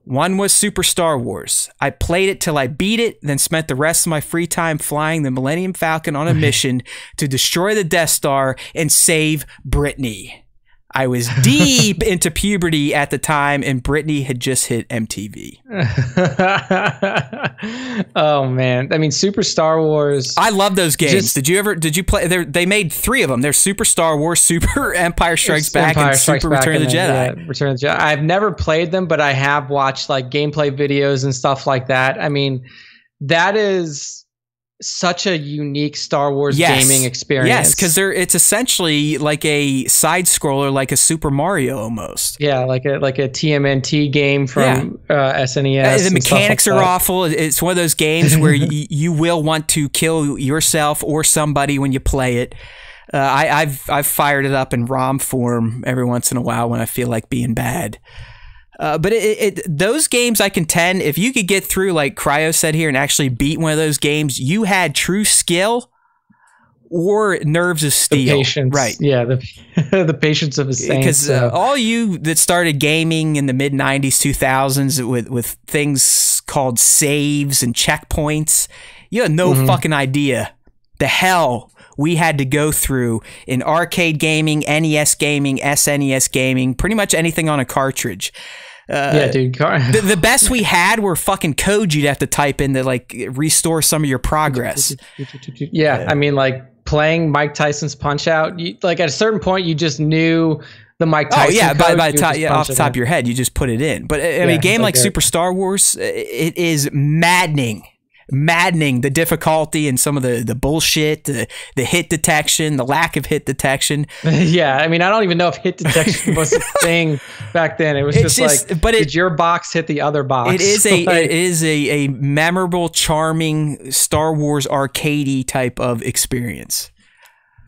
One was Super Star Wars. I played it till I beat it, then spent the rest of my free time flying the Millennium Falcon on a mission to destroy the Death Star and save Brittany. I was deep into puberty at the time, and Britney had just hit MTV. Oh man, I mean, Super Star Wars. I love those games. Did you play? They made 3 of them. There's Super Star Wars, Super Empire Strikes Back, and Super Return of the Jedi. Yeah, Return of the Jedi. I've never played them, but I have watched like gameplay videos and stuff like that. I mean, that is such a unique Star Wars gaming experience. Yes, because it's essentially like a side scroller, like a Super Mario almost. Yeah, like a TMNT game from SNES. The mechanics are awful. It's one of those games where you will want to kill yourself or somebody when you play it. I've fired it up in ROM form every once in a while when I feel like being bad. But those games, I contend, if you could get through, like Cryo said here, and actually beat one of those games, you had true skill or nerves of steel. The patience, right? Yeah, the patience of a saint. Because all you that started gaming in the mid '90s, 2000s with things called saves and checkpoints, you had no fucking idea the hell we had to go through in arcade gaming, NES gaming, SNES gaming, pretty much anything on a cartridge. Yeah, dude. The best we had were fucking codes you'd have to type in to like restore some of your progress. Yeah, I mean, like playing Mike Tyson's Punch Out. Like at a certain point, you just knew the Mike Tyson. Oh yeah, code, by the top, off the top of your head, you just put it in. But I mean, a game like Super Star Wars, it is maddening the difficulty and some of the bullshit, the hit detection, the lack of hit detection. Yeah, I mean, I don't even know if hit detection was a thing back then. It was just like, did your box hit the other box? It is a memorable, charming Star Wars arcadey type of experience.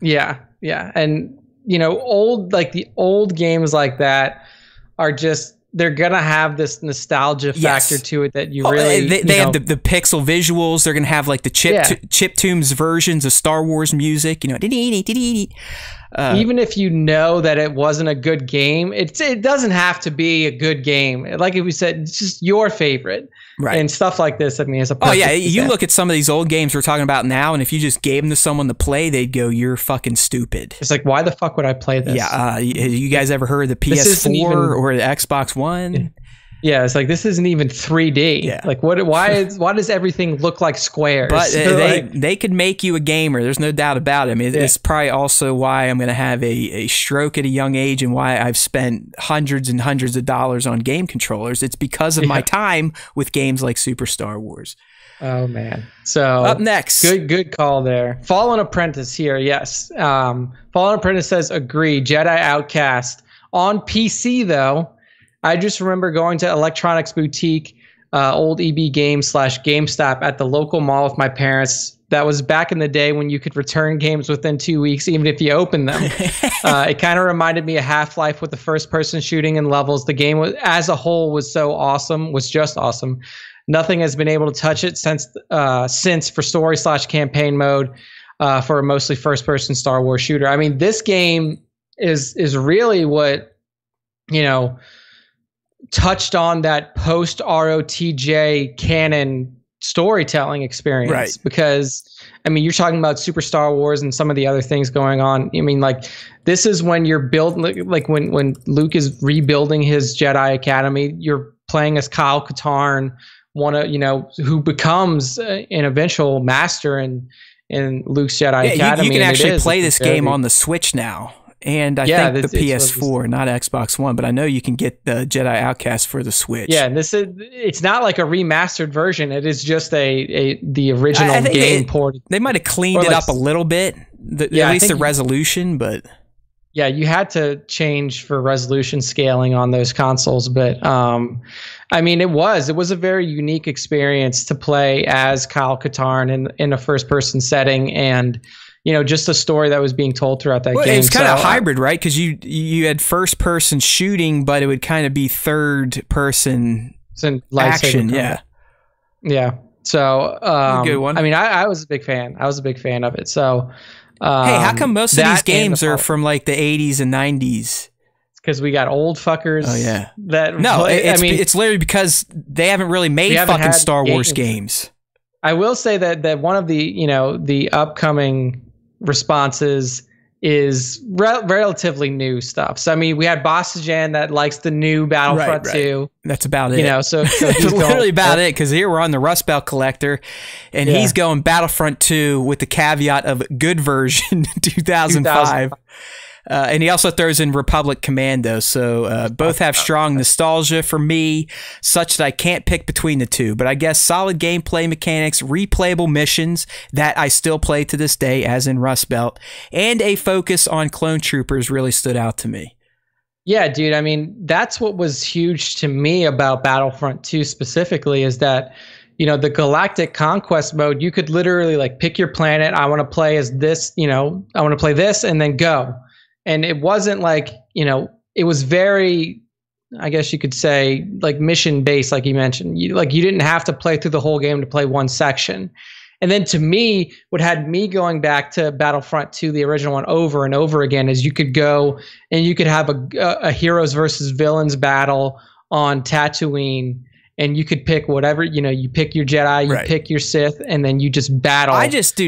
Yeah, and you know, the old games like that are just. They're gonna have this nostalgia factor to it that you really. They have the pixel visuals. They're gonna have like the chiptunes versions of Star Wars music. You know, even if you know that it wasn't a good game, it doesn't have to be a good game. Like we said, it's just your favorite, right? And stuff like this. I mean, it's a you look at some of these old games we're talking about now, and if you just gave them to someone to play, they'd go, "You're fucking stupid." It's like, why the fuck would I play this? Yeah, you guys ever heard of the PS4 or the Xbox One? Yeah, it's like this isn't even 3D. Yeah. Like why does everything look like squares? But they could make you a gamer. There's no doubt about it. I mean, it's probably also why I'm going to have a stroke at a young age and why I've spent hundreds and hundreds of dollars on game controllers. It's because of my time with games like Super Star Wars. Oh man. So up next. Good call there. Fallen Apprentice here, yes. Fallen Apprentice says agree. Jedi Outcast. On PC though, I just remember going to Electronics Boutique, old EB Games / GameStop at the local mall with my parents. That was back in the day when you could return games within 2 weeks, even if you opened them. It kind of reminded me of Half-Life with the first-person shooting and levels. The game as a whole was just awesome. Nothing has been able to touch it since for story / campaign mode for a mostly first-person Star Wars shooter. I mean, this game is really what, you know, touched on that post ROTJ canon storytelling experience, right? Because I mean, you're talking about Super Star Wars and some of the other things going on. I mean, like this is when you're building, like when Luke is rebuilding his Jedi Academy, you're playing as Kyle Katarn, who becomes an eventual master in Luke's Jedi Academy. You can actually play this game on the Switch now. And I think the PS4, not Xbox One, but I know you can get the Jedi Outcast for the Switch. Yeah, and it's not like a remastered version. It is just the original game ported. They might have cleaned it up a little bit, at least the resolution, but yeah, you had to change for resolution scaling on those consoles, but I mean, it was a very unique experience to play as Kyle Katarn in a first-person setting, and you know, just a story that was being told throughout that game. It's kind of hybrid, right? Because you had first-person shooting, but it would kind of be third-person action. Yeah. So, good one. I mean, I was a big fan. I was a big fan of it. So, hey, how come most of these games are from like the 80s and 90s? Because we got old fuckers. Oh yeah. It's literally because they haven't really made fucking Star Wars games. I will say that one of the upcoming responses is relatively new stuff. So I mean, we had Bossajan that likes the new Battlefront 2. That's about it. You know, so he's that's literally about it, because here we're on the Rust Belt Collector, and he's going Battlefront 2 with the caveat of good version 2005. And he also throws in Republic Commando, so both have strong nostalgia for me, such that I can't pick between the two. But I guess solid gameplay mechanics, replayable missions that I still play to this day, as in Rust Belt, and a focus on clone troopers really stood out to me. Yeah, dude, I mean, that's what was huge to me about Battlefront 2 specifically, is that, you know, the Galactic Conquest mode, you could literally like pick your planet. I want to play as this, you know, I want to play this, and then go. And it wasn't like, you know, it was very, I guess you could say, like mission based, like you mentioned. You didn't have to play through the whole game to play one section. And then to me, what had me going back to Battlefront 2, the original one, over and over again, is you could go and you could have a heroes versus villains battle on Tatooine. And you could pick whatever, you know, you pick your Jedi, you pick your Sith, and then you just battle. I just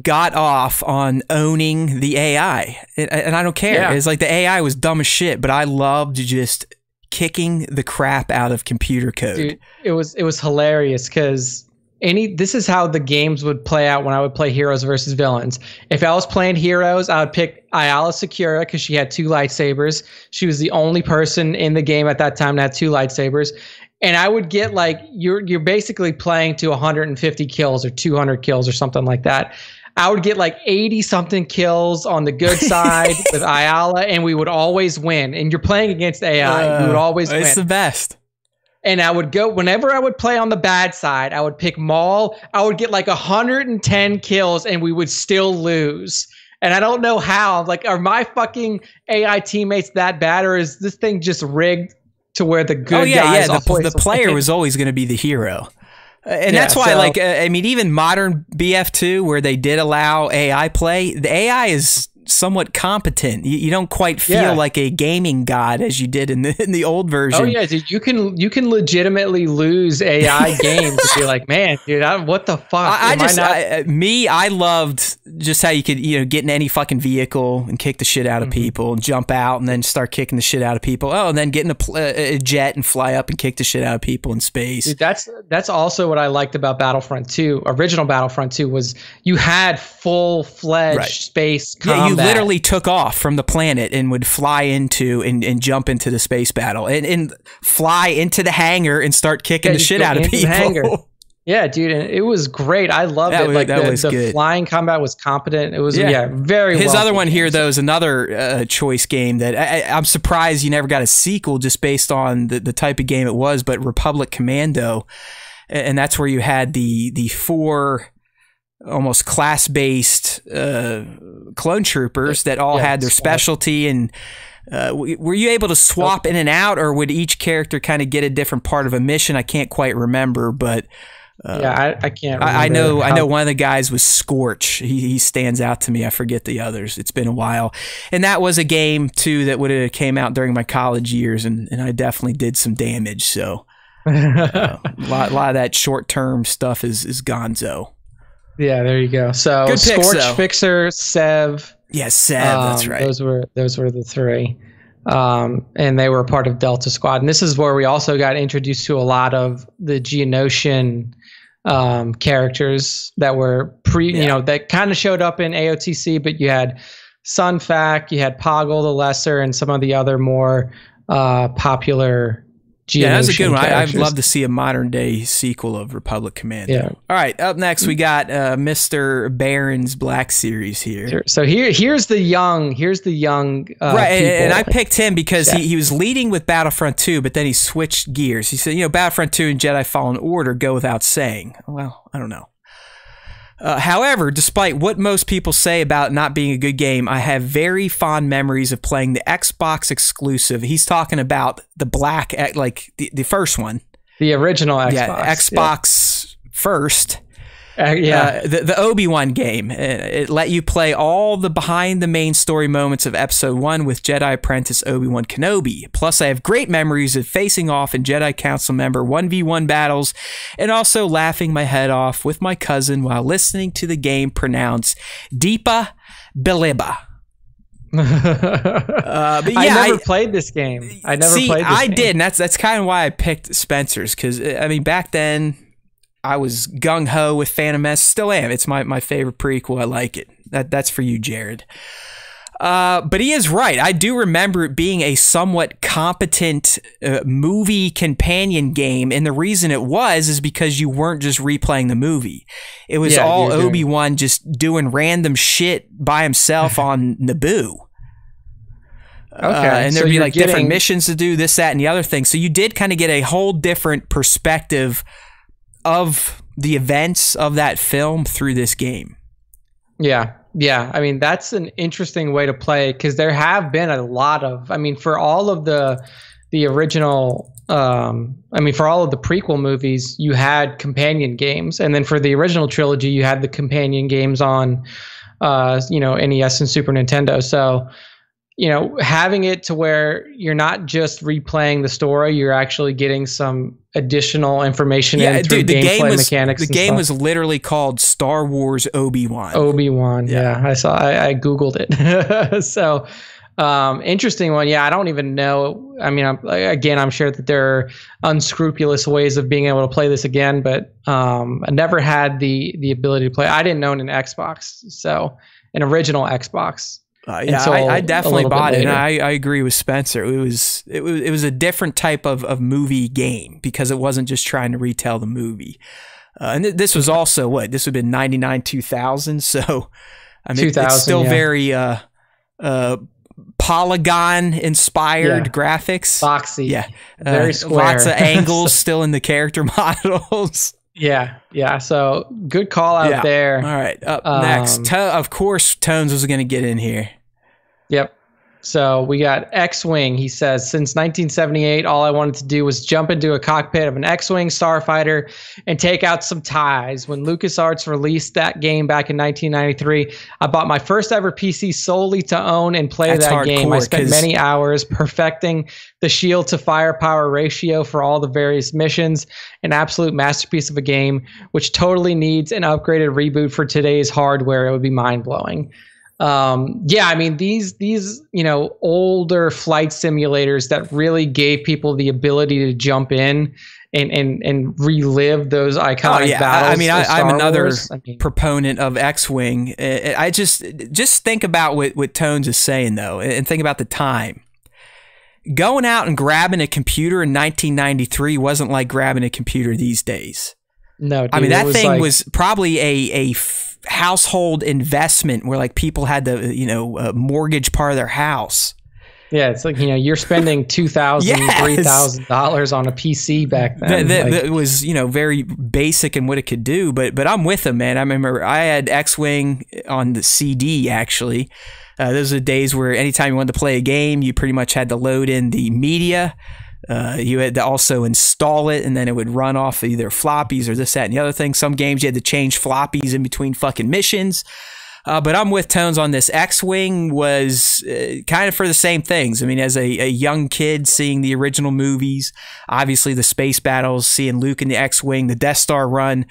got off on owning the AI, and I don't care. Yeah. It's like the AI was dumb as shit, but I loved just kicking the crap out of computer code. Dude, it was hilarious, because this is how the games would play out when I would play heroes versus villains. If I was playing heroes, I would pick Ayala Secura, because she had 2 lightsabers. She was the only person in the game at that time that had 2 lightsabers. And I would get like, you're basically playing to 150 kills or 200 kills or something like that. I would get like 80 something kills on the good side with Ayala, and we would always win. And you're playing against AI, we would always win. It's the best. And I would go, whenever I would play on the bad side, I would pick Maul. I would get like 110 kills, and we would still lose. And I don't know how. Like, are my fucking AI teammates that bad, or is this thing just rigged to where the good guys the player was always going to be the hero? And that's why, like, I mean, even modern BF2, where they did allow AI play, the AI is somewhat competent. You don't quite feel like a gaming god as you did in the old version. Oh yeah, dude, you can legitimately lose AI games and be like, man, dude, what the fuck? I loved just how you could, you know, get in any fucking vehicle and kick the shit out of people, and jump out and then start kicking the shit out of people. Oh, and then get in a jet and fly up and kick the shit out of people in space. Dude, that's also what I liked about Battlefront 2. Original Battlefront 2 was you had full-fledged space combat. You literally took off from the planet and would fly into and jump into the space battle and fly into the hangar and start kicking the shit out of people. Yeah, dude, and it was great. I loved it. Like the flying combat was competent. It was very. His other one here though is another choice game that I'm surprised you never got a sequel, just based on the type of game it was. But Republic Commando, and that's where you had the 4 almost class-based clone troopers that all had their specialty. And were you able to swap in and out, or would each character kind of get a different part of a mission? I can't quite remember, but I can't remember. I know one of the guys was Scorch. He stands out to me. I forget the others. It's been a while. And that was a game too that would have came out during my college years, and I definitely did some damage. So a lot of that short-term stuff is gonzo. Yeah, there you go. So good picks, Scorch, Fixer, Sev. Yeah, Sev, that's right. Those were the 3. And they were part of Delta Squad. And this is where we also got introduced to a lot of the Geonosian characters that were you know, that kind of showed up in AOTC, but you had Sunfac, you had Poggle the Lesser, and some of the other more popular Geonosian that's a good one. characters. I'd love to see a modern day sequel of Republic Commando. Yeah. All right, up next we got Mr. Barron's Black Series here. So here's the young right, and I picked him because he was leading with Battlefront 2, but then he switched gears. He said, you know, Battlefront 2 and Jedi Fallen Order go without saying. Well, I don't know. However, despite what most people say about not being a good game, I have very fond memories of playing the Xbox exclusive. He's talking about the black, like the first one. The original Xbox. Yeah, Xbox first. The Obi-Wan game. It let you play all the behind the main story moments of Episode 1 with Jedi Apprentice Obi-Wan Kenobi. Plus, I have great memories of facing off in Jedi Council member 1v1 battles, and also laughing my head off with my cousin while listening to the game pronounce Deepa Biliba. But yeah, I never played this game. I never played this I game. did, and that's kind of why I picked Spencer's, because I mean, back then I was gung ho with Phantom Menace. Still am. It's my favorite prequel. I like it. That's for you, Jared. But he is right. I do remember it being a somewhat competent movie companion game, and the reason it was is because you weren't just replaying the movie. It was all Obi-Wan just doing random shit by himself on Naboo. And there'd be like different missions to do, this, that, and the other thing. So you did kind of get a whole different perspective of the events of that film through this game. Yeah. Yeah, I mean, that's an interesting way to play, because there have been a lot of, I mean, for all of the original, I mean, for all of the prequel movies, you had companion games. And then for the original trilogy, you had the companion games on, you know, NES and Super Nintendo. So, you know, having it to where you're not just replaying the story, you're actually getting some additional information in through gameplay mechanics. The game was literally called Star Wars Obi-Wan. Obi-Wan, yeah. I Googled it. So, interesting one. Yeah, I don't even know. I mean, I'm sure that there are unscrupulous ways of being able to play this again, but I never had the ability to play. I didn't own an Xbox, so an original Xbox. Yeah, I definitely bought it, and I agree with Spencer. It was a different type of movie game, because it wasn't just trying to retell the movie. And this was also this would have been 99, 2000. So I mean, it's still very polygon inspired graphics, boxy, very square, lots of angles still in the character models. Yeah. So good call out there. All right. Up next, of course, Tones was going to get in here. Yep. So we got X-Wing. He says, since 1978, all I wanted to do was jump into a cockpit of an X-Wing starfighter and take out some ties. When LucasArts released that game back in 1993, I bought my first ever PC solely to own and play that game. I spent many hours perfecting the shield to firepower ratio for all the various missions. An absolute masterpiece of a game, which totally needs an upgraded reboot for today's hardware. It would be mind-blowing. Yeah, I mean, these you know, older flight simulators that really gave people the ability to jump in and relive those iconic battles. I mean, I'm another proponent of X-Wing. I just think about what Tones is saying, though, and think about the time. Going out and grabbing a computer in 1993 wasn't like grabbing a computer these days. No, dude, I mean, that thing was probably a household investment where like people had to, you know, mortgage part of their house. Yeah, it's like, you know, you're spending $2,000, $3,000 on a PC back then. That was, you know, very basic in what it could do. But I'm with them, man. I remember I had X-Wing on the CD, actually. Those are the days where anytime you wanted to play a game, you pretty much had to load in the media. You had to also install it, and then it would run off either floppies or this, that, and the other thing. Some games you had to change floppies in between fucking missions. But I'm with Tones on this. X-Wing was kind of for the same things. I mean, as a young kid seeing the original movies, obviously the space battles, seeing Luke in the X-Wing, the Death Star run,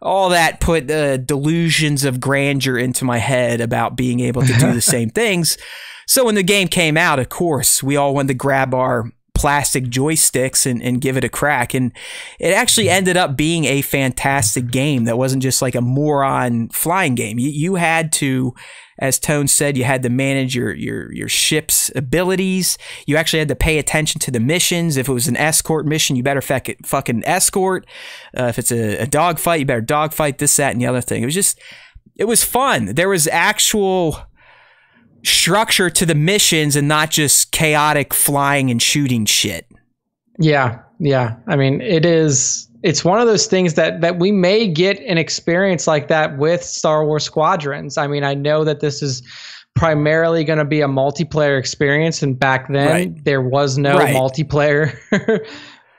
all that put delusions of grandeur into my head about being able to do the same things. So when the game came out, of course, we all wanted to grab our plastic joysticks and give it a crack, and it actually ended up being a fantastic game that wasn't just like a moron flying game. You had to, as Tone said, you had to manage your ship's abilities. You actually had to pay attention to the missions. If it was an escort mission, you better fucking escort. If it's a dogfight, you better dogfight, this, that, and the other thing. It was fun. There was actual structure to the missions and not just chaotic flying and shooting shit. Yeah. I mean, it's one of those things that we may get an experience like that with Star Wars Squadrons. I mean, I know that this is primarily going to be a multiplayer experience, and back then there was no multiplayer.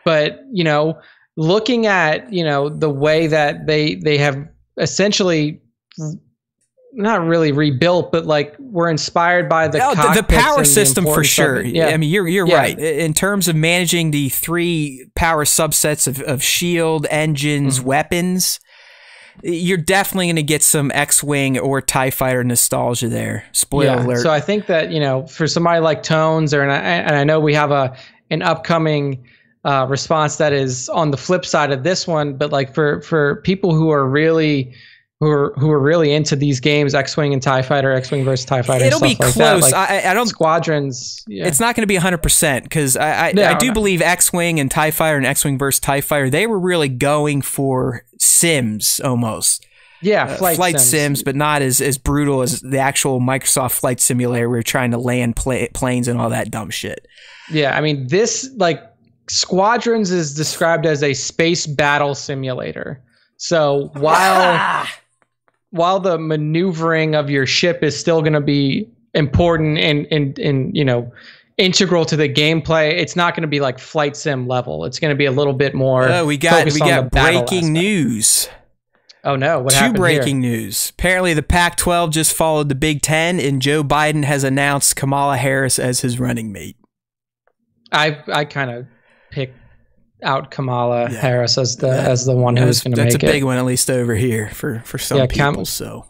But, you know, looking at, you know, the way that they have essentially not really rebuilt, but like we're inspired by the power system for sure. Yeah, I mean, you're right in terms of managing the 3 power subsets of shield, engines, weapons. you're definitely going to get some X-Wing or TIE Fighter nostalgia there. Spoiler alert. So I think that, for somebody like Tones, and I know we have an upcoming response that is on the flip side of this one, but like for people who are really into these games, X-Wing and TIE Fighter, X-Wing versus TIE Fighter, it'll be like close. That. I don't Squadrons. Yeah. It's not going to be 100% because I do believe X-Wing and TIE Fighter and X-Wing versus TIE Fighter, they were really going for sims almost. Yeah, flight sims, but not as brutal as the actual Microsoft Flight Simulator where you're trying to land planes and all that dumb shit. Yeah, I mean, this, like, Squadrons is described as a space battle simulator. So while the maneuvering of your ship is still going to be important and integral to the gameplay, it's not going to be like flight sim level. It's going to be a little bit more. We got breaking news. Oh no, what happened here? 2 breaking news. Apparently the Pac-12 just followed the Big Ten and Joe Biden has announced Kamala Harris as his running mate. I kind of picked out Kamala Harris as the one who was going to make it. That's a big one, at least over here for some people. So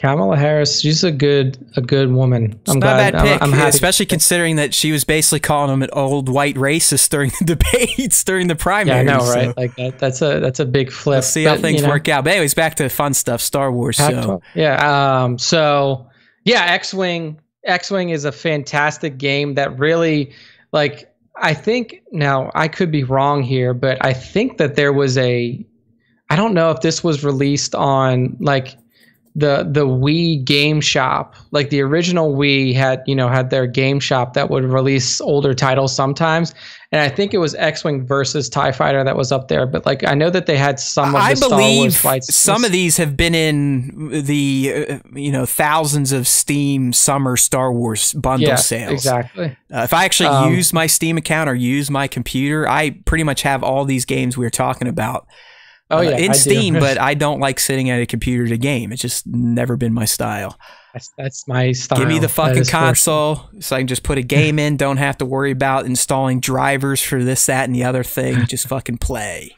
Kamala Harris, she's a good woman. I'm glad. Not a bad pick, I'm happy. Especially considering that she was basically calling him an old white racist during the debates during the primaries. Yeah, I know, right? So. Like that's a big flip. Let's see how things work out. But anyways, back to fun stuff. Star Wars. So X-Wing is a fantastic game that really, like, I think, now I could be wrong here, but I think that there was I don't know if this was released on like the Wii game shop. Like the original Wii had their game shop that would release older titles sometimes. And I think it was X-Wing versus TIE Fighter that was up there. But like, I know that they had some of the Star Wars fights. Some of these have been in the, thousands of Steam summer Star Wars bundle sales. Exactly. If I actually use my Steam account or use my computer, I pretty much have all these games we were talking about. In Steam, but I don't like sitting at a computer to game. It's just never been my style. That's my style. Give me the fucking console so I can just put a game in. Don't have to worry about installing drivers for this, that, and the other thing. Just fucking play.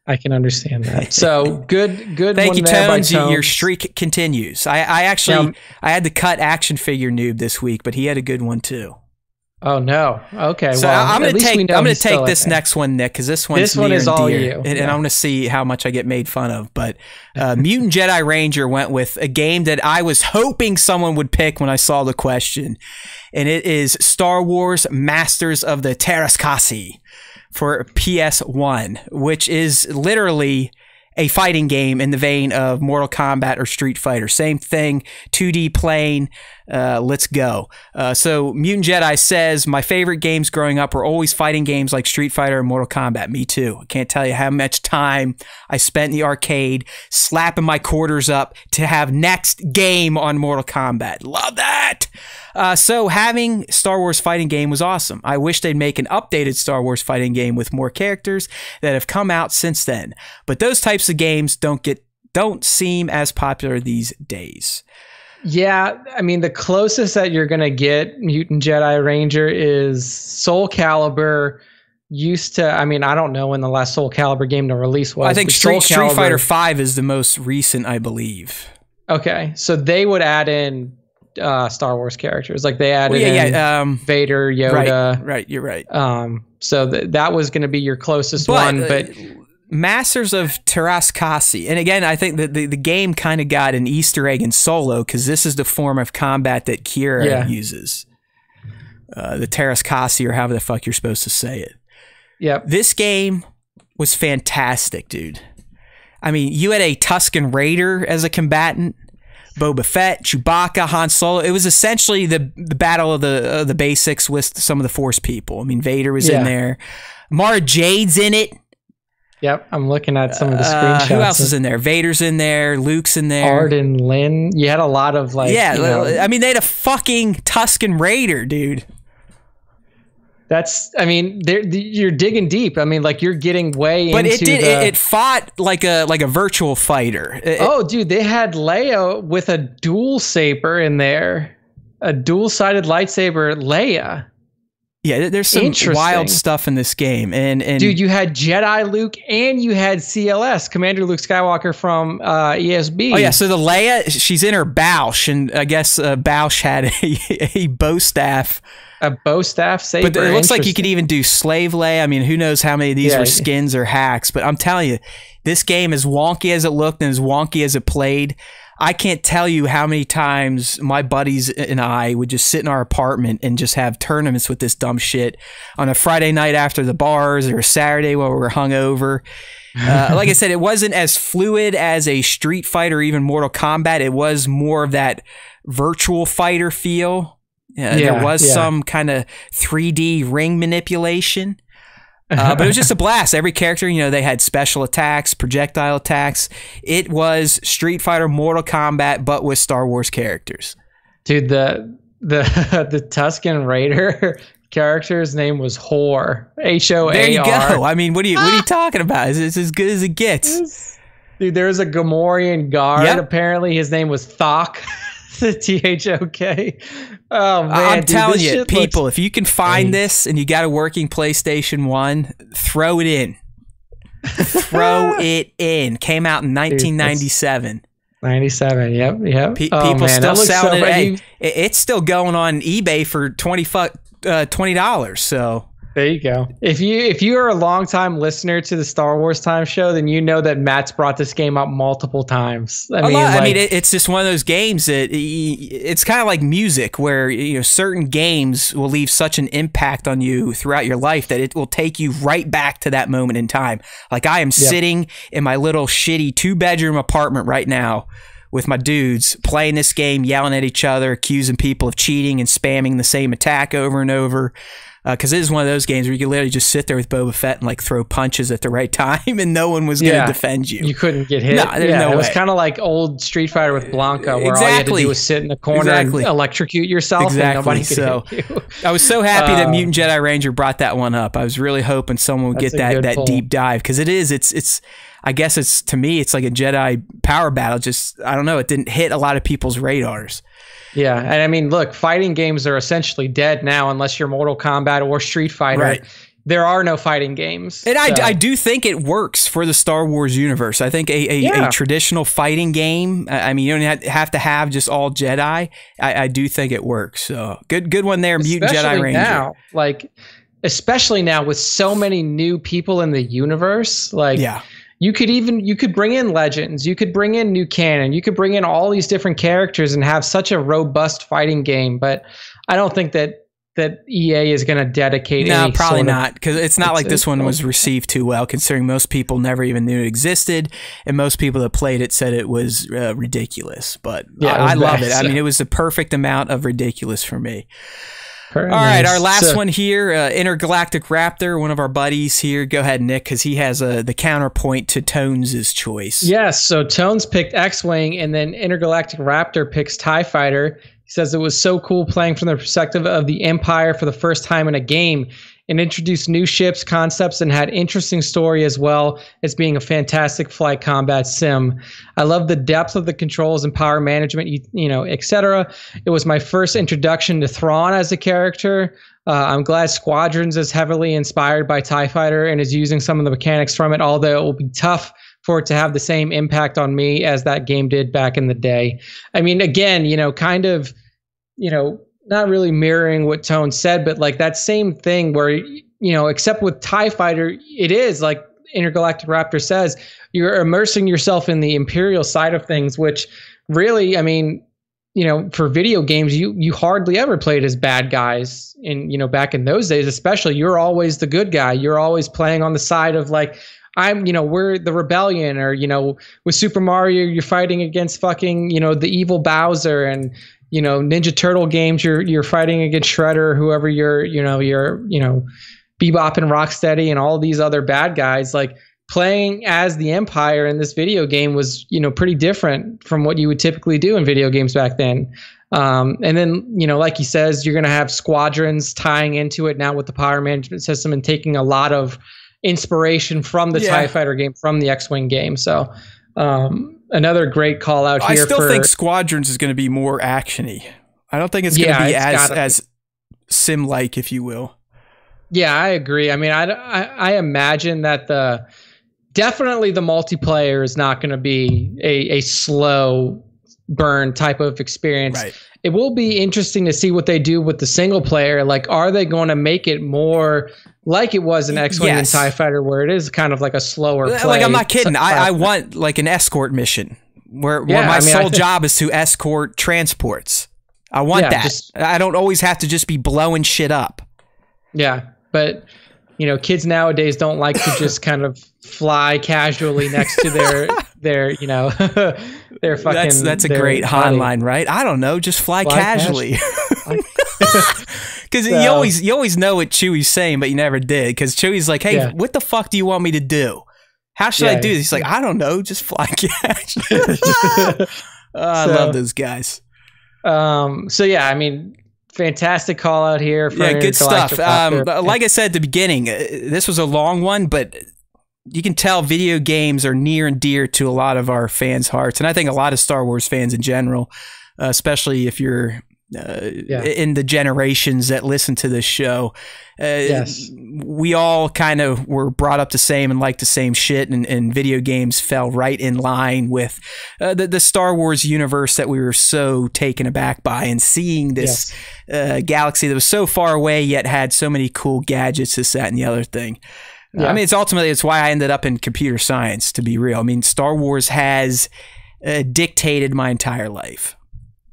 I can understand that. So good. Thank you, Tones. Your streak continues. I had to cut Action Figure Noob this week, but he had a good one too. Oh no! Okay, so well, I'm gonna take this next one, Nick, because this one is all you, and I'm gonna see how much I get made fun of. But Mutant Jedi Ranger went with a game that I was hoping someone would pick when I saw the question, and it is Star Wars Masters of the Terrascasi for PS1, which is literally a fighting game in the vein of Mortal Kombat or Street Fighter. Same thing, 2D plane. Let's go. So Mutant Jedi says, my favorite games growing up were always fighting games like Street Fighter and Mortal Kombat. Me too. I can't tell you how much time I spent in the arcade slapping my quarters up to have next game on Mortal Kombat. Love that. So having Star Wars fighting game was awesome. I wish they'd make an updated Star Wars fighting game with more characters that have come out since then. But those types of games don't seem as popular these days. Yeah, I mean, the closest that you're going to get Mutant Jedi Ranger is Soul Calibur. I don't know when the last Soul Calibur game to release was. I think Street Fighter V is the most recent, I believe. Okay, so they would add in Star Wars characters. Like they added in Vader, Yoda. Right, you're right. So that was going to be your closest one, but... Masters of Terrascasi. And again, I think that the game kind of got an Easter egg in Solo because this is the form of combat that Kira uses. The Terrascasi, or however the fuck you're supposed to say it. Yep. This game was fantastic, dude. I mean, you had a Tusken Raider as a combatant, Boba Fett, Chewbacca, Han Solo. It was essentially the battle of the basics with some of the Force people. I mean, Vader was in there. Mara Jade's in it. Yep, I'm looking at some of the screenshots. Who else is in there? Vader's in there. Luke's in there. Arden Lynn. You had a lot of like... Yeah, I mean, they had a fucking Tusken Raider, dude. You're digging deep. I mean, like, you're getting way into it fought like a virtual fighter. Dude, they had Leia with a dual saber in there. A dual-sided lightsaber, Leia. Yeah, there's some wild stuff in this game. And dude, you had Jedi Luke and you had CLS, Commander Luke Skywalker from ESB. Oh, yeah. So the Leia, she's in her Bausch, and I guess Bausch had a bow staff. A bow staff saber. But it looks like you could even do Slave Leia. I mean, who knows how many of these were skins or hacks. But I'm telling you, this game, as wonky as it looked and as wonky as it played, I can't tell you how many times my buddies and I would just sit in our apartment and just have tournaments with this dumb shit on a Friday night after the bars or a Saturday while we were hungover. Like I said, it wasn't as fluid as a Street Fighter or even Mortal Kombat. It was more of that virtual fighter feel. There was some kind of 3D ring manipulation. But it was just a blast. Every character, you know, they had special attacks, projectile attacks. It was Street Fighter, Mortal Kombat, but with Star Wars characters. Dude, the Tusken Raider character's name was Hor. H-O-A-R. There you go. I mean, what are you talking about? It's as good as it gets. Dude, there's a Gamorrean guard. Yep. Apparently, his name was Thok. T-H-O-K. Oh man, I'm telling you, people, if you can find this and you got a working PlayStation 1, throw it in. Throw it in. Came out in 1997. 97. Yep. People still selling it. It's still going on eBay for $20. So there you go. If you are a longtime listener to the Star Wars Time Show, then you know that Matt's brought this game up multiple times. I mean, it's just one of those games that it's kind of like music, where you know certain games will leave such an impact on you throughout your life that it will take you right back to that moment in time. Like I am sitting in my little shitty 2-bedroom apartment right now with my dudes playing this game, yelling at each other, accusing people of cheating and spamming the same attack over and over. Because it is one of those games where you can literally just sit there with Boba Fett and like throw punches at the right time, and no one was going to defend you. You couldn't get hit. No way. It was kind of like old Street Fighter with Blanca, where all you had to do was sit in the corner and electrocute yourself, and nobody could hit you. I was so happy that Mutant Jedi Ranger brought that one up. I was really hoping someone would get that deep dive, because it's I guess it's, to me, it's like a Jedi power battle. Just, I don't know, it didn't hit a lot of people's radars. Yeah, and I mean, look, fighting games are essentially dead now unless you're Mortal Kombat or Street Fighter. Right. There are no fighting games. And I do think it works for the Star Wars universe. I think a traditional fighting game, I mean, you don't have to have just all Jedi. I do think it works. So good one there, Mutant Jedi Ranger. Now, especially now with so many new people in the universe, you could bring in Legends, you could bring in new canon, you could bring in all these different characters and have such a robust fighting game. But I don't think that EA is going to dedicate. No, probably not, because it's not like this one was received too well, considering most people never even knew it existed, and most people that played it said it was ridiculous. But I love it. I mean, it was the perfect amount of ridiculous for me. All right, our last one here, Intergalactic Raptor, one of our buddies here. Go ahead, Nick, because he has the counterpoint to Tones' choice. Yes, so Tones picked X-Wing, and then Intergalactic Raptor picks TIE Fighter. He says it was so cool playing from the perspective of the Empire for the first time in a game, and introduced new ships, concepts, and had interesting story as well as being a fantastic flight combat sim. I love the depth of the controls and power management, etc. It was my first introduction to Thrawn as a character. I'm glad Squadrons is heavily inspired by TIE Fighter and is using some of the mechanics from it, although it will be tough for it to have the same impact on me as that game did back in the day. I mean, again, not really mirroring what Tone said, but like that same thing where, except with TIE Fighter, it is like Intergalactic Raptor says, you're immersing yourself in the Imperial side of things, which really, I mean, for video games, you hardly ever played as bad guys back in those days, especially. You're always the good guy. You're always playing on the side of like, we're the rebellion, or, with Super Mario, you're fighting against fucking, the evil Bowser, and, Ninja Turtle games, you're fighting against Shredder, or whoever you're Bebop and Rocksteady and all these other bad guys. Like, playing as the Empire in this video game was, pretty different from what you would typically do in video games back then. And then, like he says, you're going to have Squadrons tying into it now with the power management system and taking a lot of inspiration from the TIE Fighter game, from the X-Wing game. So, another great call out here. I still think Squadrons is going to be more actiony. I don't think it's going to be as sim-like, if you will. Yeah, I agree. I mean, I imagine that definitely the multiplayer is not going to be a slow burn type of experience. Right. It will be interesting to see what they do with the single player. Like, are they going to make it more like it was in X-Wing and TIE Fighter, where it is kind of like a slower play? Like, I'm not kidding. I want like an escort mission where my sole job is to escort transports. I want that. I don't always have to just be blowing shit up. Yeah, but kids nowadays don't like to just kind of fly casually next to their their fucking. That's a great Han line, right? I don't know, just fly casually. Because you always know what Chewie's saying, but you never did. Because Chewie's like, hey, what the fuck do you want me to do? How should I do this? He's like, I don't know, just fly casually. I love those guys. So yeah, I mean, fantastic call out here. For good stuff. Like I said at the beginning, this was a long one, but you can tell video games are near and dear to a lot of our fans' hearts, and I think a lot of Star Wars fans in general, especially if you're in the generations that listen to this show. Yes. We all kind of were brought up the same and liked the same shit, and video games fell right in line with the Star Wars universe that we were so taken aback by, and seeing this galaxy that was so far away yet had so many cool gadgets, this, that, and the other thing. I mean, it's why I ended up in computer science, to be real. I mean, Star Wars has dictated my entire life.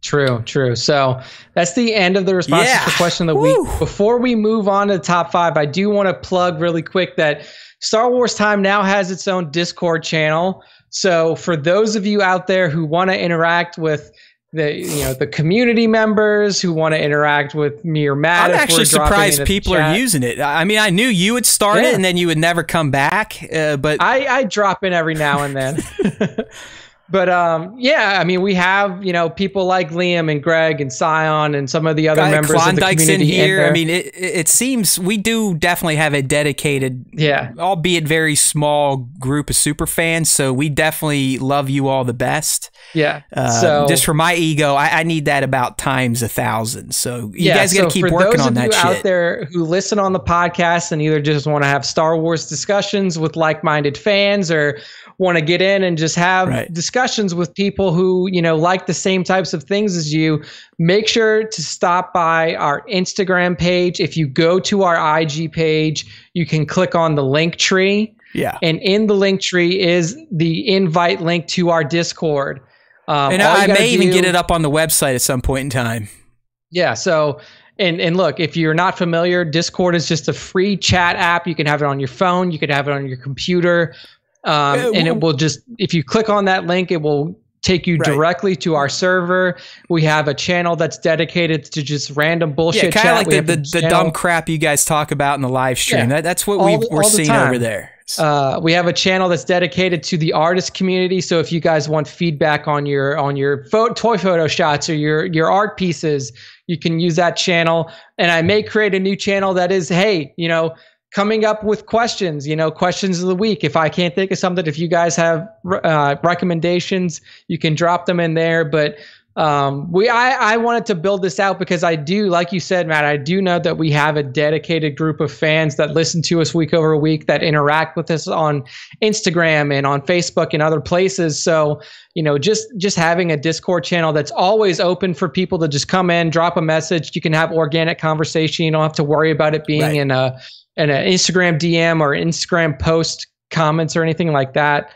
True. So that's the end of the responses to question of the week. Before we move on to the top 5, I do want to plug really quick that Star Wars Time now has its own Discord channel. So for those of you out there who want to interact with the community members, who want to interact with me or Matt, I'm actually surprised people are using it. I mean, I knew you would start it and then you would never come back, but I drop in every now and then. But I mean, we have people like Liam and Greg and Sion and some of the other members of the community in here. I mean, it seems we do definitely have a dedicated, albeit very small group of super fans. So we definitely love you all the best. Yeah. So just for my ego, I need that about times 1,000. So you guys got to keep working on that shit. For those of you out there who listen on the podcast and either just want to have Star Wars discussions with like-minded fans, or want to get in and just have discussions with people who, like the same types of things as you, make sure to stop by our Instagram page. If you go to our IG page, you can click on the link tree. Yeah. And in the link tree is the invite link to our Discord. And I may even get it up on the website at some point in time. Yeah. So, and look, if you're not familiar, Discord is just a free chat app. You can have it on your phone. You could have it on your computer. And it will just, if you click on that link, it will take you directly to our server. We have a channel that's dedicated to just random bullshit chat. Kind of like the dumb crap you guys talk about in the live stream. That's what we're seeing over there. We have a channel that's dedicated to the artist community. So if you guys want feedback on your toy photo shots or your art pieces, you can use that channel. And I may create a new channel that is, hey, coming up with questions, questions of the week. If I can't think of something, if you guys have recommendations, you can drop them in there. But I wanted to build this out because I do, like you said, Matt, I do know that we have a dedicated group of fans that listen to us week over week, that interact with us on Instagram and on Facebook and other places. So, just having a Discord channel that's always open for people to just come in, drop a message. You can have organic conversation. You don't have to worry about it being in an Instagram DM or Instagram post comments or anything like that.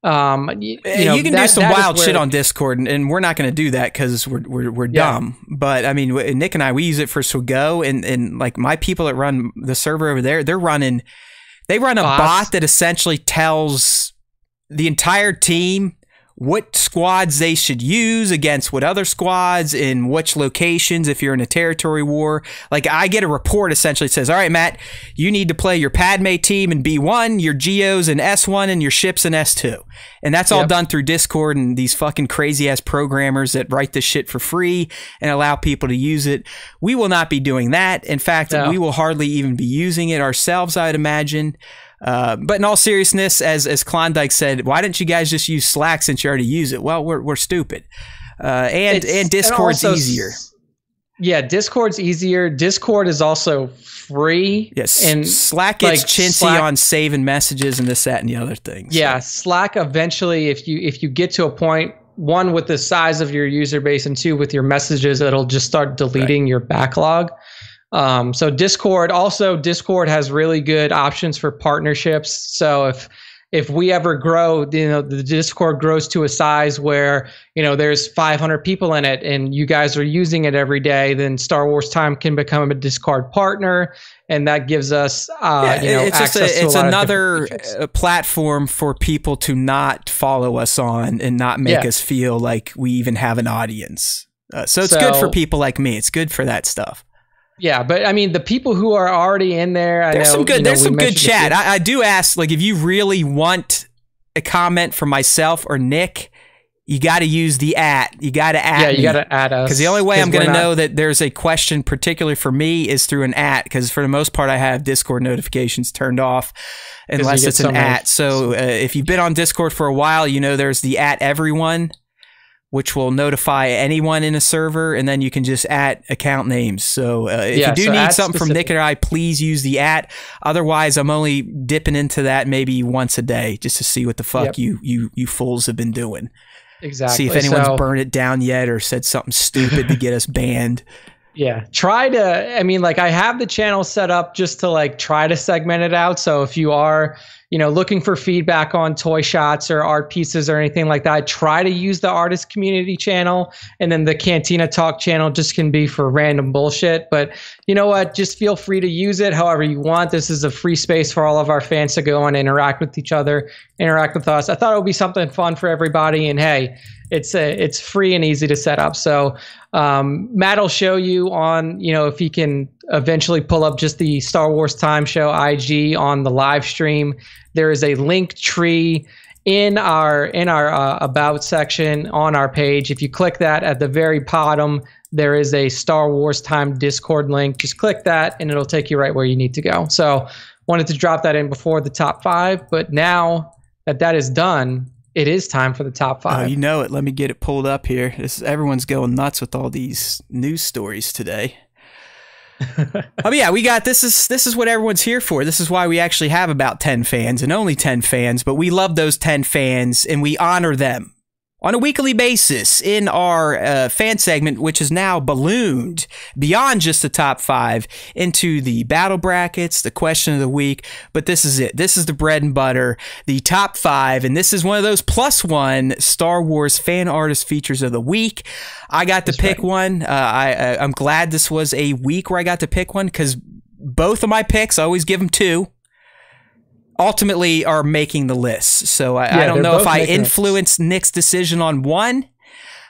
You can do some wild shit on Discord, and we're not going to do that because we're dumb. But I mean, Nick and I, we use it for SWTS, and like my people that run the server over there, they run a bot that essentially tells the entire team what squads they should use against what other squads in which locations if you're in a territory war. Like, I get a report essentially that says, all right, Matt, you need to play your Padme team in B1, your Geos in S1, and your ships in S2. And that's all done through Discord and these fucking crazy-ass programmers that write this shit for free and allow people to use it. We will not be doing that. In fact, we will hardly even be using it ourselves, I would imagine. But in all seriousness, as Klondike said, why didn't you guys just use Slack since you already use it? Well, we're stupid. And Discord's easier. Yeah, Discord's easier. Discord is also free. Yes, and Slack gets chintzy on saving messages and this, that, and the other things. Yeah, so. Slack eventually, if you get to a point, one, with the size of your user base, and two, with your messages, it'll just start deleting your backlog. So Discord has really good options for partnerships. So if we ever grow, the Discord grows to a size where, there's 500 people in it and you guys are using it every day, then Star Wars Time can become a Discord partner. And that gives us, it's another platform for people to not follow us on and not make us feel like we even have an audience. So it's good for people like me. It's good for that stuff. Yeah, but I mean, the people who are already in there, there's some good chat. I do ask, like, if you really want a comment from myself or Nick, you got to use the @. You got to @. You got to @ us. Because the only way I'm going to know that there's a question, particularly for me, is through an @. Because for the most part, I have Discord notifications turned off unless it's an @. So if you've been on Discord for a while, there's the @everyone, which will notify anyone in a server, and then you can just account names. So if you do need something from Nick and I, please use the @. Otherwise, I'm only dipping into that maybe once a day just to see what the fuck you fools have been doing. Exactly. See if anyone's burned it down yet or said something stupid to get us banned. Yeah. I have the channel set up just to try to segment it out. So if you are, looking for feedback on toy shots or art pieces or anything like that, try to use the artist community channel, and then the Cantina Talk channel just can be for random bullshit. But you know what? Just feel free to use it however you want. This is a free space for all of our fans to go and interact with each other, interact with us. I thought it would be something fun for everybody, and hey, it's free and easy to set up. So Matt will show you on, if he can eventually pull up just the Star Wars Time Show IG on the live stream. There is a link tree in our about section on our page. If you click that, at the very bottom, there is a Star Wars Time Discord link. Just click that and it'll take you right where you need to go. So wanted to drop that in before the top 5, but now that is done, it is time for the top 5. Oh, you know it. Let me get it pulled up here. Everyone's going nuts with all these news stories today. Yeah, we got this is what everyone's here for. This is why we actually have about 10 fans and only 10 fans, but we love those 10 fans and we honor them on a weekly basis in our fan segment, which is now ballooned beyond just the top 5 into the battle brackets, the question of the week. But this is it. This is the bread and butter, the top 5. And this is one of those +1 Star Wars fan artist features of the week. I got to pick one. I'm glad this was a week where I got to pick one, because both of my picks, I always give them 2. Ultimately are making the list. So I don't know if I influenced Nick's decision on one,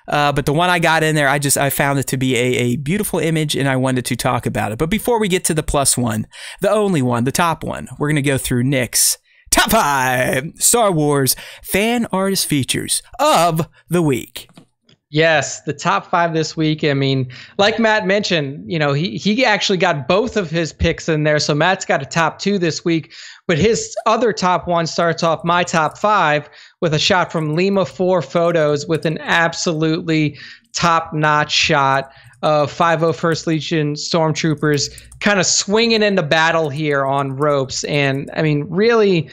but the one I got in there, I found it to be a beautiful image and I wanted to talk about it. But before we get to the +1, the only one, the top one, we're going to go through Nick's top 5 Star Wars fan artist features of the week. Yes, the top 5 this week. I mean, like Matt mentioned, he actually got both of his picks in there. So Matt's got a top 2 this week, but his other top 1 starts off my top 5 with a shot from Lima 4 Photos with an absolutely top-notch shot of 501st Legion stormtroopers kind of swinging into battle here on ropes. And I mean, really,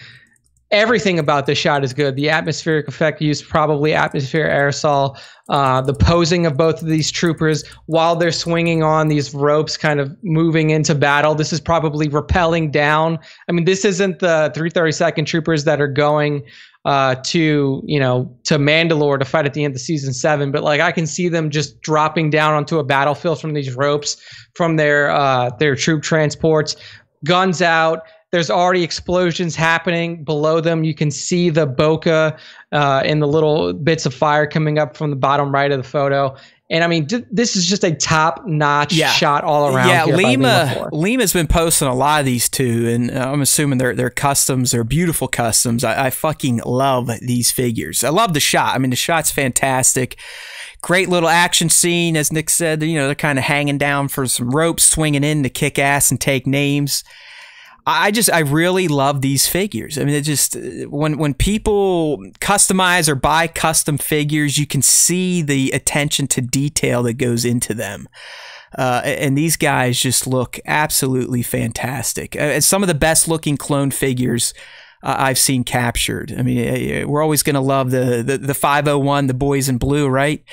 everything about this shot is good. The atmospheric effect used, probably atmosphere aerosol. The posing of both of these troopers while they're swinging on these ropes, kind of moving into battle. This is probably rappelling down. I mean, this isn't the 332nd troopers that are going to Mandalore to fight at the end of season 7, but I can see them just dropping down onto a battlefield from these ropes from their troop transports, guns out. There's already explosions happening below them. You can see the bokeh and the little bits of fire coming up from the bottom right of the photo. And I mean, this is just a top-notch shot all around. Yeah, Lima's been posting a lot of these too, and I'm assuming they're customs. They're beautiful customs. I fucking love these figures. I love the shot. I mean, the shot's fantastic. Great little action scene, as Nick said. They're kind of hanging down for some ropes, swinging in to kick ass and take names. I really love these figures. I mean, it just, when people customize or buy custom figures, you can see the attention to detail that goes into them. And these guys just look absolutely fantastic. Some of the best looking clone figures I've seen captured. I mean, we're always going to love the 501, the boys in blue, right?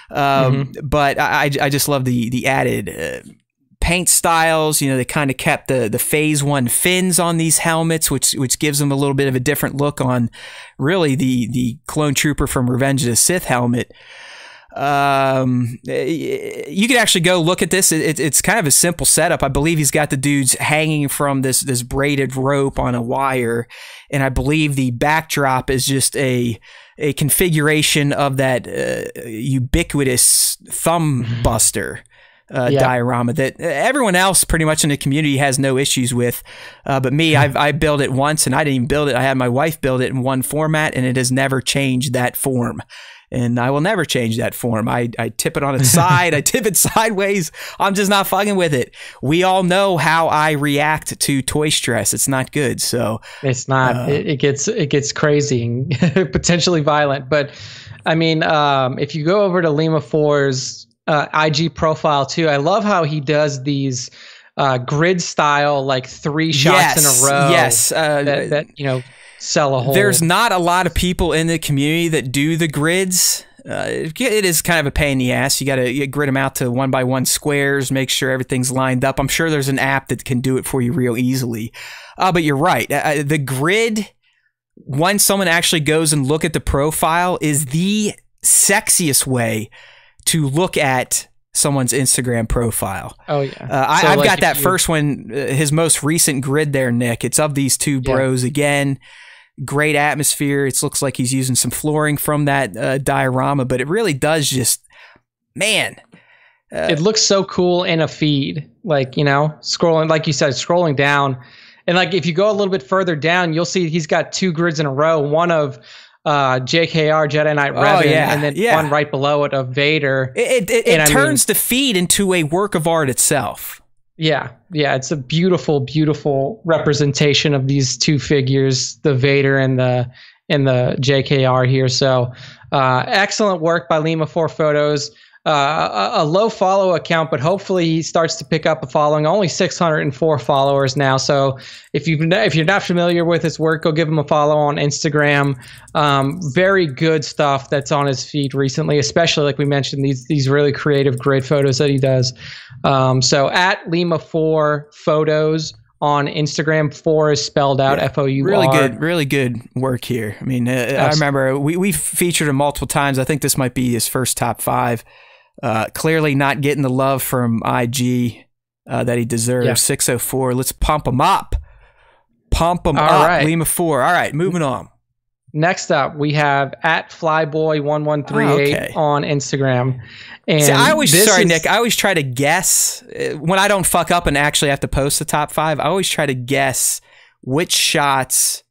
But I just love the added paint styles. You know, they kind of kept the Phase 1 fins on these helmets, which gives them a little bit of a different look on really the clone trooper from Revenge of the Sith helmet. You could actually go look at this. It's kind of a simple setup. I believe he's got the dudes hanging from this braided rope on a wire, and I believe the backdrop is just a configuration of that ubiquitous thumb buster diorama that everyone else pretty much in the community has no issues with. But me, I built it once, and I didn't even build it. I had my wife build it in one format, and it has never changed that form. And I will never change that form. I tip it on its side. I tip it sideways. I'm just not fucking with it. We all know how I react to toy stress. It's not good. So it's not. It gets crazy and potentially violent. But I mean, if you go over to Lima 4's IG profile too, I love how he does these grid style, like 3 shots in a row. Yes. That you know. Sell a whole. There's not a lot of people in the community that do the grids. It is kind of a pain in the ass. You got to grid them out to 1x1 squares, make sure everything's lined up. I'm sure there's an app that can do it for you real easily. But you're right. The grid, once someone actually goes and look at the profile, is the sexiest way to look at someone's Instagram profile. Oh yeah. I've got that first one, his most recent grid there, Nick. It's of these two bros again. Great atmosphere. It looks like he's using some flooring from that diorama, but it really does just, man. It looks so cool in a feed. Like, you know, scrolling, like you said, scrolling down. And like, if you go a little bit further down, you'll see he's got 2 grids in a row. One of JKR, Jedi Knight Revan, and then one right below it of Vader. It turns the feed into a work of art itself. Yeah, it's a beautiful, beautiful representation of these 2 figures, the Vader and the JKR here. So, excellent work by Lima 4 Photos. A low follow account, but hopefully he starts to pick up a following. Only 604 followers now. So if you're not familiar with his work, go give him a follow on Instagram. Very good stuff that's on his feed recently, especially like we mentioned, these really creative grid photos that he does. So at Lima 4 Photos on Instagram, 4 is spelled out FOUR. Really good work here. I mean, I remember we featured him multiple times. I think this might be his first top 5. Clearly not getting the love from IG that he deserves. 604. Let's pump him up. Pump him up. Right. Lima 4. All right, moving on. Next up, we have at Flyboy1138 on Instagram. And see, Nick, I always try to guess when I don't fuck up and actually have to post the top 5. I always try to guess which shots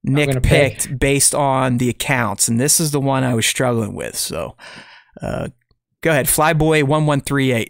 Nick picked based on the accounts, and this is the one I was struggling with. So, go ahead, Flyboy1138.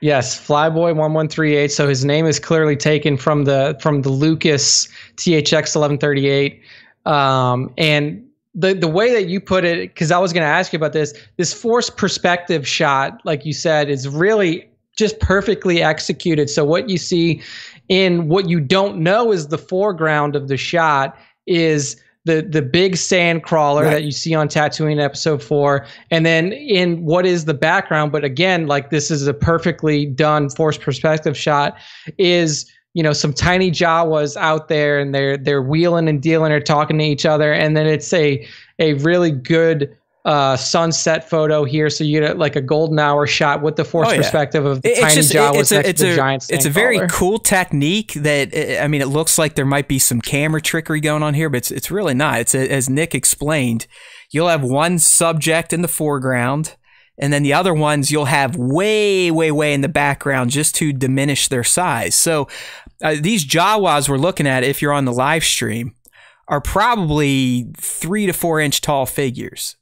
Yes, Flyboy1138. So his name is clearly taken from the Lucas THX 1138. And the way that you put it, because I was going to ask you about this forced perspective shot, like you said, is really just perfectly executed. So what you see in what you don't know is the foreground of the shot is the big sand crawler that you see on Tatooine episode 4, and then in what is the background, but again, like this is a perfectly done forced perspective shot, is, you know, some tiny Jawas out there, and they're wheeling and dealing or talking to each other, and then it's a really good sunset photo here, so you get like a golden hour shot with the forced perspective of the tiny Jawas next to the giant sand It's a very cool technique that, I mean, it looks like there might be some camera trickery going on here, but it's really not. It's as Nick explained, you'll have one subject in the foreground, and then the other ones you'll have way, way, way in the background just to diminish their size. So these Jawas we're looking at, if you're on the live stream, are probably 3 to 4 inch tall figures.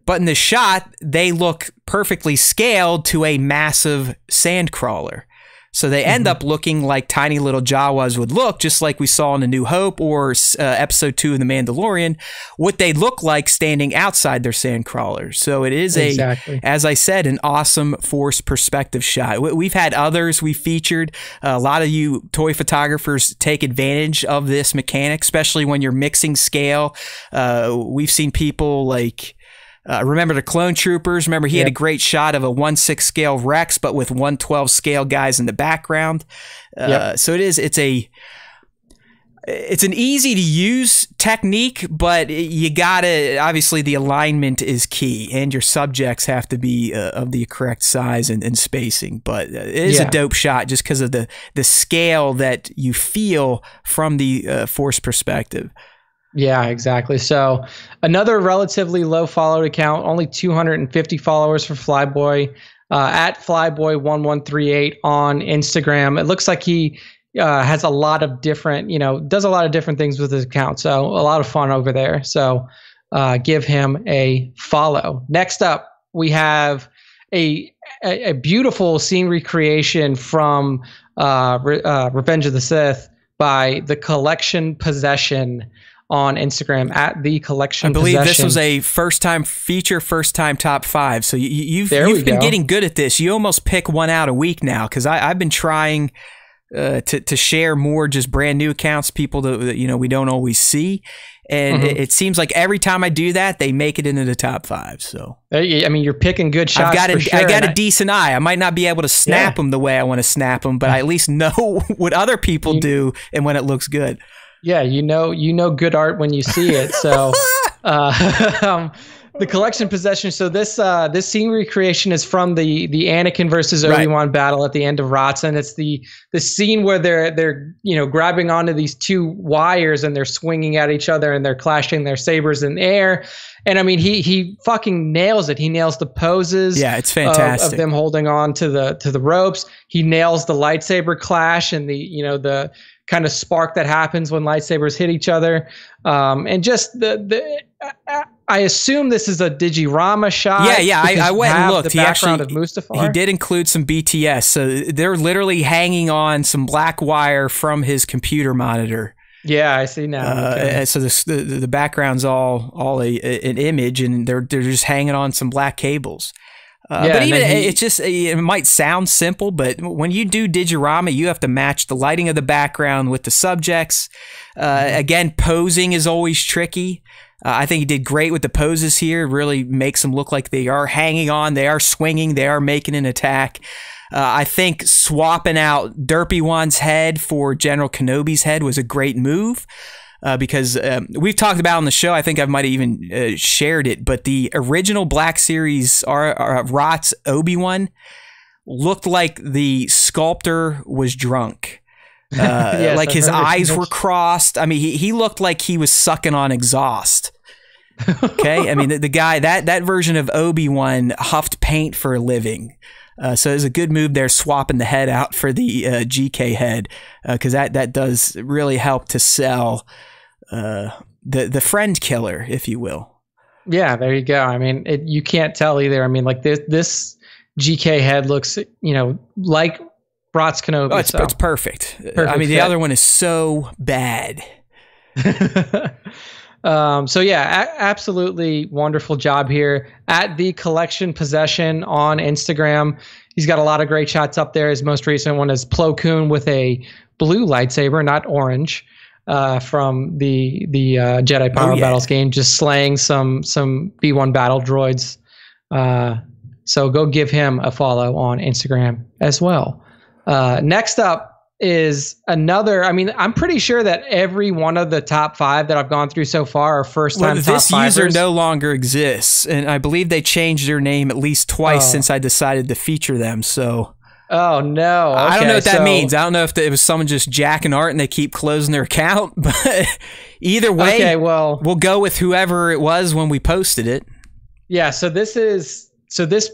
But in the shot, they look perfectly scaled to a massive sand crawler. So they end up looking like tiny little Jawas would look, just like we saw in A New Hope or episode 2 of The Mandalorian, what they look like standing outside their sand crawlers. So it is as I said, an awesome Force perspective shot. We've had others we featured. A lot of you toy photographers take advantage of this mechanic, especially when you're mixing scale. We've seen people like... remember the Clone Troopers? Remember he had a great shot of a 1/6 scale Rex, but with 1/12 scale guys in the background. So it's an easy to use technique, but you gotta, obviously the alignment is key, and your subjects have to be of the correct size and spacing. But it is a dope shot just because of the scale that you feel from the Force perspective. Yeah, exactly. So another relatively low followed account, only 250 followers for Flyboy, at Flyboy1138 on Instagram. It looks like he has a lot of different, does a lot of different things with his account. So a lot of fun over there. So give him a follow. Next up, we have a beautiful scene recreation from Revenge of the Sith by The Collection Possession on Instagram at The Collection Possession. I believe this was a first-time feature, first-time top 5. So you've been getting good at this. You almost pick one out a week now, because I've been trying to share more just brand new accounts, people that we don't always see. And it seems like every time I do that, they make it into the top 5. So I mean, you're picking good shots. I got a decent eye. I might not be able to snap them the way I want to snap them, but I at least know what other people do and when it looks good. Yeah, you know good art when you see it. So The Collection Possession. So this scene recreation is from the Anakin versus Obi-Wan battle at the end of Rotzen. It's the scene where they're grabbing onto these 2 wires and they're swinging at each other and they're clashing their sabers in the air. And I mean, he fucking nails it. He nails the poses. Yeah, it's fantastic. Of them holding on to the ropes. He nails the lightsaber clash and the kind of spark that happens when lightsabers hit each other. And just I assume this is a Digirama shot. Yeah. I went and looked. The background of Mustafar. He did include some BTS. So they're literally hanging on some black wire from his computer monitor. Yeah, I see now. Okay. So the background's all an image, and they're just hanging on some black cables. But even it might sound simple, but when you do Digirama, you have to match the lighting of the background with the subjects. Again, posing is always tricky. I think he did great with the poses here. It really makes them look like they are hanging on, they are swinging, they are making an attack. I think swapping out Derpy One's head for General Kenobi's head was a great move. Because we've talked about on the show, I think I might have even shared it, but the original Black Series ROTS Obi-Wan looked like the sculptor was drunk. Yes, like his eyes were crossed. I mean, he looked like he was sucking on exhaust. Okay? I mean, the guy, that version of Obi-Wan huffed paint for a living. So it was a good move there, swapping the head out for the GK head, because that does really help to sell the friend killer, if you will. Yeah, there you go. I mean, you can't tell either. I mean, like this GK head looks, like Bratz Kenobi. Oh, it's perfect. I mean, the other one is so bad. So yeah, absolutely wonderful job here at The Collection Possession on Instagram. He's got a lot of great shots up there. His most recent one is Plo Koon with a blue lightsaber, not orange, from the Jedi Power Battles game, just slaying some B1 battle droids. So go give him a follow on Instagram as well. Next up is another. I mean, I'm pretty sure that every one of the top 5 that I've gone through so far are first-time top 5ers. This user no longer exists, and I believe they changed their name at least twice since I decided to feature them. So, oh no, okay, I don't know what that means. I don't know if it was someone just jacking art and they keep closing their account. But either way, okay, well, we'll go with whoever it was when we posted it. Yeah. So this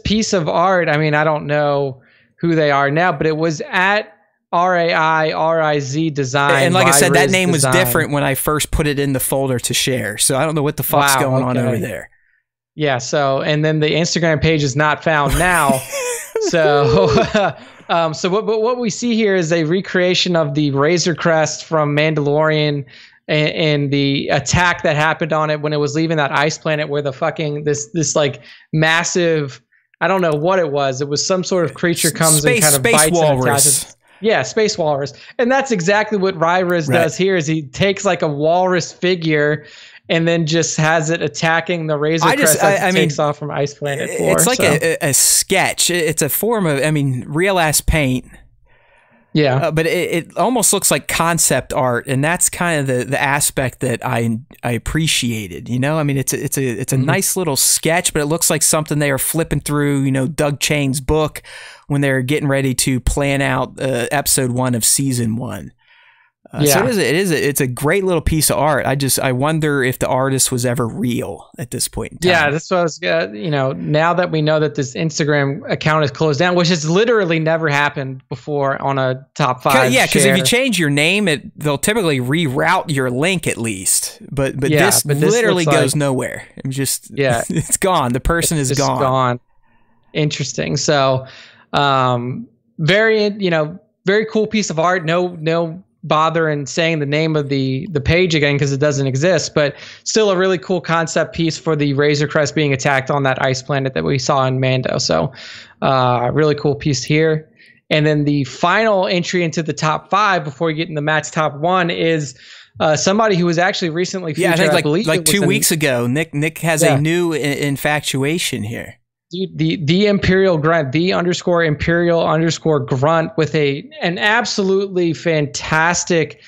piece of art. I mean, I don't know who they are now, but it was at RAIRIZ Design. And like I said, that name was different when I first put it in the folder to share. So I don't know what the fuck's going on over there. Yeah. So, and then the Instagram page is not found now. So So what we see here is a recreation of the Razor Crest from Mandalorian and the attack that happened on it when it was leaving that ice planet, where the fucking this like massive, I don't know what it was. It was some sort of creature comes and kind of bites and attaches. Yeah, space walrus. And that's exactly what Ryriz does here, is he takes like a walrus figure and then just has it attacking the Razor Crest as it takes off from Ice Planet 4. It's like a sketch. It's a form of, real ass paint. Yeah. But it almost looks like concept art, and that's kind of the aspect that I appreciated. You know, it's a nice little sketch, but it looks like something they are flipping through, you know, Doug Chain's book when they're getting ready to plan out episode 1 of season 1. So it's a great little piece of art. I wonder if the artist was ever real at this point in time. Yeah, that's what I was, you know, now that we know that this Instagram account is closed down, which has literally never happened before on a top 5. Yeah, because if you change your name, they'll typically reroute your link at least. But this literally goes nowhere. It's gone. The person is gone. Interesting. So, very cool piece of art. No bother in saying the name of the page again because it doesn't exist, but still a really cool concept piece for the Razor Crest being attacked on that ice planet that we saw in Mando. So really cool piece here. And then the final entry into the top 5 before we get in the match top 1 is somebody who was actually recently featured. Yeah, I think like 2 weeks ago. Nick has a new infatuation here. The Imperial Grunt, the _Imperial _ Grunt with an absolutely fantastic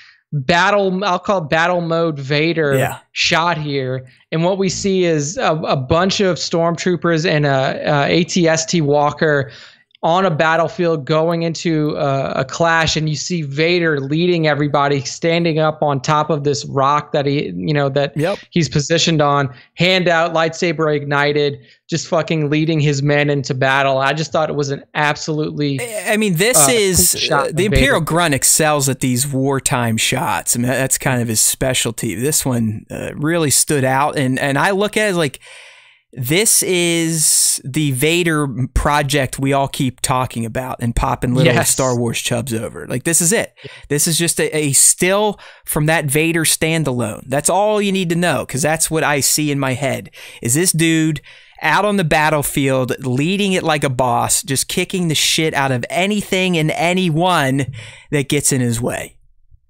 I'll call it battle mode Vader shot here. And what we see is a bunch of stormtroopers and a ATST walker on a battlefield going into a clash, and you see Vader leading everybody, standing up on top of this rock that he's positioned on, hand out, lightsaber ignited, just fucking leading his men into battle. I just thought it was an absolutely this is the Imperial Grunt excels at these wartime shots. That's kind of his specialty. This one really stood out, and I look at it like, this is the Vader project we all keep talking about and popping little Star Wars chubs over. Like, this is it. This is just a still from that Vader standalone. That's all you need to know, because that's what I see in my head, is this dude out on the battlefield leading it like a boss, just kicking the shit out of anything and anyone that gets in his way.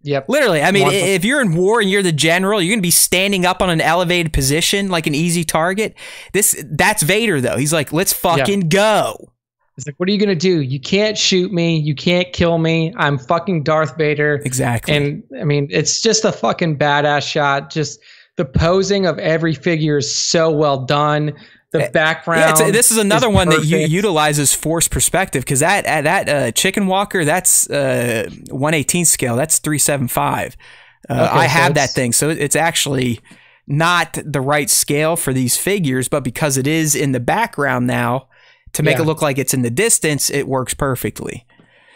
Yep. Literally, if you're in war and you're the general, you're going to be standing up on an elevated position like an easy target. That's Vader, though. He's like, let's fucking go. It's like, what are you going to do? You can't shoot me. You can't kill me. I'm fucking Darth Vader. Exactly. And, it's just a fucking badass shot. Just the posing of every figure is so well done. The background. Yeah, this is another one that utilizes force perspective, because that chicken walker, that's 1/18 scale. That's 375. I have that thing, so it's actually not the right scale for these figures, but because it is in the background now, to make it look like it's in the distance, it works perfectly.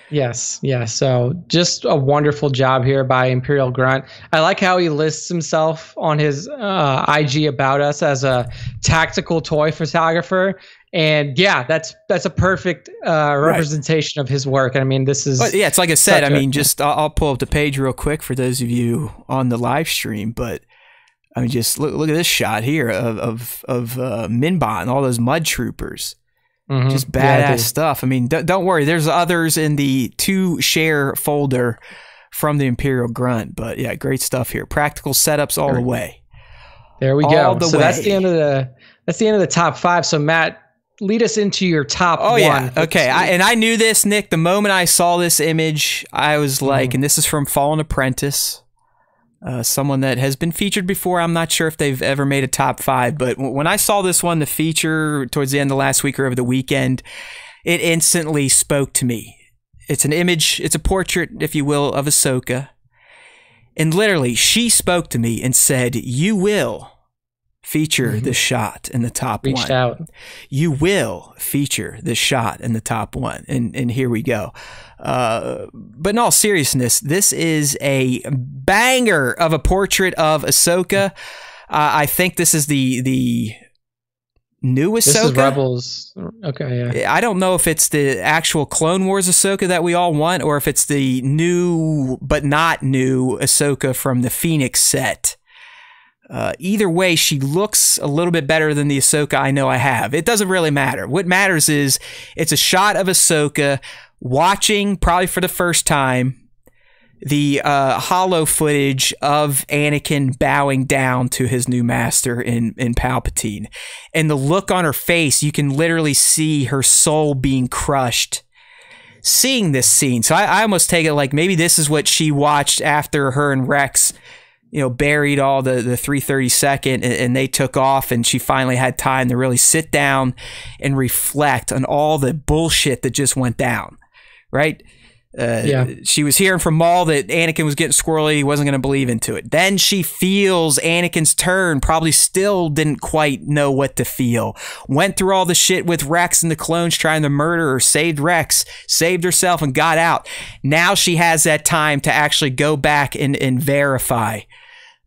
Yes. Yeah. So just a wonderful job here by Imperial Grunt. I like how he lists himself on his IG about us as a tactical toy photographer. And yeah, that's a perfect representation of his work. This is... it's like I said, I'll pull up the page real quick for those of you on the live stream, but just look at this shot here of Minbot and all those mud troopers. Just badass stuff. Don't worry. There's others in the to share folder from the Imperial Grunt, but yeah, great stuff here. Practical setups all the way. There we go. So that's the end of the top 5. So Matt, lead us into your top 1. Yeah. Okay. I knew this, Nick. The moment I saw this image, I was like, and this is from Fallen Apprentice. Someone that has been featured before. I'm not sure if they've ever made a top 5, but when I saw this one, the feature towards the end of last week or over the weekend, it instantly spoke to me. It's an image, it's a portrait, if you will, of Ahsoka. And literally, she spoke to me and said, you will feature this shot in the top 1. Reached out. You will feature this shot in the top 1. And here we go. But in all seriousness, this is a banger of a portrait of Ahsoka. I think this is the new Ahsoka. This is Rebels. Okay, yeah. I don't know if it's the actual Clone Wars Ahsoka that we all want, or if it's the new but not new Ahsoka from the Phoenix set. Either way, she looks a little bit better than the Ahsoka I know I have. It doesn't really matter. What matters is it's a shot of Ahsoka watching, probably for the first time, the holo footage of Anakin bowing down to his new master in Palpatine. And the look on her face, you can literally see her soul being crushed seeing this scene. So I almost take it like maybe this is what she watched after her and Rex, you know, buried all the 332nd and they took off, and she finally had time to really sit down and reflect on all the bullshit that just went down, right? She was hearing from Maul that Anakin was getting squirrely. He wasn't going to believe into it. Then she feels Anakin's turn, probably still didn't quite know what to feel. Went through all the shit with Rex and the clones trying to murder her, saved Rex, saved herself, and got out. Now she has that time to actually go back and verify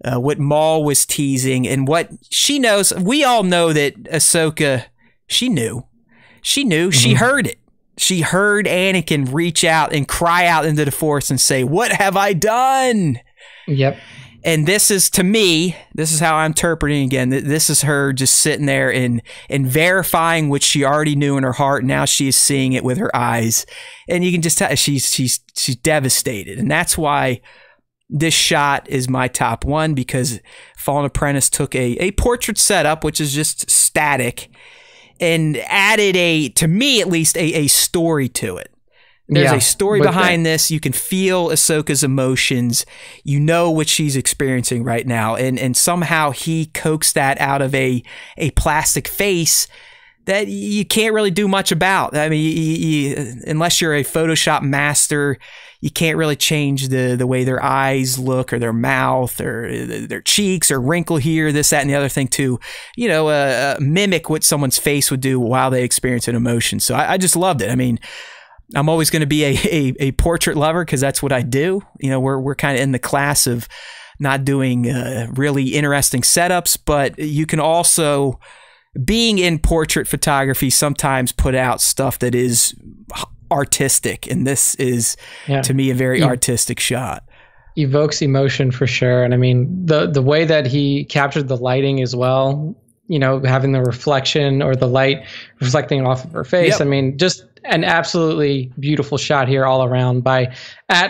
what Maul was teasing and what she knows. We all know that Ahsoka, she knew. She heard it. She heard Anakin reach out and cry out into the Force and say, "What have I done?" Yep. And this is, to me, this is how I'm interpreting again. This is her just sitting there and verifying what she already knew in her heart. Now she is seeing it with her eyes, and you can just tell she's devastated. And that's why this shot is my top one, because Fallen Apprentice took a portrait setup, which is just static, and added to me at least, a story to it. There's a story behind this. You can feel Ahsoka's emotions. You know what she's experiencing right now. And somehow he coaxed that out of a plastic face that you can't really do much about. I mean, unless you're a Photoshop master, you can't really change the way their eyes look or their mouth or their cheeks or wrinkle here, this, that, and the other thing to, you know, mimic what someone's face would do while they experience an emotion. So I just loved it. I mean, I'm always going to be a portrait lover because that's what I do. You know, we're kind of in the class of not doing really interesting setups, but you can also, being in portrait photography, sometimes put out stuff that is artistic, and this is to me a very artistic shot. Evokes emotion for sure. And I mean, the way that he captured the lighting as well, you know, having the reflection or the light reflecting off of her face. Yep. I mean, just an absolutely beautiful shot here all around by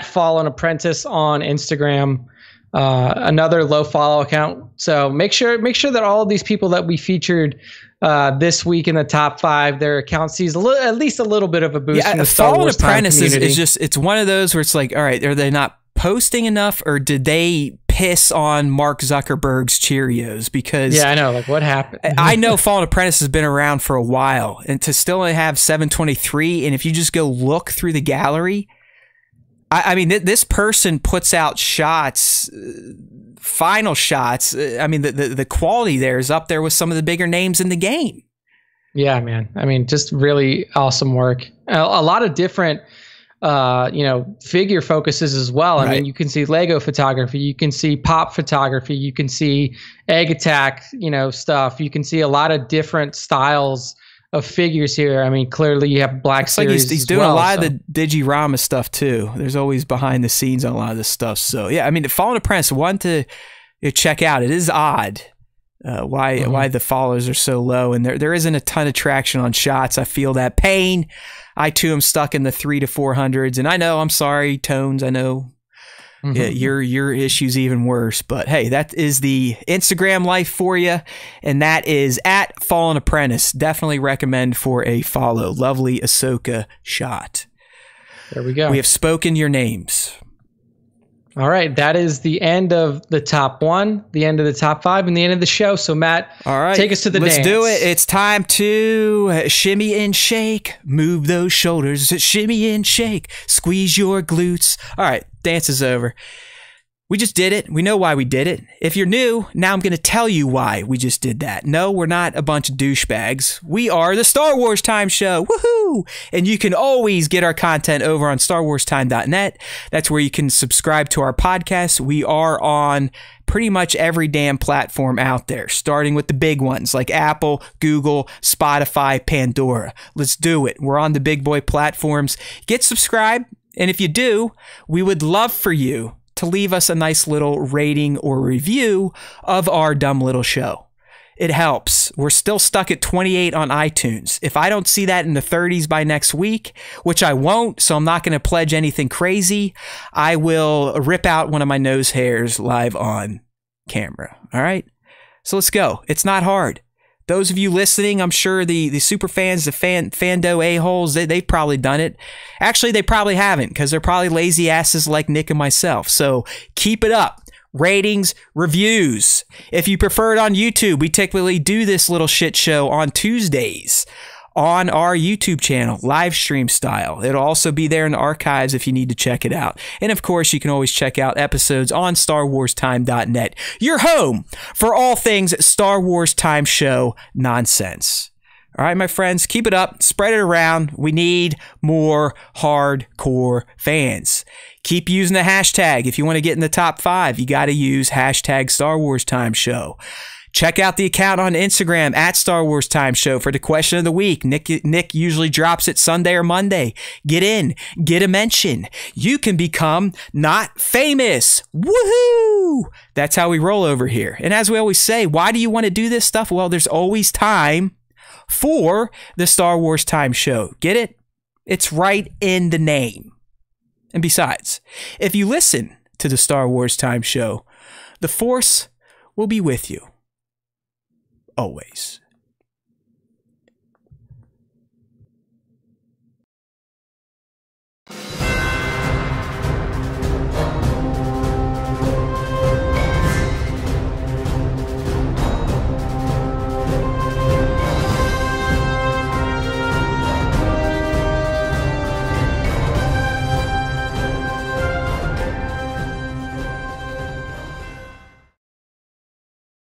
@Fallen Apprentice on Instagram. Another low follow account. So make sure that all of these people that we featured this week in the top 5, their account sees at least a little bit of a boost. Yeah, from the Star Fallen Wars Apprentice is just, it's one of those where it's like, all right, are they not posting enough, or did they piss on Mark Zuckerberg's Cheerios? Because I know, like, what happened? I know Fallen Apprentice has been around for a while, and to still only have 723, and if you just go look through the gallery, I mean, this person puts out shots, final shots. I mean, the quality there is up there with some of the bigger names in the game. Yeah, man. I mean, just really awesome work. A lot of different, you know, figure focuses as well. I mean, you can see Lego photography, you can see pop photography, you can see egg attack, you know, stuff. You can see a lot of different styles of figures here. I mean, clearly you have Black Series. Like he's doing a lot of the Digirama stuff too. There's always behind the scenes on a lot of this stuff. So yeah, I mean, the Fallen Apprentice, one to check out. It is odd why the followers are so low, and there isn't a ton of traction on shots. I feel that pain. I too am stuck in the 300 to 400s, and I know, I'm sorry, Tones. I know your issue's even worse, but hey, that is the Instagram life for you, and that is @Fallen Apprentice. Definitely recommend for a follow. Lovely Ahsoka shot. There we go. We have spoken your names. All right, that is the end of the top 1, the end of the top 5, and the end of the show. So Matt, all right, take us to the dance. Let's do it. It's time to shimmy and shake. Move those shoulders. Shimmy and shake. Squeeze your glutes. All right, dance is over. We just did it. We know why we did it. If you're new, now I'm going to tell you why we just did that. No, we're not a bunch of douchebags. We are the Star Wars Time Show. Woohoo! And you can always get our content over on StarWarsTime.net. That's where you can subscribe to our podcast. We are on pretty much every damn platform out there, starting with the big ones like Apple, Google, Spotify, Pandora. Let's do it. We're on the big boy platforms. Get subscribed. And if you do, we would love for you to leave us a nice little rating or review of our dumb little show. It helps. We're still stuck at 28 on iTunes. If I don't see that in the 30s by next week, which I won't, so I'm not going to pledge anything crazy, I will rip out one of my nose hairs live on camera. All right? So let's go. It's not hard. Those of you listening, I'm sure the super fans, the fando a-holes, they've probably done it. Actually, they probably haven't because they're probably lazy asses like Nick and myself. So keep it up. Ratings, reviews. If you prefer it on YouTube, we typically do this little shit show on Tuesdays on our YouTube channel, live stream style. It'll also be there in the archives if you need to check it out. And of course, you can always check out episodes on StarWarsTime.net, your home for all things Star Wars Time Show nonsense. All right, my friends, keep it up. Spread it around. We need more hardcore fans. Keep using the hashtag. If you want to get in the top 5, you got to use hashtag Star Wars Time Show. Check out the account on Instagram at Star Wars Time Show for the question of the week. Nick usually drops it Sunday or Monday. Get in, get a mention. You can become not famous. Woohoo! That's how we roll over here. And as we always say, why do you want to do this stuff? Well, there's always time for the Star Wars Time Show. Get it? It's right in the name. And besides, if you listen to the Star Wars Time Show, the Force will be with you. Always.